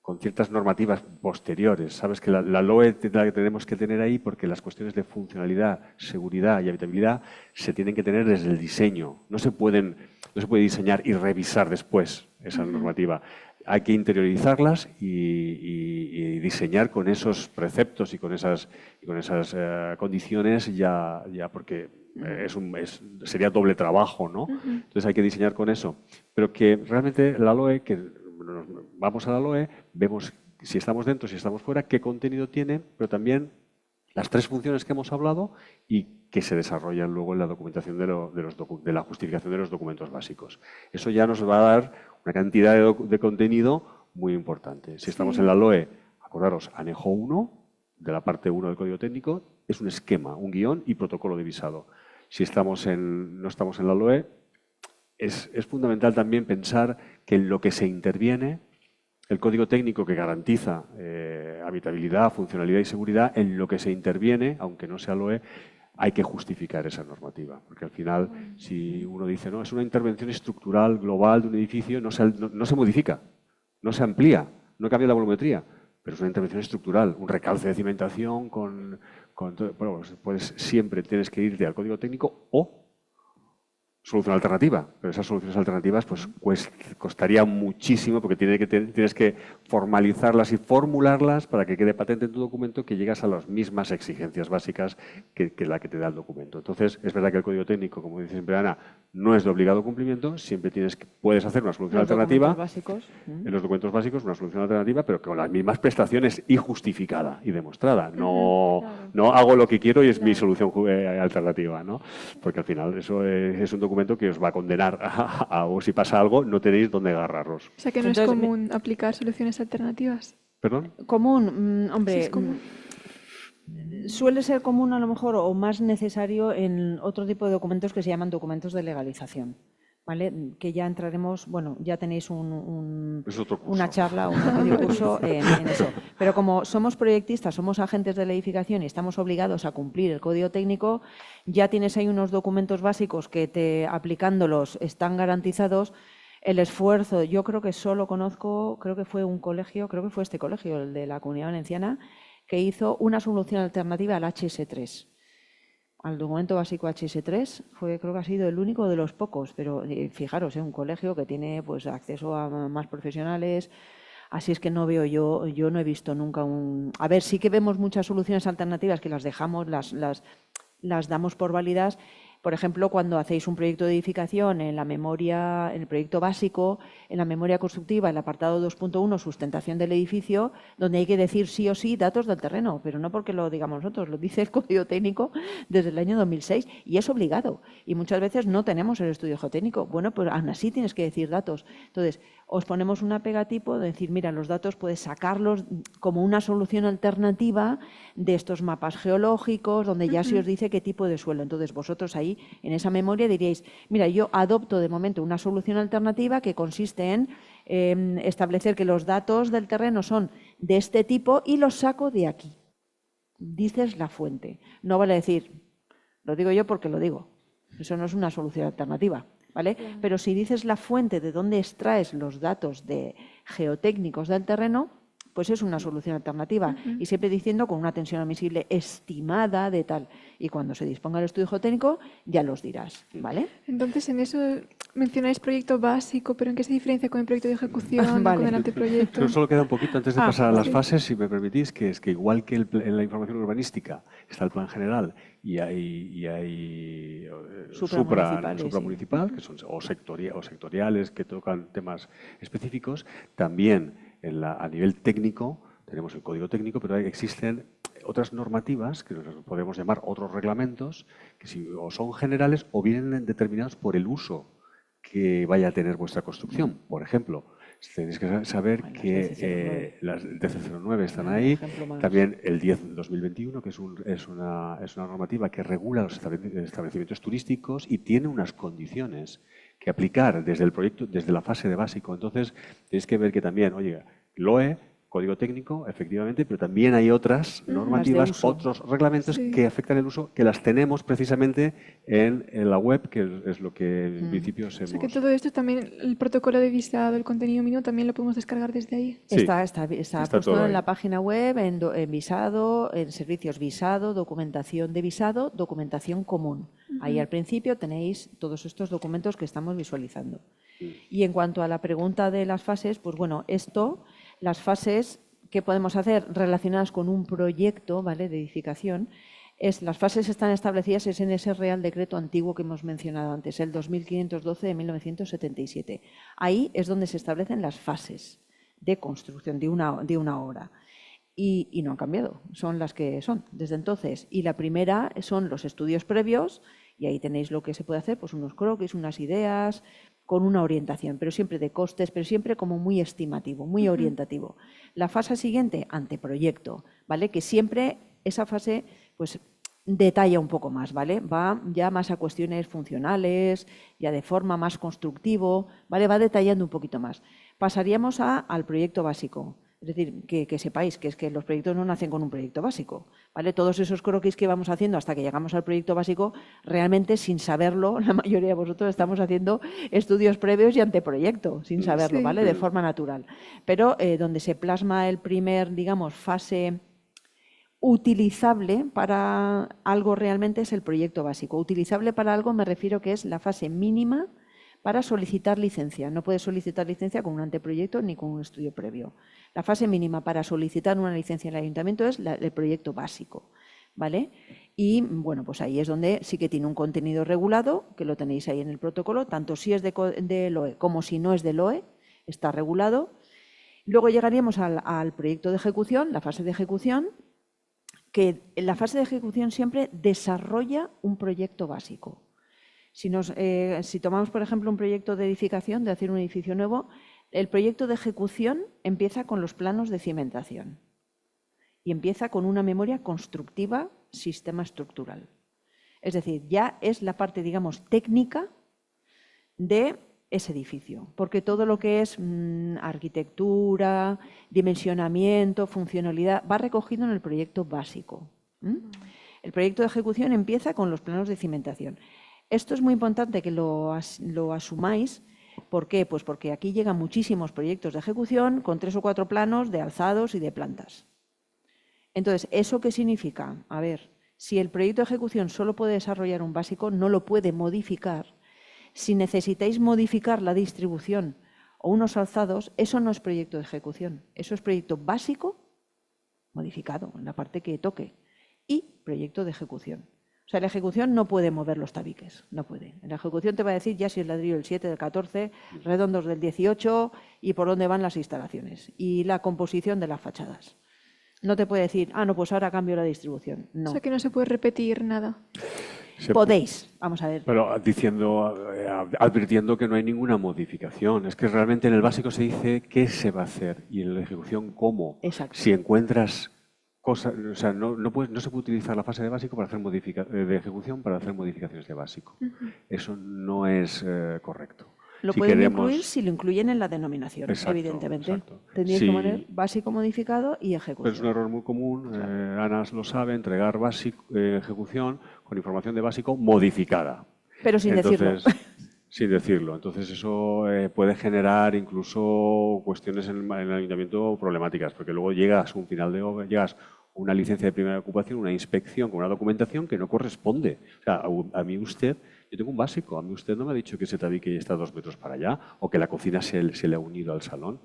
con ciertas normativas posteriores. Sabes que la LOE la tenemos que tener ahí porque las cuestiones de funcionalidad, seguridad y habitabilidad se tienen que tener desde el diseño. No se puede diseñar y revisar después esa normativa. Hay que interiorizarlas y diseñar con esos preceptos y con esas condiciones ya porque sería doble trabajo, ¿no? Entonces hay que diseñar con eso. Pero que realmente la LOE, que vamos a la LOE, vemos si estamos dentro, si estamos fuera, qué contenido tiene, pero también las tres funciones que hemos hablado y que se desarrollan luego en la documentación de la justificación de los documentos básicos. Eso ya nos va a dar una cantidad de contenido muy importante. Si estamos en la LOE, acordaros, anejo 1 de la parte 1 del Código Técnico, es un esquema, un guión y protocolo de visado. Si no estamos en la LOE, es fundamental también pensar que en lo que se interviene, el Código Técnico que garantiza habitabilidad, funcionalidad y seguridad, en lo que se interviene, aunque no sea LOE, hay que justificar esa normativa. Porque al final, si uno dice, no, es una intervención estructural global de un edificio, no se modifica, no se amplía, no cambia la volumetría, pero es una intervención estructural, un recalce de cimentación con Bueno, pues siempre tienes que irte al código técnico o solución alternativa, pero esas soluciones alternativas pues costaría muchísimo porque tienes que formalizarlas y formularlas para que quede patente en tu documento que llegas a las mismas exigencias básicas que la que te da el documento. Entonces, es verdad que el código técnico, como dice siempre Ana, no es de obligado cumplimiento, siempre puedes hacer una solución alternativa en los documentos básicos, una solución alternativa, pero con las mismas prestaciones y justificada y demostrada. No hago lo que quiero y es mi solución alternativa, ¿no? Porque al final eso es un documento que os va a condenar o si pasa algo, no tenéis dónde agarraros. O sea que no es común aplicar soluciones alternativas. ¿Perdón? Común, hombre, Sí, es común. Suele ser común a lo mejor o más necesario en otro tipo de documentos que se llaman documentos de legalización. ¿Vale? Que ya entraremos, bueno, ya tenéis una charla, un medio curso en eso. Pero como somos proyectistas, somos agentes de la edificación y estamos obligados a cumplir el código técnico, ya tienes ahí unos documentos básicos que aplicándolos están garantizados. El esfuerzo, yo creo que solo conozco, creo que fue este colegio, el de la Comunidad Valenciana, que hizo una solución alternativa al HS3. Al documento básico HS3 creo que ha sido el único de los pocos, pero fijaros, es un colegio que tiene pues acceso a más profesionales, así es que no veo yo no he visto nunca A ver, sí que vemos muchas soluciones alternativas que las dejamos, las damos por válidas. Por ejemplo, cuando hacéis un proyecto de edificación en el proyecto básico, en la memoria constructiva, el apartado 2.1, sustentación del edificio, donde hay que decir sí o sí datos del terreno, pero no porque lo digamos nosotros, lo dice el Código Técnico desde el año 2006 y es obligado. Y muchas veces no tenemos el estudio geotécnico. Bueno, pues aún así tienes que decir datos. Entonces, os ponemos una pegatipo de decir, mira, los datos puedes sacarlos como una solución alternativa de estos mapas geológicos, donde ya se os dice qué tipo de suelo. Entonces, vosotros ahí, en esa memoria, diríais, mira, yo adopto de momento una solución alternativa que consiste en establecer que los datos del terreno son de este tipo y los saco de aquí. Dices la fuente. No vale decir, lo digo yo porque lo digo. Eso no es una solución alternativa. ¿Vale? Claro. Pero si dices la fuente de dónde extraes los datos geotécnicos del terreno, pues es una solución alternativa. Y siempre diciendo con una tensión admisible estimada de tal. Y cuando se disponga el estudio geotécnico, ya los dirás. ¿Vale? Entonces, en eso mencionáis proyecto básico, pero ¿en qué se diferencia con el proyecto de ejecución, Vale. con el anteproyecto? Pero solo queda un poquito antes de pasar a las fases, si me permitís, que es que igual que en la información urbanística está el plan general y hay supramunicipal, que son o sectoriales que tocan temas específicos, también a nivel técnico tenemos el código técnico, pero existen otras normativas que podemos llamar otros reglamentos que o son generales o vienen determinados por el uso que vaya a tener vuestra construcción. Por ejemplo, tenéis que saber que las DC09 están ahí, también el 10-2021, que es una normativa que regula los establecimientos turísticos y tiene unas condiciones que aplicar desde el proyecto, desde la fase de básico. Entonces, tenéis que ver que también, oye, LOE, código técnico, efectivamente, pero también hay otras normativas, otros reglamentos que afectan el uso, que las tenemos precisamente en la web, que es lo que en principio hemos... O sea que todo esto también, el protocolo de visado, el contenido mínimo, también lo podemos descargar desde ahí. Sí, está puesto en la página web, en visado, en servicios visado, documentación de visado, documentación común. Ahí al principio tenéis todos estos documentos que estamos visualizando. Y en cuanto a la pregunta de las fases, pues bueno, las fases que podemos hacer relacionadas con un proyecto, ¿vale?, de edificación, las fases están establecidas en ese Real Decreto antiguo que hemos mencionado antes, el 2512 de 1977. Ahí es donde se establecen las fases de construcción de una obra. Y no han cambiado, son las que son desde entonces. Y la primera son los estudios previos, y ahí tenéis lo que se puede hacer, pues unos croquis, unas ideas, con una orientación, pero siempre de costes, pero siempre como muy estimativo, muy orientativo. La fase siguiente, anteproyecto, ¿vale? Que siempre esa fase pues detalla un poco más, ¿vale? Va ya más a cuestiones funcionales, ya de forma más constructivo, ¿vale? Va detallando un poquito más. Pasaríamos al proyecto básico. Es decir, que sepáis que es que los proyectos no nacen con un proyecto básico, ¿vale? Todos esos croquis que vamos haciendo hasta que llegamos al proyecto básico, realmente sin saberlo, la mayoría de vosotros estamos haciendo estudios previos y anteproyecto, sin saberlo, ¿vale? De forma natural. Pero donde se plasma el primer, digamos, fase utilizable para algo realmente es el proyecto básico. Utilizable para algo me refiero que es la fase mínima para solicitar licencia. No puedes solicitar licencia con un anteproyecto ni con un estudio previo. La fase mínima para solicitar una licencia en el ayuntamiento es el proyecto básico, ¿vale? Y bueno, pues ahí es donde sí que tiene un contenido regulado, que lo tenéis ahí en el protocolo, tanto si es de LOE como si no es de LOE, está regulado. Luego llegaríamos al proyecto de ejecución, la fase de ejecución, que en la fase de ejecución siempre desarrolla un proyecto básico. Si tomamos, por ejemplo, un proyecto de edificación, de hacer un edificio nuevo, el proyecto de ejecución empieza con los planos de cimentación y empieza con una memoria constructiva, sistema estructural. Es decir, ya es la parte, digamos, técnica de ese edificio, porque todo lo que es arquitectura, dimensionamiento, funcionalidad, va recogido en el proyecto básico. El proyecto de ejecución empieza con los planos de cimentación. Esto es muy importante que lo asumáis. ¿Por qué? Pues porque aquí llegan muchísimos proyectos de ejecución con 3 o 4 planos de alzados y de plantas. Entonces, ¿eso qué significa? A ver, si el proyecto de ejecución solo puede desarrollar un básico, no lo puede modificar. Si necesitáis modificar la distribución o unos alzados, eso no es proyecto de ejecución. Eso es proyecto básico modificado en la parte que toque y proyecto de ejecución. O sea, la ejecución no puede mover los tabiques, no puede. En la ejecución te va a decir ya si es ladrillo del 7, del 14, redondos del 18 y por dónde van las instalaciones y la composición de las fachadas. No te puede decir, no, pues ahora cambio la distribución. No. O sea que no se puede repetir nada. Podéis, vamos a ver. Pero advirtiendo que no hay ninguna modificación. Es que realmente en el básico se dice qué se va a hacer y en la ejecución cómo. Exacto. Si encuentras cosas, o sea, no se puede utilizar la fase de básico para hacer de ejecución para hacer modificaciones de básico. Eso no es correcto. Lo pueden incluir si lo incluyen en la denominación, exacto, evidentemente. Exacto. Tendríais que poner básico modificado y ejecución. Pero es un error muy común, Ana lo sabe, entregar ejecución con información de básico modificada. Pero sin decirlo. Sin decirlo. Entonces eso puede generar incluso cuestiones en el ayuntamiento problemáticas, porque luego llegas a un final de obra, llegas a una licencia de primera ocupación, una inspección con una documentación que no corresponde. O sea, a mí usted... Yo tengo un básico. A mí usted no me ha dicho que ese tabique está 2 metros para allá o que la cocina se le ha unido al salón.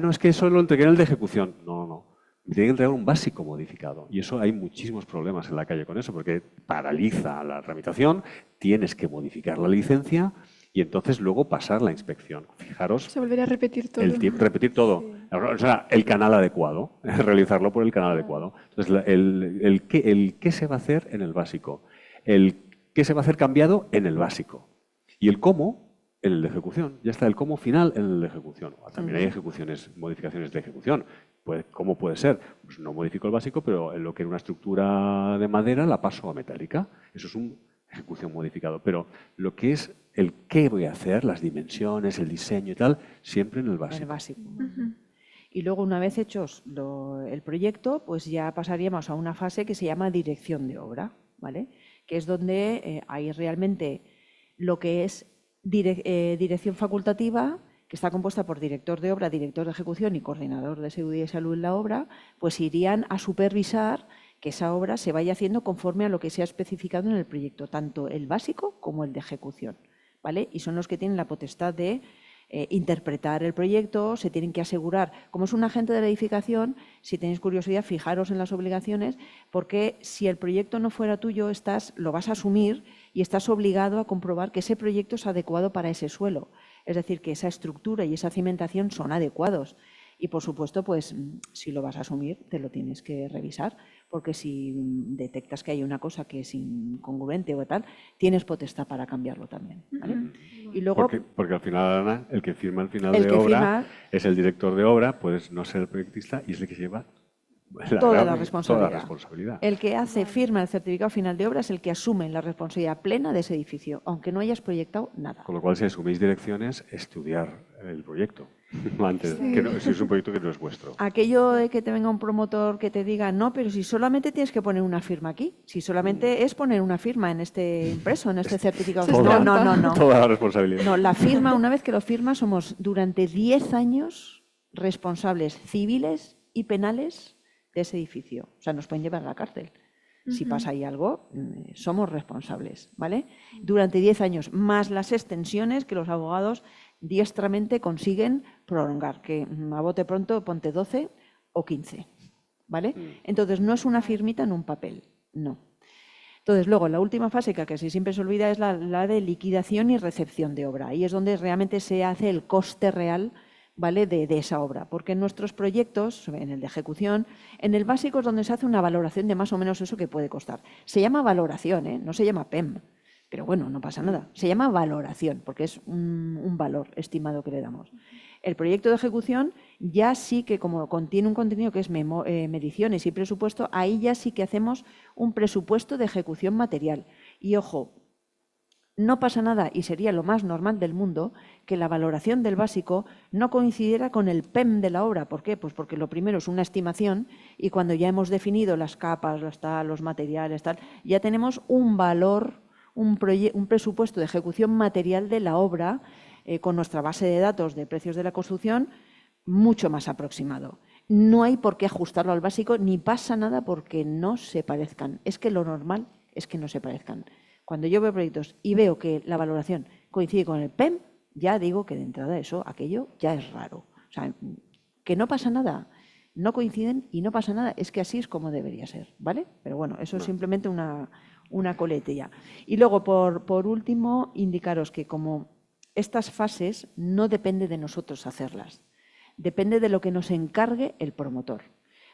No, es que eso lo entregué en el de ejecución. No. Me tiene que entregar un básico modificado. Y eso hay muchísimos problemas en la calle con eso, porque paraliza la tramitación, tienes que modificar la licencia y entonces luego pasar la inspección. Fijaros. Se volvería a repetir todo. Repetir todo. Sí. O sea, el canal adecuado. Realizarlo por el canal adecuado. Entonces, el qué se va a hacer en el básico. El qué se va a hacer cambiado en el básico. Y el cómo en el de ejecución. Ya está el cómo final en el de ejecución. También hay modificaciones de ejecución. ¿Cómo puede ser? Pues no modifico el básico, pero en lo que era una estructura de madera la paso a metálica. Eso es una ejecución modificado. Pero lo que es el qué voy a hacer, las dimensiones, el diseño y tal, siempre en el básico. En el básico. Y luego, una vez hechos el proyecto, pues ya pasaríamos a una fase que se llama dirección de obra, ¿vale? Que es donde hay realmente lo que es dirección facultativa, que está compuesta por director de obra, director de ejecución y coordinador de seguridad y salud en la obra, pues irían a supervisar que esa obra se vaya haciendo conforme a lo que se ha especificado en el proyecto, tanto el básico como el de ejecución, ¿vale? Y son los que tienen la potestad de interpretar el proyecto, se tienen que asegurar. Como es un agente de la edificación, si tenéis curiosidad, fijaros en las obligaciones, porque si el proyecto no fuera tuyo, lo vas a asumir y estás obligado a comprobar que ese proyecto es adecuado para ese suelo. Es decir, que esa estructura y esa cimentación son adecuados. Y, por supuesto, pues si lo vas a asumir, te lo tienes que revisar, porque si detectas que hay una cosa que es incongruente o tal, tienes potestad para cambiarlo también, ¿vale? Y luego, porque al final, Ana, el que firma el final de obra es el director de obra, puedes no ser el proyectista y es el que lleva toda la responsabilidad. El que firma el certificado final de obra es el que asume la responsabilidad plena de ese edificio, aunque no hayas proyectado nada. Con lo cual, si asumís direcciones, estudiar el proyecto. Antes, si es un proyecto que no es vuestro. Aquello de que te venga un promotor que te diga, no, pero si solamente tienes que poner una firma aquí, si solamente es poner una firma en este impreso, en este certificado. No. Toda la responsabilidad. No, la firma, una vez que lo firma, somos durante 10 años responsables civiles y penales de ese edificio. O sea, nos pueden llevar a la cárcel. Si pasa ahí algo, somos responsables, ¿vale? Durante 10 años, más las extensiones que los abogados diestramente consiguen prolongar, que a bote pronto ponte 12 o 15, ¿vale? Entonces, no es una firmita en un papel, no. Entonces, luego, la última fase, que casi siempre se olvida, es la de liquidación y recepción de obra. Ahí es donde realmente se hace el coste real, ¿vale?, de esa obra. Porque en nuestros proyectos, en el de ejecución, en el básico es donde se hace una valoración de más o menos eso que puede costar. Se llama valoración, no se llama PEM. Pero bueno, no pasa nada. Se llama valoración, porque es un valor estimado que le damos. El proyecto de ejecución ya sí que, como contiene un contenido que es mediciones y presupuesto, ahí ya sí que hacemos un presupuesto de ejecución material. Y ojo, no pasa nada, y sería lo más normal del mundo, que la valoración del básico no coincidiera con el PEM de la obra. ¿Por qué? Pues porque lo primero es una estimación, y cuando ya hemos definido las capas, los materiales, ya tenemos un valor, un presupuesto de ejecución material de la obra, con nuestra base de datos de precios de la construcción mucho más aproximado. No hay por qué ajustarlo al básico, ni pasa nada porque no se parezcan. Es que lo normal es que no se parezcan. Cuando yo veo proyectos y veo que la valoración coincide con el PEM, ya digo que de entrada aquello ya es raro. O sea, que no pasa nada, no coinciden y no pasa nada, es que así es como debería ser, ¿vale? Pero bueno, eso es simplemente una coletilla. Y luego, por último, indicaros que como estas fases no depende de nosotros hacerlas, depende de lo que nos encargue el promotor.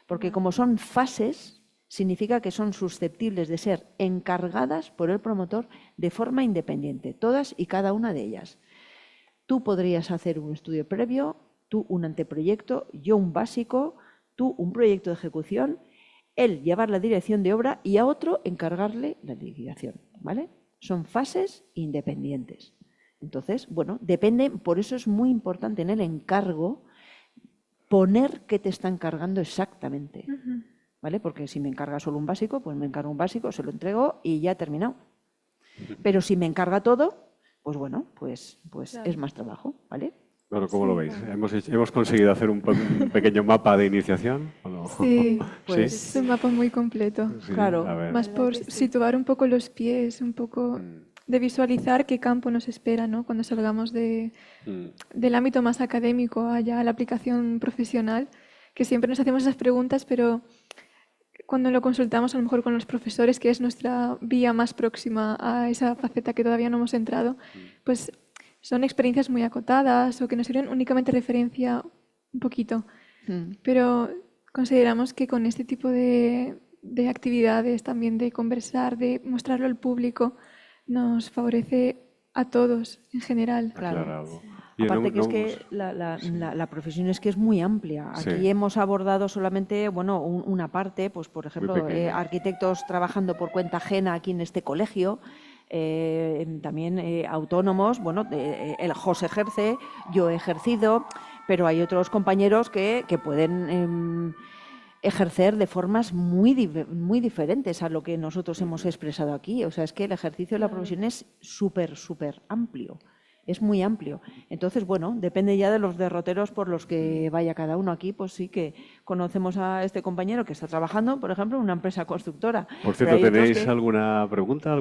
Porque como son fases, significa que son susceptibles de ser encargadas por el promotor de forma independiente, todas y cada una de ellas. Tú podrías hacer un estudio previo, tú un anteproyecto, yo un básico, tú un proyecto de ejecución, él llevar la dirección de obra y a otro encargarle la liquidación, ¿vale? Son fases independientes. Entonces, bueno, depende, por eso es muy importante en el encargo poner qué te está encargando exactamente. ¿Vale? Porque si me encarga solo un básico, pues me encargo un básico, se lo entrego y ya he terminado. Pero si me encarga todo, pues bueno, pues claro, es más trabajo, ¿vale? Bueno, ¿cómo lo veis? ¿Hemos conseguido hacer un pequeño mapa de iniciación? ¿O no? Sí, pues es un mapa muy completo. Sí, claro, más por situar un poco los pies, un poco de visualizar qué campo nos espera, ¿no? Cuando salgamos del ámbito más académico allá a la aplicación profesional, que siempre nos hacemos esas preguntas, pero cuando lo consultamos a lo mejor con los profesores, que es nuestra vía más próxima a esa faceta que todavía no hemos entrado, pues son experiencias muy acotadas o que nos sirven únicamente referencia un poquito. Pero consideramos que con este tipo de actividades, también de conversar, de mostrarlo al público, nos favorece a todos en general. Claro. Aparte que es que la profesión es que es muy amplia. Aquí hemos abordado solamente, bueno, una parte, pues por ejemplo, arquitectos trabajando por cuenta ajena aquí en este colegio, también autónomos, bueno, el José ejerce, yo he ejercido, pero hay otros compañeros que pueden ejercer de formas muy diferentes a lo que nosotros hemos expresado aquí. O sea, es que el ejercicio de la profesión es súper amplio. Es muy amplio. Entonces, bueno, depende ya de los derroteros por los que vaya cada uno. Aquí, pues sí que conocemos a este compañero que está trabajando, por ejemplo, en una empresa constructora. Por cierto, ¿tenéis alguna pregunta?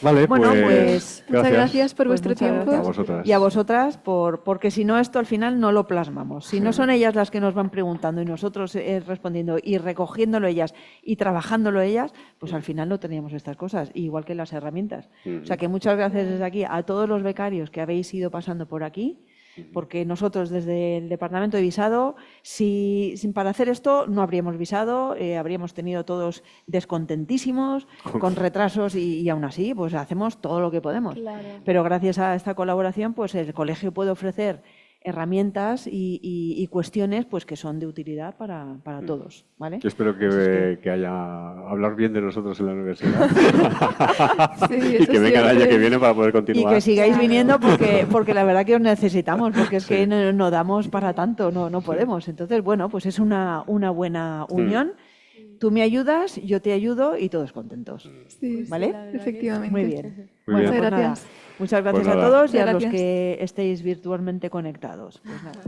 Vale, bueno, pues muchas gracias por vuestro tiempo. A vosotras. Y a vosotras, porque si no, esto al final no lo plasmamos. Si no son ellas las que nos van preguntando y nosotros respondiendo y recogiéndolo ellas y trabajándolo ellas, pues al final no teníamos estas cosas, igual que las herramientas. O sea que muchas gracias desde aquí a todos los becarios que habéis ido pasando por aquí, porque nosotros desde el Departamento de Visado, para hacer esto no habríamos visado, habríamos tenido todos descontentísimos, con retrasos y aún así pues hacemos todo lo que podemos. Claro. Pero gracias a esta colaboración pues el colegio puede ofrecer herramientas y cuestiones pues que son de utilidad para todos, ¿vale? Yo espero que haya hablar bien de nosotros en la universidad y que venga el año que viene para poder continuar. Y que sigáis viniendo porque la verdad que os necesitamos, porque es que no damos para tanto, no podemos. Entonces, bueno, pues es una buena unión. Tú me ayudas, yo te ayudo y todos contentos. Sí, ¿vale? Efectivamente. Muy bien. Muchas pues gracias. Nada, muchas gracias a todos y a los que estéis virtualmente conectados. Pues nada.